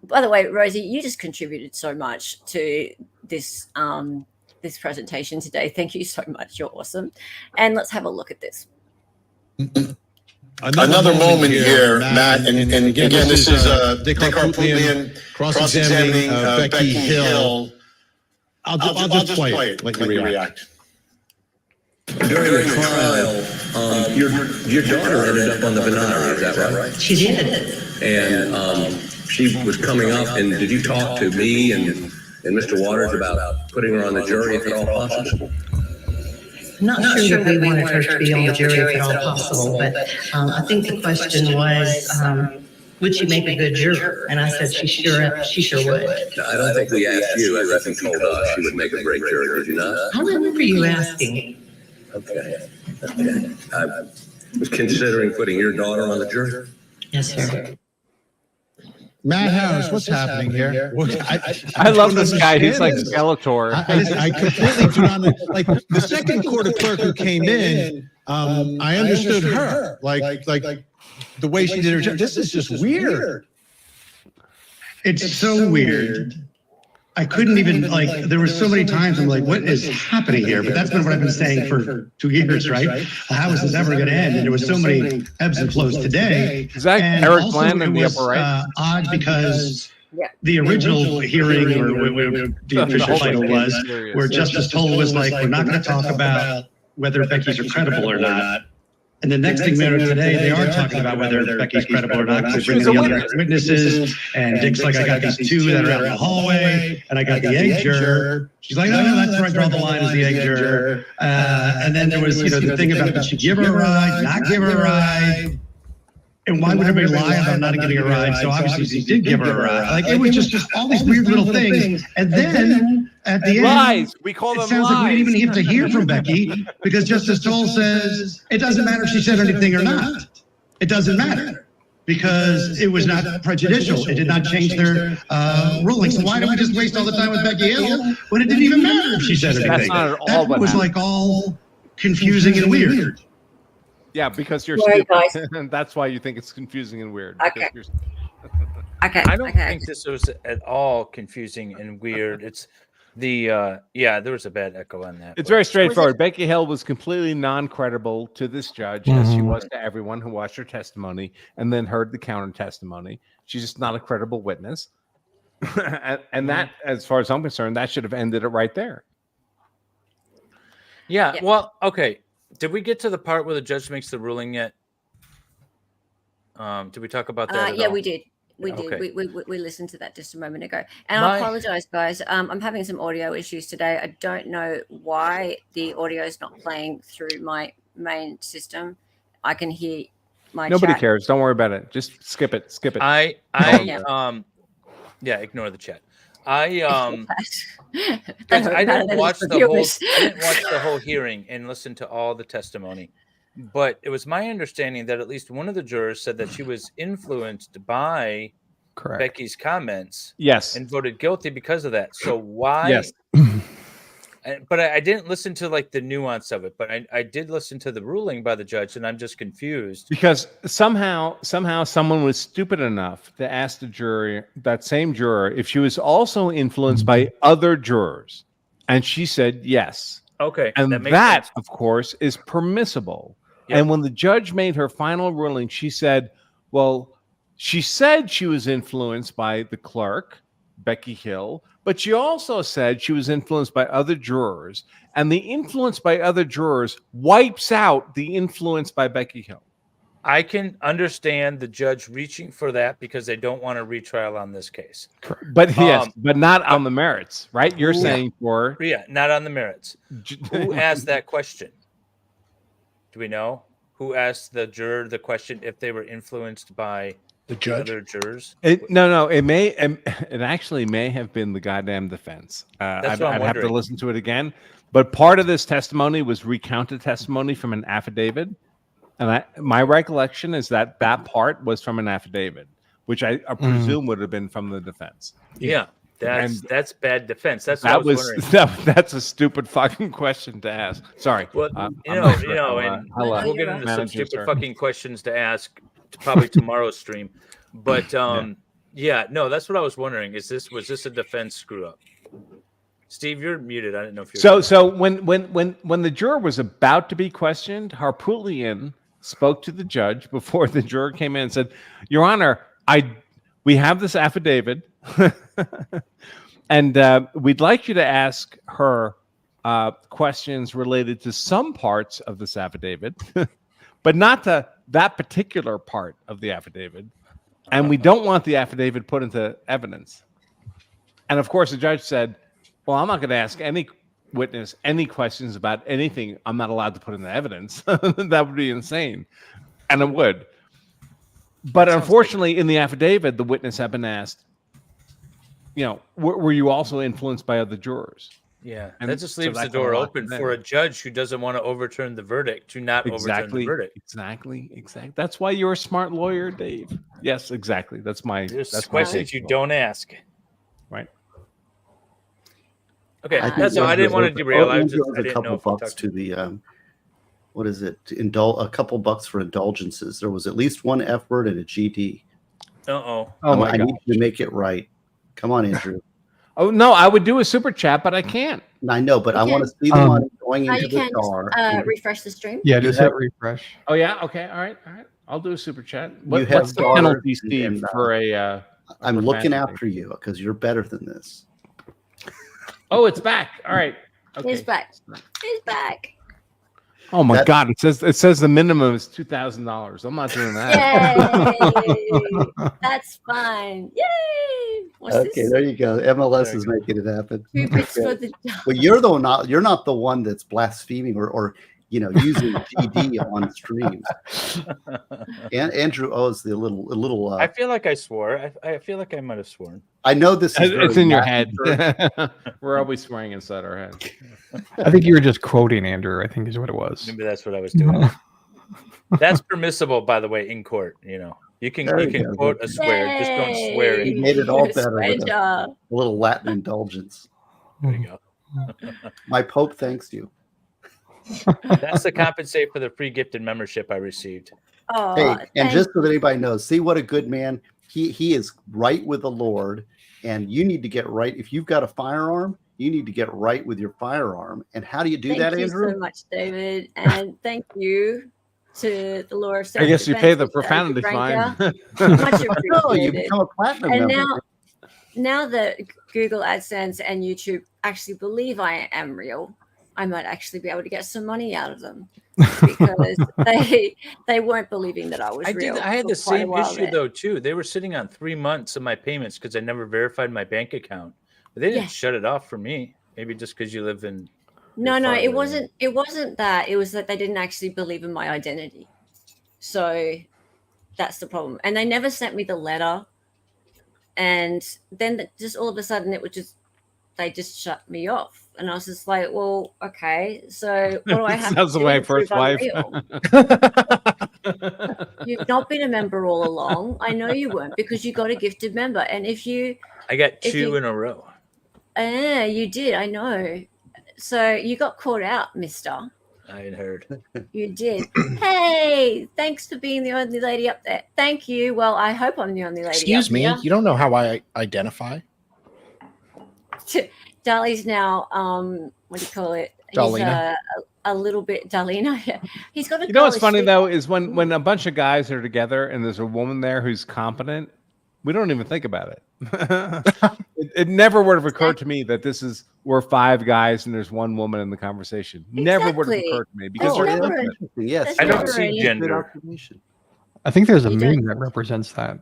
Speaker 1: By the way, Rosie, you just contributed so much to this this presentation today. Thank you so much. You're awesome. And let's have a look at this.
Speaker 11: Another moment here, Matt, and again, this is Dick Harpootlian cross-examining Becky Hill. I'll just play it, let you react.
Speaker 6: During the trial, your daughter ended up on the Venari, is that right?
Speaker 12: She did.
Speaker 6: And she was coming up, and did you talk to me and Mr. Waters about putting her on the jury if at all possible?
Speaker 12: I'm not sure that we wanted her to be on the jury if at all possible, but I think the question was, would she make a good juror? And I said she sure would.
Speaker 6: I don't think we asked you. I think you told us she would make a great juror, did you not?
Speaker 12: I remember you asking.
Speaker 6: Okay. I was considering putting your daughter on the jury.
Speaker 12: Yes, sir.
Speaker 11: Matt Harris, what's happening here?
Speaker 4: I love this guy. He's like Skeletor.
Speaker 11: I completely do not like the second quarter clerk who came in. I understood her, like the way she did her job. This is just weird.
Speaker 13: It's so weird. I couldn't even there were so many times I'm like, what is happening here? But that's been what I've been saying for 2 years, right? How is this ever going to end? And there was so many ebbs and flows today.
Speaker 4: Is that
Speaker 13: and
Speaker 4: Eric
Speaker 13: also
Speaker 4: Glenn in the
Speaker 13: it was,
Speaker 4: upper right?
Speaker 13: Odd because the original hearing, or the official title was, where Justice Toal was like, we're not going to talk about whether Becky's credible or not. And the next thing we heard today, they are talking about whether Becky's credible or not, because they're bringing the other witnesses. And Dick's like, I got these two that are out in the hallway, and I got the egg juror. She's like, no, that's where I draw the line as the egg juror. And then there was, the thing about did she give her a ride, not give her a ride? And why would everybody lie about not getting a ride? So obviously she did give her a ride. Like, it was just all these weird little things. And then at the end,
Speaker 4: lies. We call them
Speaker 13: it sounds
Speaker 4: lies.
Speaker 13: like we didn't even have to hear from Becky, because Justice Toal says it doesn't matter if she said anything or not. It doesn't matter because it was not prejudicial. It did not change their ruling. So why don't we just waste all the time with Becky Hill when it didn't even matter if she said anything?
Speaker 4: That's not at all
Speaker 13: That
Speaker 4: what
Speaker 13: was
Speaker 4: happened.
Speaker 13: like all confusing and weird.
Speaker 4: Yeah, because you're
Speaker 1: Sorry,
Speaker 4: stupid. And that's why you think it's confusing and weird.
Speaker 1: Okay.
Speaker 4: because you're-
Speaker 1: Okay.
Speaker 10: I don't think this was at all confusing and weird. It's the there was a bad echo on that.
Speaker 4: It's very straightforward. Becky Hill was completely non-credible to this judge, as she was to everyone who watched her testimony and then heard the counter testimony. She's just not a credible witness. and that, as far as I'm concerned, that should have ended it right there.
Speaker 10: Yeah. Well, okay. Did we get to the part where the judge makes the ruling yet? Did we talk about that?
Speaker 1: Yeah,
Speaker 10: at all?
Speaker 1: we did. We did.
Speaker 10: Okay.
Speaker 1: We listened to that just a moment ago. And I apologize, guys. I'm having some audio issues today. I don't know why the audio is not playing through my main system. I can hear my
Speaker 4: Nobody
Speaker 1: chat.
Speaker 4: cares. Don't worry about it. Just skip it. Skip it.
Speaker 10: Ignore the chat. I
Speaker 1: I
Speaker 10: didn't watch the whole hearing and listen to all the testimony, but it was my understanding that at least one of the jurors said that she was influenced by Becky's comments, and voted guilty because of that. So why?
Speaker 4: Yes.
Speaker 10: But I didn't listen to like the nuance of it, but I did listen to the ruling by the judge, and I'm just confused
Speaker 4: Because somehow someone was stupid enough to ask the jury, that same juror, if she was also influenced by other jurors, and she said yes.
Speaker 10: Okay,
Speaker 4: and
Speaker 10: that makes
Speaker 4: that
Speaker 10: sense.
Speaker 4: of course is permissible.
Speaker 10: Yep.
Speaker 4: And when the judge made her final ruling, she said, "Well, she said she was influenced by the clerk, Becky Hill, but she also said she was influenced by other jurors, and the influence by other jurors wipes out the influence by Becky Hill."
Speaker 10: I can understand the judge reaching for that because they don't want a retrial on this case.
Speaker 4: But yes, but not on the merits, right? You're saying for
Speaker 10: not on the merits. Who asked that question? Do we know who asked the juror the question if they were influenced by
Speaker 5: the judge?
Speaker 10: Other jurors?
Speaker 4: No. It actually may have been the goddamn defense.
Speaker 10: That's
Speaker 4: I'd have to listen to it again. But part of this testimony was recounted testimony from an affidavit. And my recollection is that part was from an affidavit, which I presume would have been from the defense.
Speaker 10: Yeah, that's bad defense. That's
Speaker 4: that
Speaker 10: what I was wondering.
Speaker 4: That's a stupid fucking question to ask. Sorry.
Speaker 10: Well, and we'll get into some stupid fucking questions to ask probably tomorrow's stream. But that's what I was wondering. Was this a defense screw up? Steve, you're muted. I didn't know if you're
Speaker 4: so when the juror was about to be questioned, Harpootlian spoke to the judge before the juror came in and said, "Your Honor, we have this affidavit, and we'd like you to ask her questions related to some parts of this affidavit, but not to that particular part of the affidavit. And we don't want the affidavit put into evidence." And of course, the judge said, "Well, I'm not going to ask any witness any questions about anything I'm not allowed to put in the evidence." That would be insane. And it would. But unfortunately, in the affidavit, the witness had been asked, were you also influenced by other jurors?
Speaker 10: Yeah, and that just leaves the door open for a judge who doesn't want to overturn the verdict to not overturn the verdict.
Speaker 4: Exactly. That's why you're a smart lawyer, Dave. Yes, exactly. That's
Speaker 10: questions you don't ask.
Speaker 4: Right.
Speaker 10: Okay, that's all. I didn't want to derail. I
Speaker 2: didn't know if bucks to the what is it? A couple bucks for indulgences. There was at least one F word and a GD.
Speaker 10: Oh
Speaker 2: my God! I need you to make it right. Come on, Andrew.
Speaker 4: Oh no, I would do a super chat, but I can't.
Speaker 2: I know, but I want to see the money going into the jar.
Speaker 1: Refresh the stream.
Speaker 3: Yeah, just hit refresh.
Speaker 4: Oh yeah, okay, all right. I'll do a super chat.
Speaker 2: What's
Speaker 4: the penalty, Steve, for a?
Speaker 2: I'm looking after you because you're better than this.
Speaker 4: Oh, it's back. All right. Okay.
Speaker 1: He's back. He's back.
Speaker 4: Oh my God! It says the minimum is $2,000. I'm not doing that.
Speaker 1: Yay! That's fine. Yay!
Speaker 2: What's this? There you go. MLS is making it happen.
Speaker 1: Okay.
Speaker 2: Well, you're not the one that's blaspheming or using GD on streams. And Andrew owes the little.
Speaker 10: I feel like I swore. I feel like I might have sworn.
Speaker 2: I know this is.
Speaker 4: It's in your head. We're always swearing inside our head.
Speaker 3: I think you were just quoting Andrew. I think is what it was.
Speaker 10: Maybe that's what I was doing. That's permissible, by the way, in court. You can quote a swear. Just don't swear.
Speaker 2: You made it all better with a little Latin indulgence.
Speaker 10: There you go.
Speaker 2: My Pope thanks you.
Speaker 10: That's to compensate for the free gifted membership I received.
Speaker 1: Oh,
Speaker 2: hey, and just so that anybody knows, see what a good man he is, right with the Lord, and you need to get right. If you've got a firearm, you need to get right with your firearm. And how do you do that, Andrew?
Speaker 1: Thank you so much, David, and thank you to the Lord.
Speaker 4: I guess you pay the profanity fine.
Speaker 1: Much appreciated.
Speaker 2: No, you become a platinum
Speaker 1: and
Speaker 2: member.
Speaker 1: Now that Google AdSense and YouTube actually believe I am real, I might actually be able to get some money out of them because they weren't believing that I was real.
Speaker 10: I had the same issue though too. They were sitting on 3 months of my payments because I never verified my bank account. But they didn't shut it off for me. Maybe just because you live in.
Speaker 1: No, it wasn't. It wasn't that. It was that they didn't actually believe in my identity. So that's the problem. And they never sent me the letter. And then just all of a sudden, they just shut me off. And I was just like, well, okay, so what do I have
Speaker 4: Sounds
Speaker 1: to do?
Speaker 4: my first wife.
Speaker 1: You've not been a member all along. I know you weren't because you got a gifted member. And
Speaker 10: I got two in a row.
Speaker 1: Yeah, you did. I know. So you got caught out, mister.
Speaker 10: I had heard.
Speaker 1: You did. Hey, thanks for being the only lady up there. Thank you. Well, I hope I'm the only lady
Speaker 5: Excuse me, you don't know how I identify?
Speaker 1: Dali's now, what do you call it?
Speaker 5: Darlena.
Speaker 1: He's a little bit Darlena. Yeah. He's got a.
Speaker 4: You know what's funny though is when a bunch of guys are together and there's a woman there who's competent, we don't even think about it. It never would have occurred to me that we're 5 guys and there's one woman in the conversation. Never would have occurred to me because
Speaker 2: yes,
Speaker 10: I don't see gender.
Speaker 3: I think there's a
Speaker 1: You
Speaker 3: meme
Speaker 1: don't-
Speaker 3: that represents that.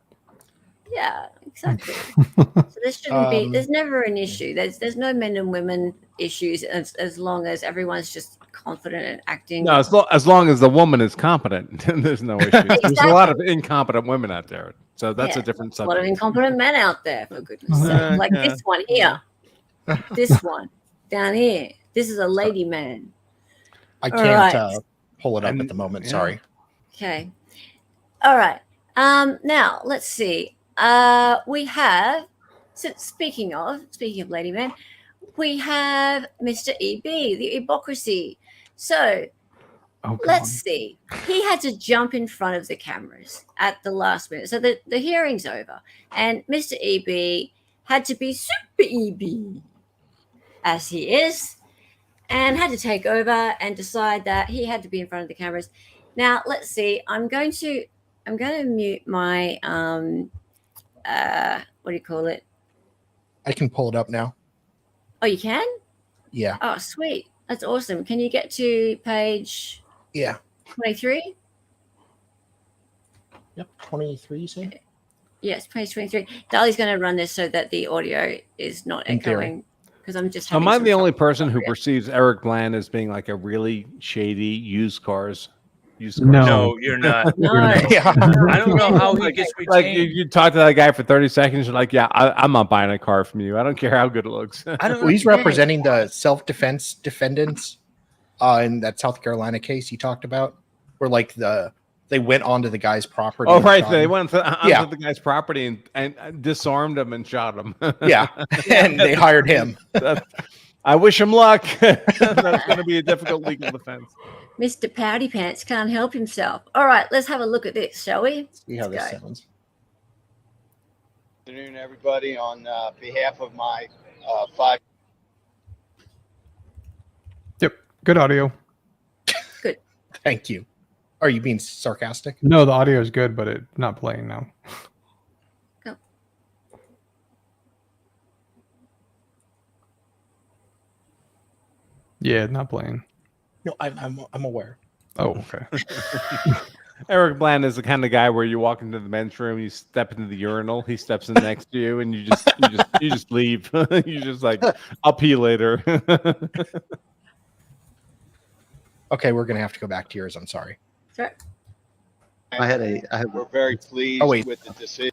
Speaker 1: Yeah, exactly. So there shouldn't be. There's never an issue. There's no men and women issues as long as everyone's just confident and acting.
Speaker 4: No, as long as the woman is competent, there's no issue. There's a lot of incompetent women out there, so that's a different subject.
Speaker 1: A lot of incompetent men out there, for goodness sake. Like this one here, this one down here. This is a lady man.
Speaker 5: I can't pull it up at the moment. Sorry.
Speaker 1: Okay. All right. Now let's see. We have. So speaking of lady men, we have Mr. EB, the hypocrisy. So let's see. He had to jump in front of the cameras at the last minute. So the hearing's over, and Mr. EB had to be super EB, as he is, and had to take over and decide that he had to be in front of the cameras. Now let's see. I'm going to mute my what do you call it?
Speaker 5: I can pull it up now.
Speaker 1: Oh, you can?
Speaker 5: Yeah.
Speaker 1: Oh, sweet. That's awesome. Can you get to page 23?
Speaker 5: Yep, 23, you say?
Speaker 1: Yes, page 23. Dali's going to run this so that the audio is not echoing, because I'm just
Speaker 4: Am I the only person who perceives Eric Bland as being like a really shady used cars?
Speaker 10: No, you're not.
Speaker 1: No.
Speaker 10: I don't know how he gets retained.
Speaker 4: Like you talk to that guy for 30 seconds, you're like, yeah, I'm not buying a car from you. I don't care how good it looks.
Speaker 5: Well, he's representing the self-defense defendants in that South Carolina case he talked about, where like they went onto the guy's property.
Speaker 4: Oh, right. They went onto the guy's property and disarmed him and shot him.
Speaker 5: Yeah. And they hired him.
Speaker 4: I wish him luck. That's going to be a difficult legal defense.
Speaker 1: Mr. Pouty Pants can't help himself. All right, let's have a look at this, shall we?
Speaker 5: See how this sounds.
Speaker 14: Good afternoon, everybody. On behalf of my 5.
Speaker 3: Yep, good audio.
Speaker 1: Good.
Speaker 5: Thank you. Are you being sarcastic?
Speaker 3: No, the audio is good, but it's not playing now.
Speaker 1: Go.
Speaker 3: Yeah, not playing.
Speaker 5: No, I'm aware.
Speaker 3: Oh, okay.
Speaker 4: Eric Bland is the kind of guy where you walk into the men's room, you step into the urinal, he steps in next to you, and you just leave. You just like, I'll pee later.
Speaker 5: Okay, we're gonna have to go back to yours. I'm sorry.
Speaker 1: Sure.
Speaker 14: We're very pleased with the decision.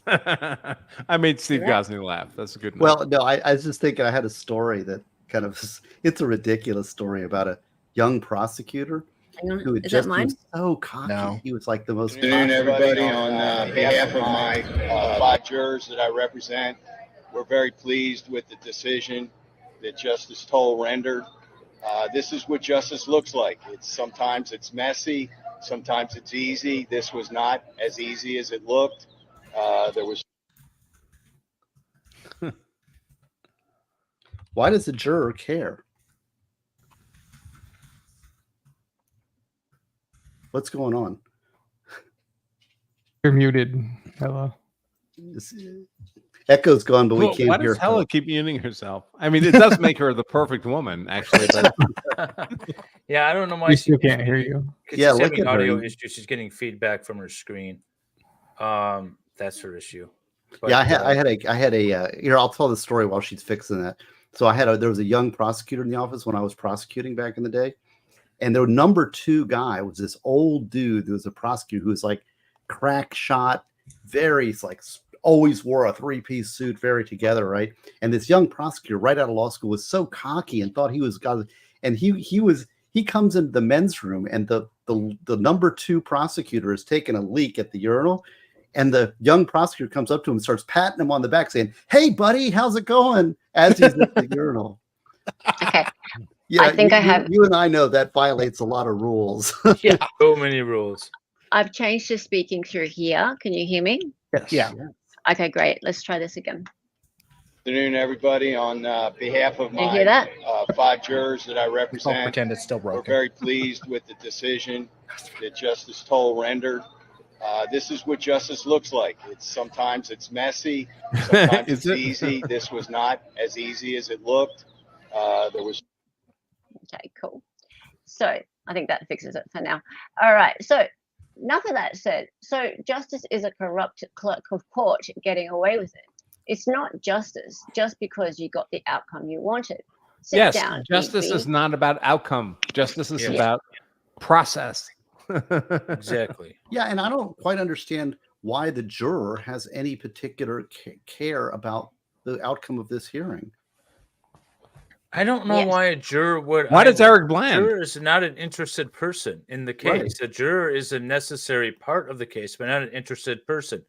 Speaker 4: I made Steve Gosney laugh. That's a good one.
Speaker 2: Well, no, I was just thinking I had a story that kind of, it's a ridiculous story about a young prosecutor who
Speaker 1: Is that mine?
Speaker 2: was so cocky.
Speaker 5: No.
Speaker 2: He was like the most.
Speaker 14: Good afternoon, everybody. On behalf of my 5 jurors that I represent, we're very pleased with the decision that Justice Toal rendered. This is what justice looks like. Sometimes it's messy, sometimes it's easy. This was not as easy as it looked. There was.
Speaker 2: Why does a juror care? What's going on?
Speaker 3: You're muted, Ella.
Speaker 2: Echo's gone, but we can't
Speaker 4: why
Speaker 2: hear
Speaker 4: does Hella keep muting herself? I mean, it does make her the perfect woman, actually. But...
Speaker 10: Yeah, I don't know why
Speaker 3: We still can't hear you.
Speaker 2: Yeah,
Speaker 10: she's
Speaker 2: look
Speaker 10: having
Speaker 2: at her.
Speaker 10: audio issues. She's getting feedback from her screen. That's her issue. But,
Speaker 2: Yeah, I had a here, I'll tell the story while she's fixing that. So there was a young prosecutor in the office when I was prosecuting back in the day. And their number 2 guy was this old dude who was a prosecutor who was like crack shot, very like always wore a 3-piece suit, very together, right? And this young prosecutor right out of law school was so cocky and thought he was God. And he comes into the men's room, and the number 2 prosecutor is taking a leak at the urinal. And the young prosecutor comes up to him and starts patting him on the back, saying, "Hey, buddy, how's it going?" As he's at the urinal.
Speaker 1: Okay.
Speaker 2: Yeah,
Speaker 1: I think I have.
Speaker 2: You and I know that violates a lot of rules.
Speaker 10: Yeah, so many rules.
Speaker 1: I've changed to speaking through here. Can you hear me?
Speaker 2: Yes.
Speaker 5: Yeah.
Speaker 1: Okay, great. Let's try this again.
Speaker 14: Good afternoon, everybody. On behalf of
Speaker 1: Did you hear
Speaker 14: my
Speaker 1: that?
Speaker 14: 5 jurors that I
Speaker 5: Don't
Speaker 14: represent,
Speaker 5: pretend it's still
Speaker 14: we're
Speaker 5: broken.
Speaker 14: very pleased with the decision that Justice Toal rendered. This is what justice looks like. Sometimes it's messy, sometimes it's easy. This was not as easy as it looked. There was.
Speaker 1: Okay, cool. So I think that fixes it for now. All right. So enough of that said. So justice is a corrupt clerk of court getting away with it. It's not justice just because you got the outcome you wanted. Sit down.
Speaker 4: Justice is not about outcome. Justice is about process.
Speaker 10: Exactly.
Speaker 2: Yeah, and I don't quite understand why the juror has any particular care about the outcome of this hearing.
Speaker 10: I don't know why a juror would.
Speaker 4: Why does Eric Bland?
Speaker 10: A juror is not an interested person in the case.
Speaker 2: Right.
Speaker 10: A juror is a necessary part of the case, but not an interested person.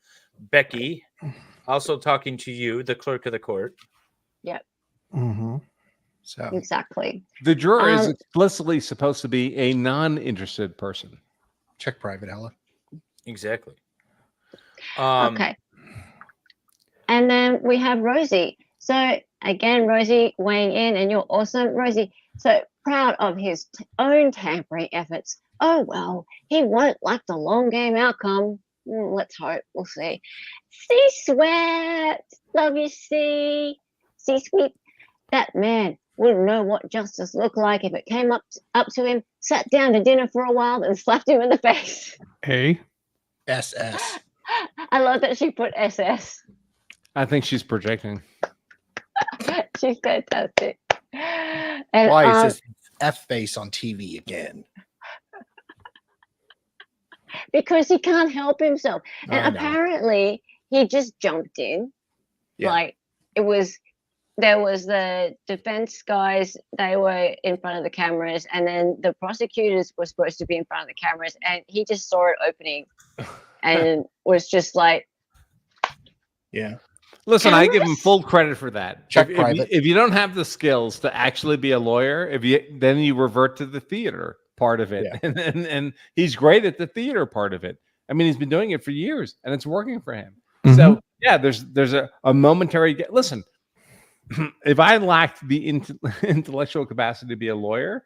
Speaker 10: Becky, also talking to you, the clerk of the court.
Speaker 1: Yep.
Speaker 3: Mm-hmm.
Speaker 5: So
Speaker 1: exactly.
Speaker 4: The juror is explicitly supposed to be a non-interested person.
Speaker 5: Check private, Ella.
Speaker 10: Exactly.
Speaker 1: Okay. And then we have Rosie. So again, Rosie weighing in, and you're awesome, Rosie. So proud of his own tampering efforts. Oh, well, he won't like the long game outcome. Let's hope. We'll see. C-Sweat. Love you, C. C-Sweet. That man wouldn't know what justice looked like if it came up to him, sat down to dinner for a while, and slapped him in the face.
Speaker 3: Hey.
Speaker 5: SS.
Speaker 1: I love that she put SS.
Speaker 4: I think she's projecting.
Speaker 1: She's fantastic. And,
Speaker 5: why is this F face on TV again?
Speaker 1: Because he can't help himself. And apparently he just jumped in.
Speaker 5: Yeah.
Speaker 1: Like there was the defense guys, they were in front of the cameras, and then the prosecutors were supposed to be in front of the cameras, and he just saw it opening and was just like,
Speaker 5: yeah.
Speaker 4: Listen, I give him full credit for that.
Speaker 5: Check private.
Speaker 4: If you don't have the skills to actually be a lawyer, then you revert to the theater part of it. Yeah. And he's great at the theater part of it. I mean, he's been doing it for years and it's working for him. Mm-hmm. So yeah, there's a momentary, listen, if I lacked the intellectual capacity to be a lawyer,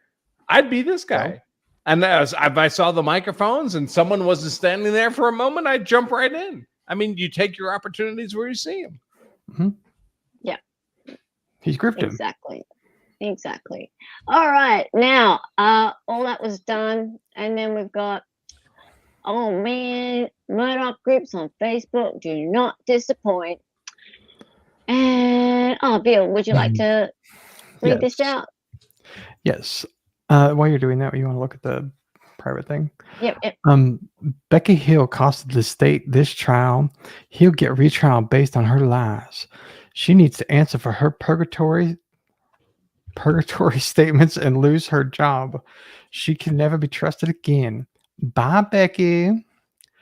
Speaker 4: I'd be this guy. Well, and if I saw the microphones and someone wasn't standing there for a moment, I'd jump right in. I mean, you take your opportunities where you see them.
Speaker 3: Mm-hmm.
Speaker 1: Yeah.
Speaker 3: He's grifting.
Speaker 1: Exactly. All right. Now, all that was done. And then we've got, oh man, Murdaugh groups on Facebook do not disappoint. And, Bill, would you like to read this out?
Speaker 3: Yes. While you're doing that, you want to look at the private thing?
Speaker 1: Yep.
Speaker 3: Becky Hill costed the state this trial. He'll get retrial based on her lies. She needs to answer for her purgatory statements and lose her job. She can never be trusted again. Bye, Becky.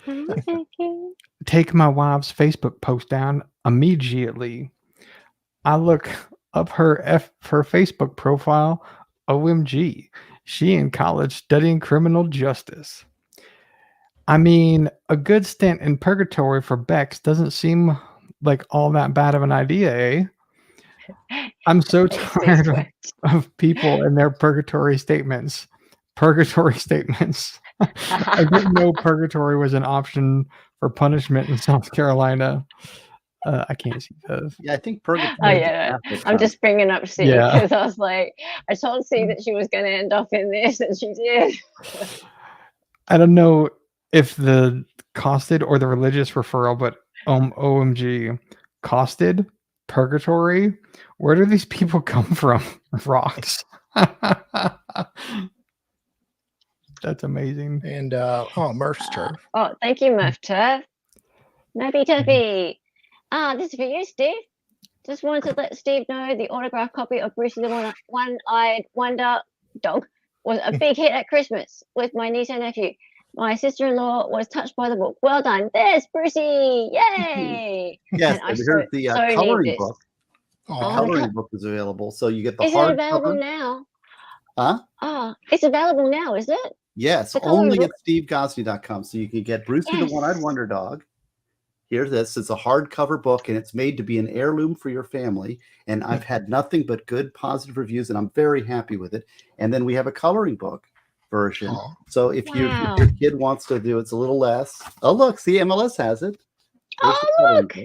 Speaker 1: Bye, Becky.
Speaker 3: Take my wife's Facebook post down immediately. I look up her Facebook profile. OMG. She in college studying criminal justice. I mean, a good stint in purgatory for Bex doesn't seem like all that bad of an idea, eh? I'm so tired of people and their purgatory statements. I didn't know purgatory was an option for punishment in South Carolina. I can't see those.
Speaker 2: Yeah, I think purgatory.
Speaker 1: Oh yeah, I'm just bringing up C because I was like, I told C that she was going to end up in this, and she did.
Speaker 3: I don't know if the costed or the religious referral, but OMG, costed purgatory. Where do these people come from? Rocks. That's amazing.
Speaker 5: And Murph's turn.
Speaker 1: Oh, thank you, Murph Turf. Murphy Turfy. This is for you, Steve. Just wanted to let Steve know the autographed copy of Brucey the One-Eyed Wonder Dog was a big hit at Christmas with my niece and nephew. My sister-in-law was touched by the book. Well done. There's Brucey. Yay.
Speaker 2: Yes, and here's the coloring book. The coloring book is available. So you get the hard
Speaker 1: cover. Is it available now?
Speaker 2: Huh?
Speaker 1: Oh, it's available now, is it?
Speaker 2: Yes, only at stevegosney.com. So you can get Brucey the One-Eyed Wonder Dog. Here's this. It's a hardcover book, and it's made to be an heirloom for your family. And I've had nothing but good, positive reviews, and I'm very happy with it. And then we have a coloring book version. Oh. So if your kid wants to do, it's a little less. Oh, look, see, MLS has it.
Speaker 1: There's look.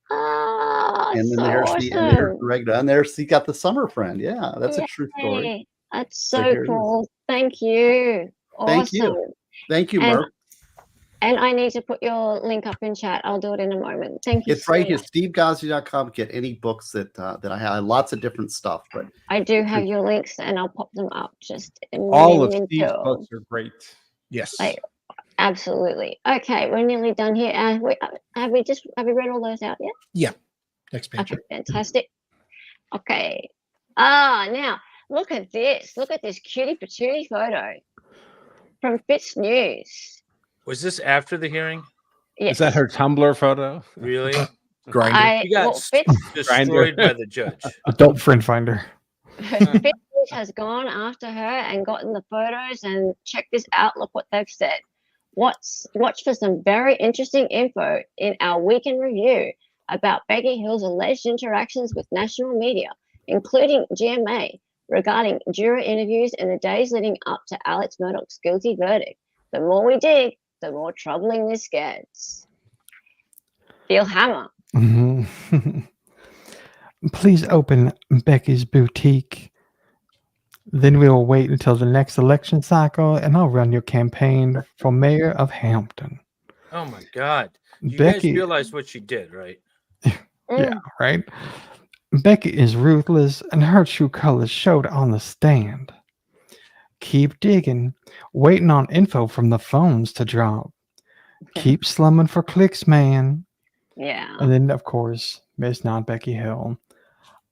Speaker 1: Oh,
Speaker 2: and then
Speaker 1: so
Speaker 2: there's
Speaker 1: awesome.
Speaker 2: the regular, and there's you got the summer friend. Yeah, that's a true story.
Speaker 1: That's so cool. Thank you. Awesome.
Speaker 2: Thank you,
Speaker 1: and,
Speaker 2: Mark.
Speaker 1: And I need to put your link up in chat. I'll do it in a moment. Thank you.
Speaker 2: It's right here, SteveGosney.com. Get any books that I have. Lots of different stuff, but
Speaker 1: I do have your links, and I'll pop them up. Just
Speaker 4: all of Steve's books are great.
Speaker 5: Yes,
Speaker 1: absolutely. Okay, we're nearly done here. Have we read all those out yet?
Speaker 5: Yeah. Next page.
Speaker 1: Okay, fantastic. Okay. Now look at this. Look at this cutie patootie photo from Fitz News.
Speaker 10: Was this after the hearing?
Speaker 1: Yes.
Speaker 4: Is that her Tumblr photo?
Speaker 10: Really?
Speaker 5: Grindr.
Speaker 10: He got destroyed by the judge.
Speaker 3: Adult friend finder.
Speaker 1: Fitz has gone after her and gotten the photos, and check this out. Look what they've said. Watch for some very interesting info in our weekend review about Becky Hill's alleged interactions with national media, including GMA, regarding juror interviews in the days leading up to Alex Murdaugh's guilty verdict. The more we dig, the more troubling this gets. Feel hammer.
Speaker 3: Mm-hmm. Please open Becky's boutique. Then we will wait until the next election cycle, and I'll run your campaign for mayor of Hampton.
Speaker 10: Oh my God! You
Speaker 3: Becky,
Speaker 10: guys realize what she did, right?
Speaker 3: Yeah, right. Becky is ruthless, and her true colors showed on the stand. Keep digging, waiting on info from the phones to drop. Keep slumming for clicks, man.
Speaker 1: Yeah.
Speaker 3: And then, of course, Miss Not Becky Hill.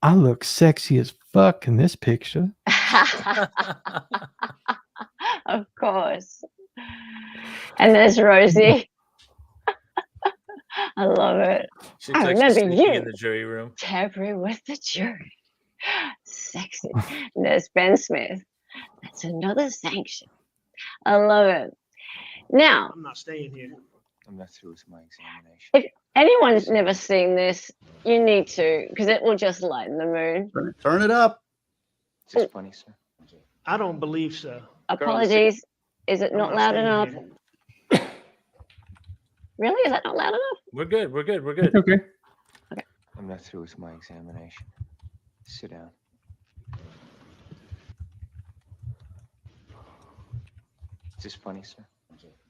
Speaker 3: I look sexy as fuck in this picture.
Speaker 1: Of course. And there's Rosie. I love it.
Speaker 10: She
Speaker 1: I
Speaker 10: looks like
Speaker 1: remember
Speaker 10: she's
Speaker 1: you
Speaker 10: in the jury room.
Speaker 1: Tampering with the jury. Sexy. And there's Ben Smith. That's another sanction. I love it. Now,
Speaker 15: I'm not staying here.
Speaker 16: I'm not through with my examination.
Speaker 1: if anyone's never seen this, you need to, because it will just lighten the mood.
Speaker 2: Turn it up.
Speaker 16: Is this funny, sir?
Speaker 15: I don't believe so.
Speaker 1: Apologies. Is it not loud
Speaker 15: staying
Speaker 1: enough?
Speaker 15: here.
Speaker 1: Really? Is that not loud enough?
Speaker 10: We're good. We're good. We're good.
Speaker 3: Okay.
Speaker 16: I'm not through with my examination. Sit down. Is this funny, sir?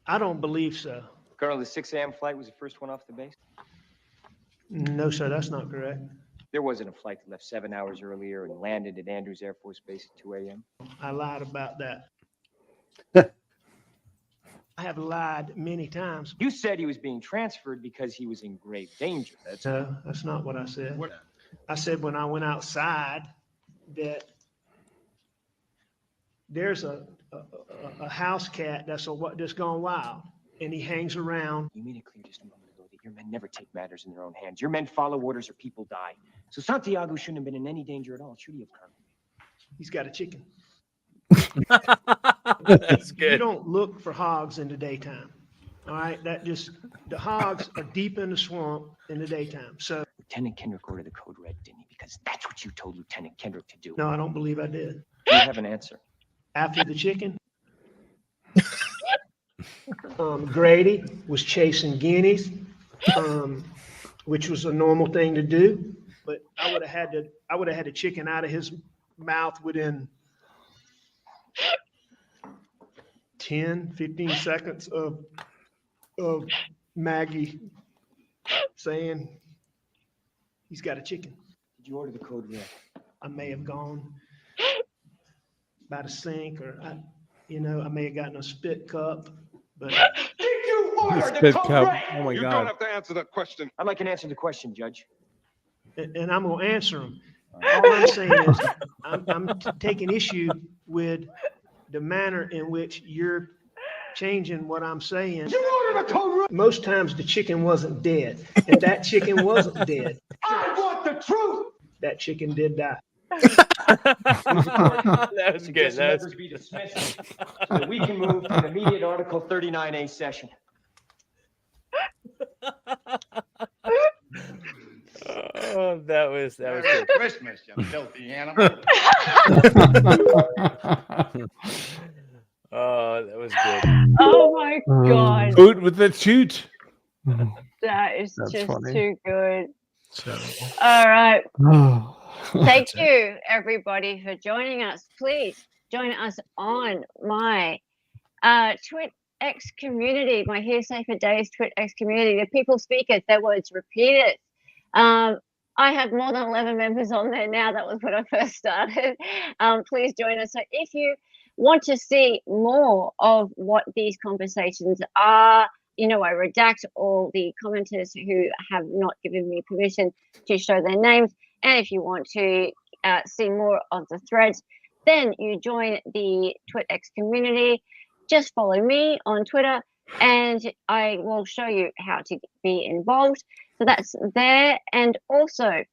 Speaker 15: I don't believe so.
Speaker 16: Colonel, the 6 a.m. flight was the first one off the base?
Speaker 15: No, sir, that's not correct.
Speaker 16: There wasn't a flight that left 7 hours earlier and landed at Andrews Air Force Base at 2 a.m.?
Speaker 15: I lied about that. I have lied many times.
Speaker 16: You said he was being transferred because he was in grave danger.
Speaker 15: No, that's not what I said. I said when I went outside that there's a house cat that's gone wild, and he hangs around.
Speaker 16: You made it clear just a moment ago that your men never take matters in their own hands. Your men follow orders or people die. So Santiago shouldn't have been in any danger at all, should he have, Colonel?
Speaker 15: He's got a chicken.
Speaker 10: That's good.
Speaker 15: You don't look for hogs in the daytime. All right, the hogs are deep in the swamp in the daytime. So
Speaker 16: Lieutenant Kendrick ordered the code red, didn't he? Because that's what you told Lieutenant Kendrick to do.
Speaker 15: no, I don't believe I did.
Speaker 16: You have an answer.
Speaker 15: After the chicken, Grady was chasing guineas, which was a normal thing to do. But I would have had the chicken out of his mouth within 10, 15 seconds of Maggie saying he's got a chicken.
Speaker 16: Did you order the code red?
Speaker 15: I may have gone by the sink, or I may have gotten a spit cup, but
Speaker 11: Did you order the
Speaker 4: Spit
Speaker 11: code
Speaker 4: cup.
Speaker 11: red?
Speaker 4: Oh my
Speaker 11: You
Speaker 4: God.
Speaker 11: don't have to answer that question.
Speaker 16: I'd like an answer to the question, Judge.
Speaker 15: and I'm gonna answer them. All I'm saying is I'm taking issue with the manner in which you're changing what I'm saying.
Speaker 11: You ordered the code red.
Speaker 15: Most times the chicken wasn't dead, and that chicken wasn't dead.
Speaker 11: I want the truth.
Speaker 15: That chicken did die.
Speaker 10: That was good. That was
Speaker 16: Members be dismissed so that we can move to an immediate Article 39A session.
Speaker 10: Oh, that was
Speaker 11: Merry
Speaker 10: good.
Speaker 11: Christmas, you filthy animal.
Speaker 10: Oh, that was good.
Speaker 1: Oh my God.
Speaker 4: Boot with the shoot.
Speaker 1: That is
Speaker 3: That's
Speaker 1: just
Speaker 3: funny.
Speaker 1: too good.
Speaker 5: So
Speaker 1: All right.
Speaker 3: Oh.
Speaker 1: Thank you, everybody, for joining us. Please join us on my TwitX community, my Hearsay for Days TwitX community. The people speakers, their words repeated. I have more than 11 members on there now. That was when I first started. Please join us. So if you want to see more of what these conversations are, I redact all the commenters who have not given me permission to show their names. And if you want to see more of the threads, then you join the TwitX community. Just follow me on Twitter and I will show you how to be involved. So that's there. And also,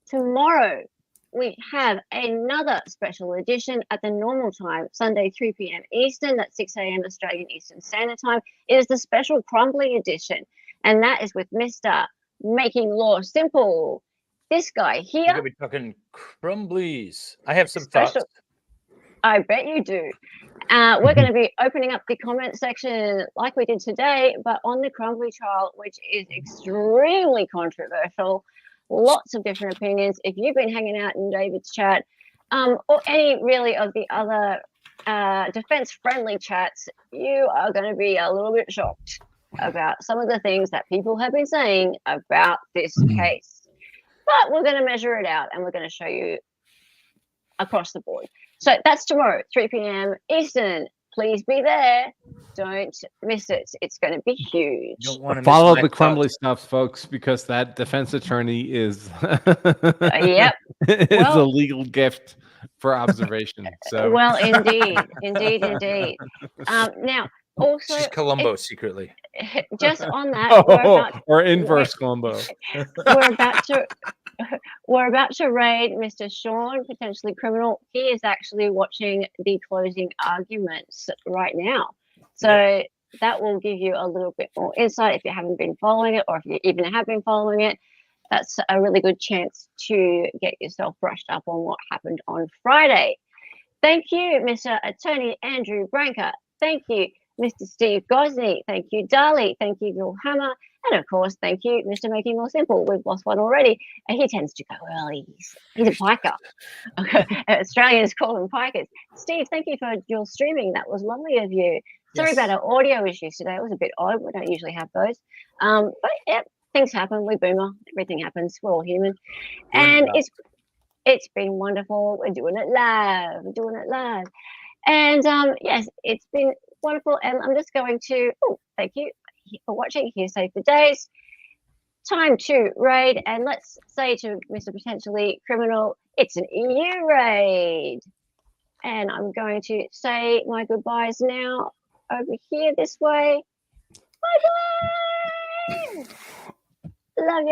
Speaker 1: tomorrow we have another special edition at the normal time, Sunday, 3 p.m. Eastern. That's 6 a.m. Australian Eastern Standard Time. It is the special Crumbly edition, and that is with Mr. Making Law Simple. This guy here.
Speaker 10: We're going to be talking Crumblies. I have some thoughts.
Speaker 1: I bet you do. We're going to be opening up the comment section like we did today, but on the Crumbly trial, which is extremely controversial. Lots of different opinions. If you've been hanging out in David's chat, or any really of the other defense-friendly chats, you are going to be a little bit shocked about some of the things that people have been saying about this case. But we're going to measure it out, and we're going to show you across the board. So that's tomorrow, 3 p.m. Eastern. Please be there. Don't miss it. It's going to be huge.
Speaker 4: Follow the Crumbly stuff, folks, because that defense attorney is
Speaker 1: yep.
Speaker 4: It's a legal gift for observation. So
Speaker 1: well, indeed. Now, also,
Speaker 10: she's Columbo secretly.
Speaker 1: Just on that,
Speaker 4: or inverse Columbo.
Speaker 1: We're about to raid Mr. Sean, potentially criminal. He is actually watching the closing arguments right now. So that will give you a little bit more insight if you haven't been following it, or if you even have been following it. That's a really good chance to get yourself brushed up on what happened on Friday. Thank you, Mr. Attorney Andrew Branca. Thank you, Mr. Steve Gosney. Thank you, Dali. Thank you, Bill Hammer. And of course, thank you, Mr. Making More Simple. We've lost one already. He tends to go early. He's a piker. Australians call them pikers. Steve, thank you for your streaming. That was lovely of you. Sorry about our audio issues today. It was a bit odd. We don't usually have those. But yeah, things happen. We boomer. Everything happens. We're all human. And it's been wonderful. We're doing it live. And yes, it's been wonderful. And I'm just going to, thank you for watching Hearsay for Days. Time to raid, and let's say to Mr. Potentially Criminal, it's an EU raid. And I'm going to say my goodbyes now over here this way. Bye-bye. Love ya.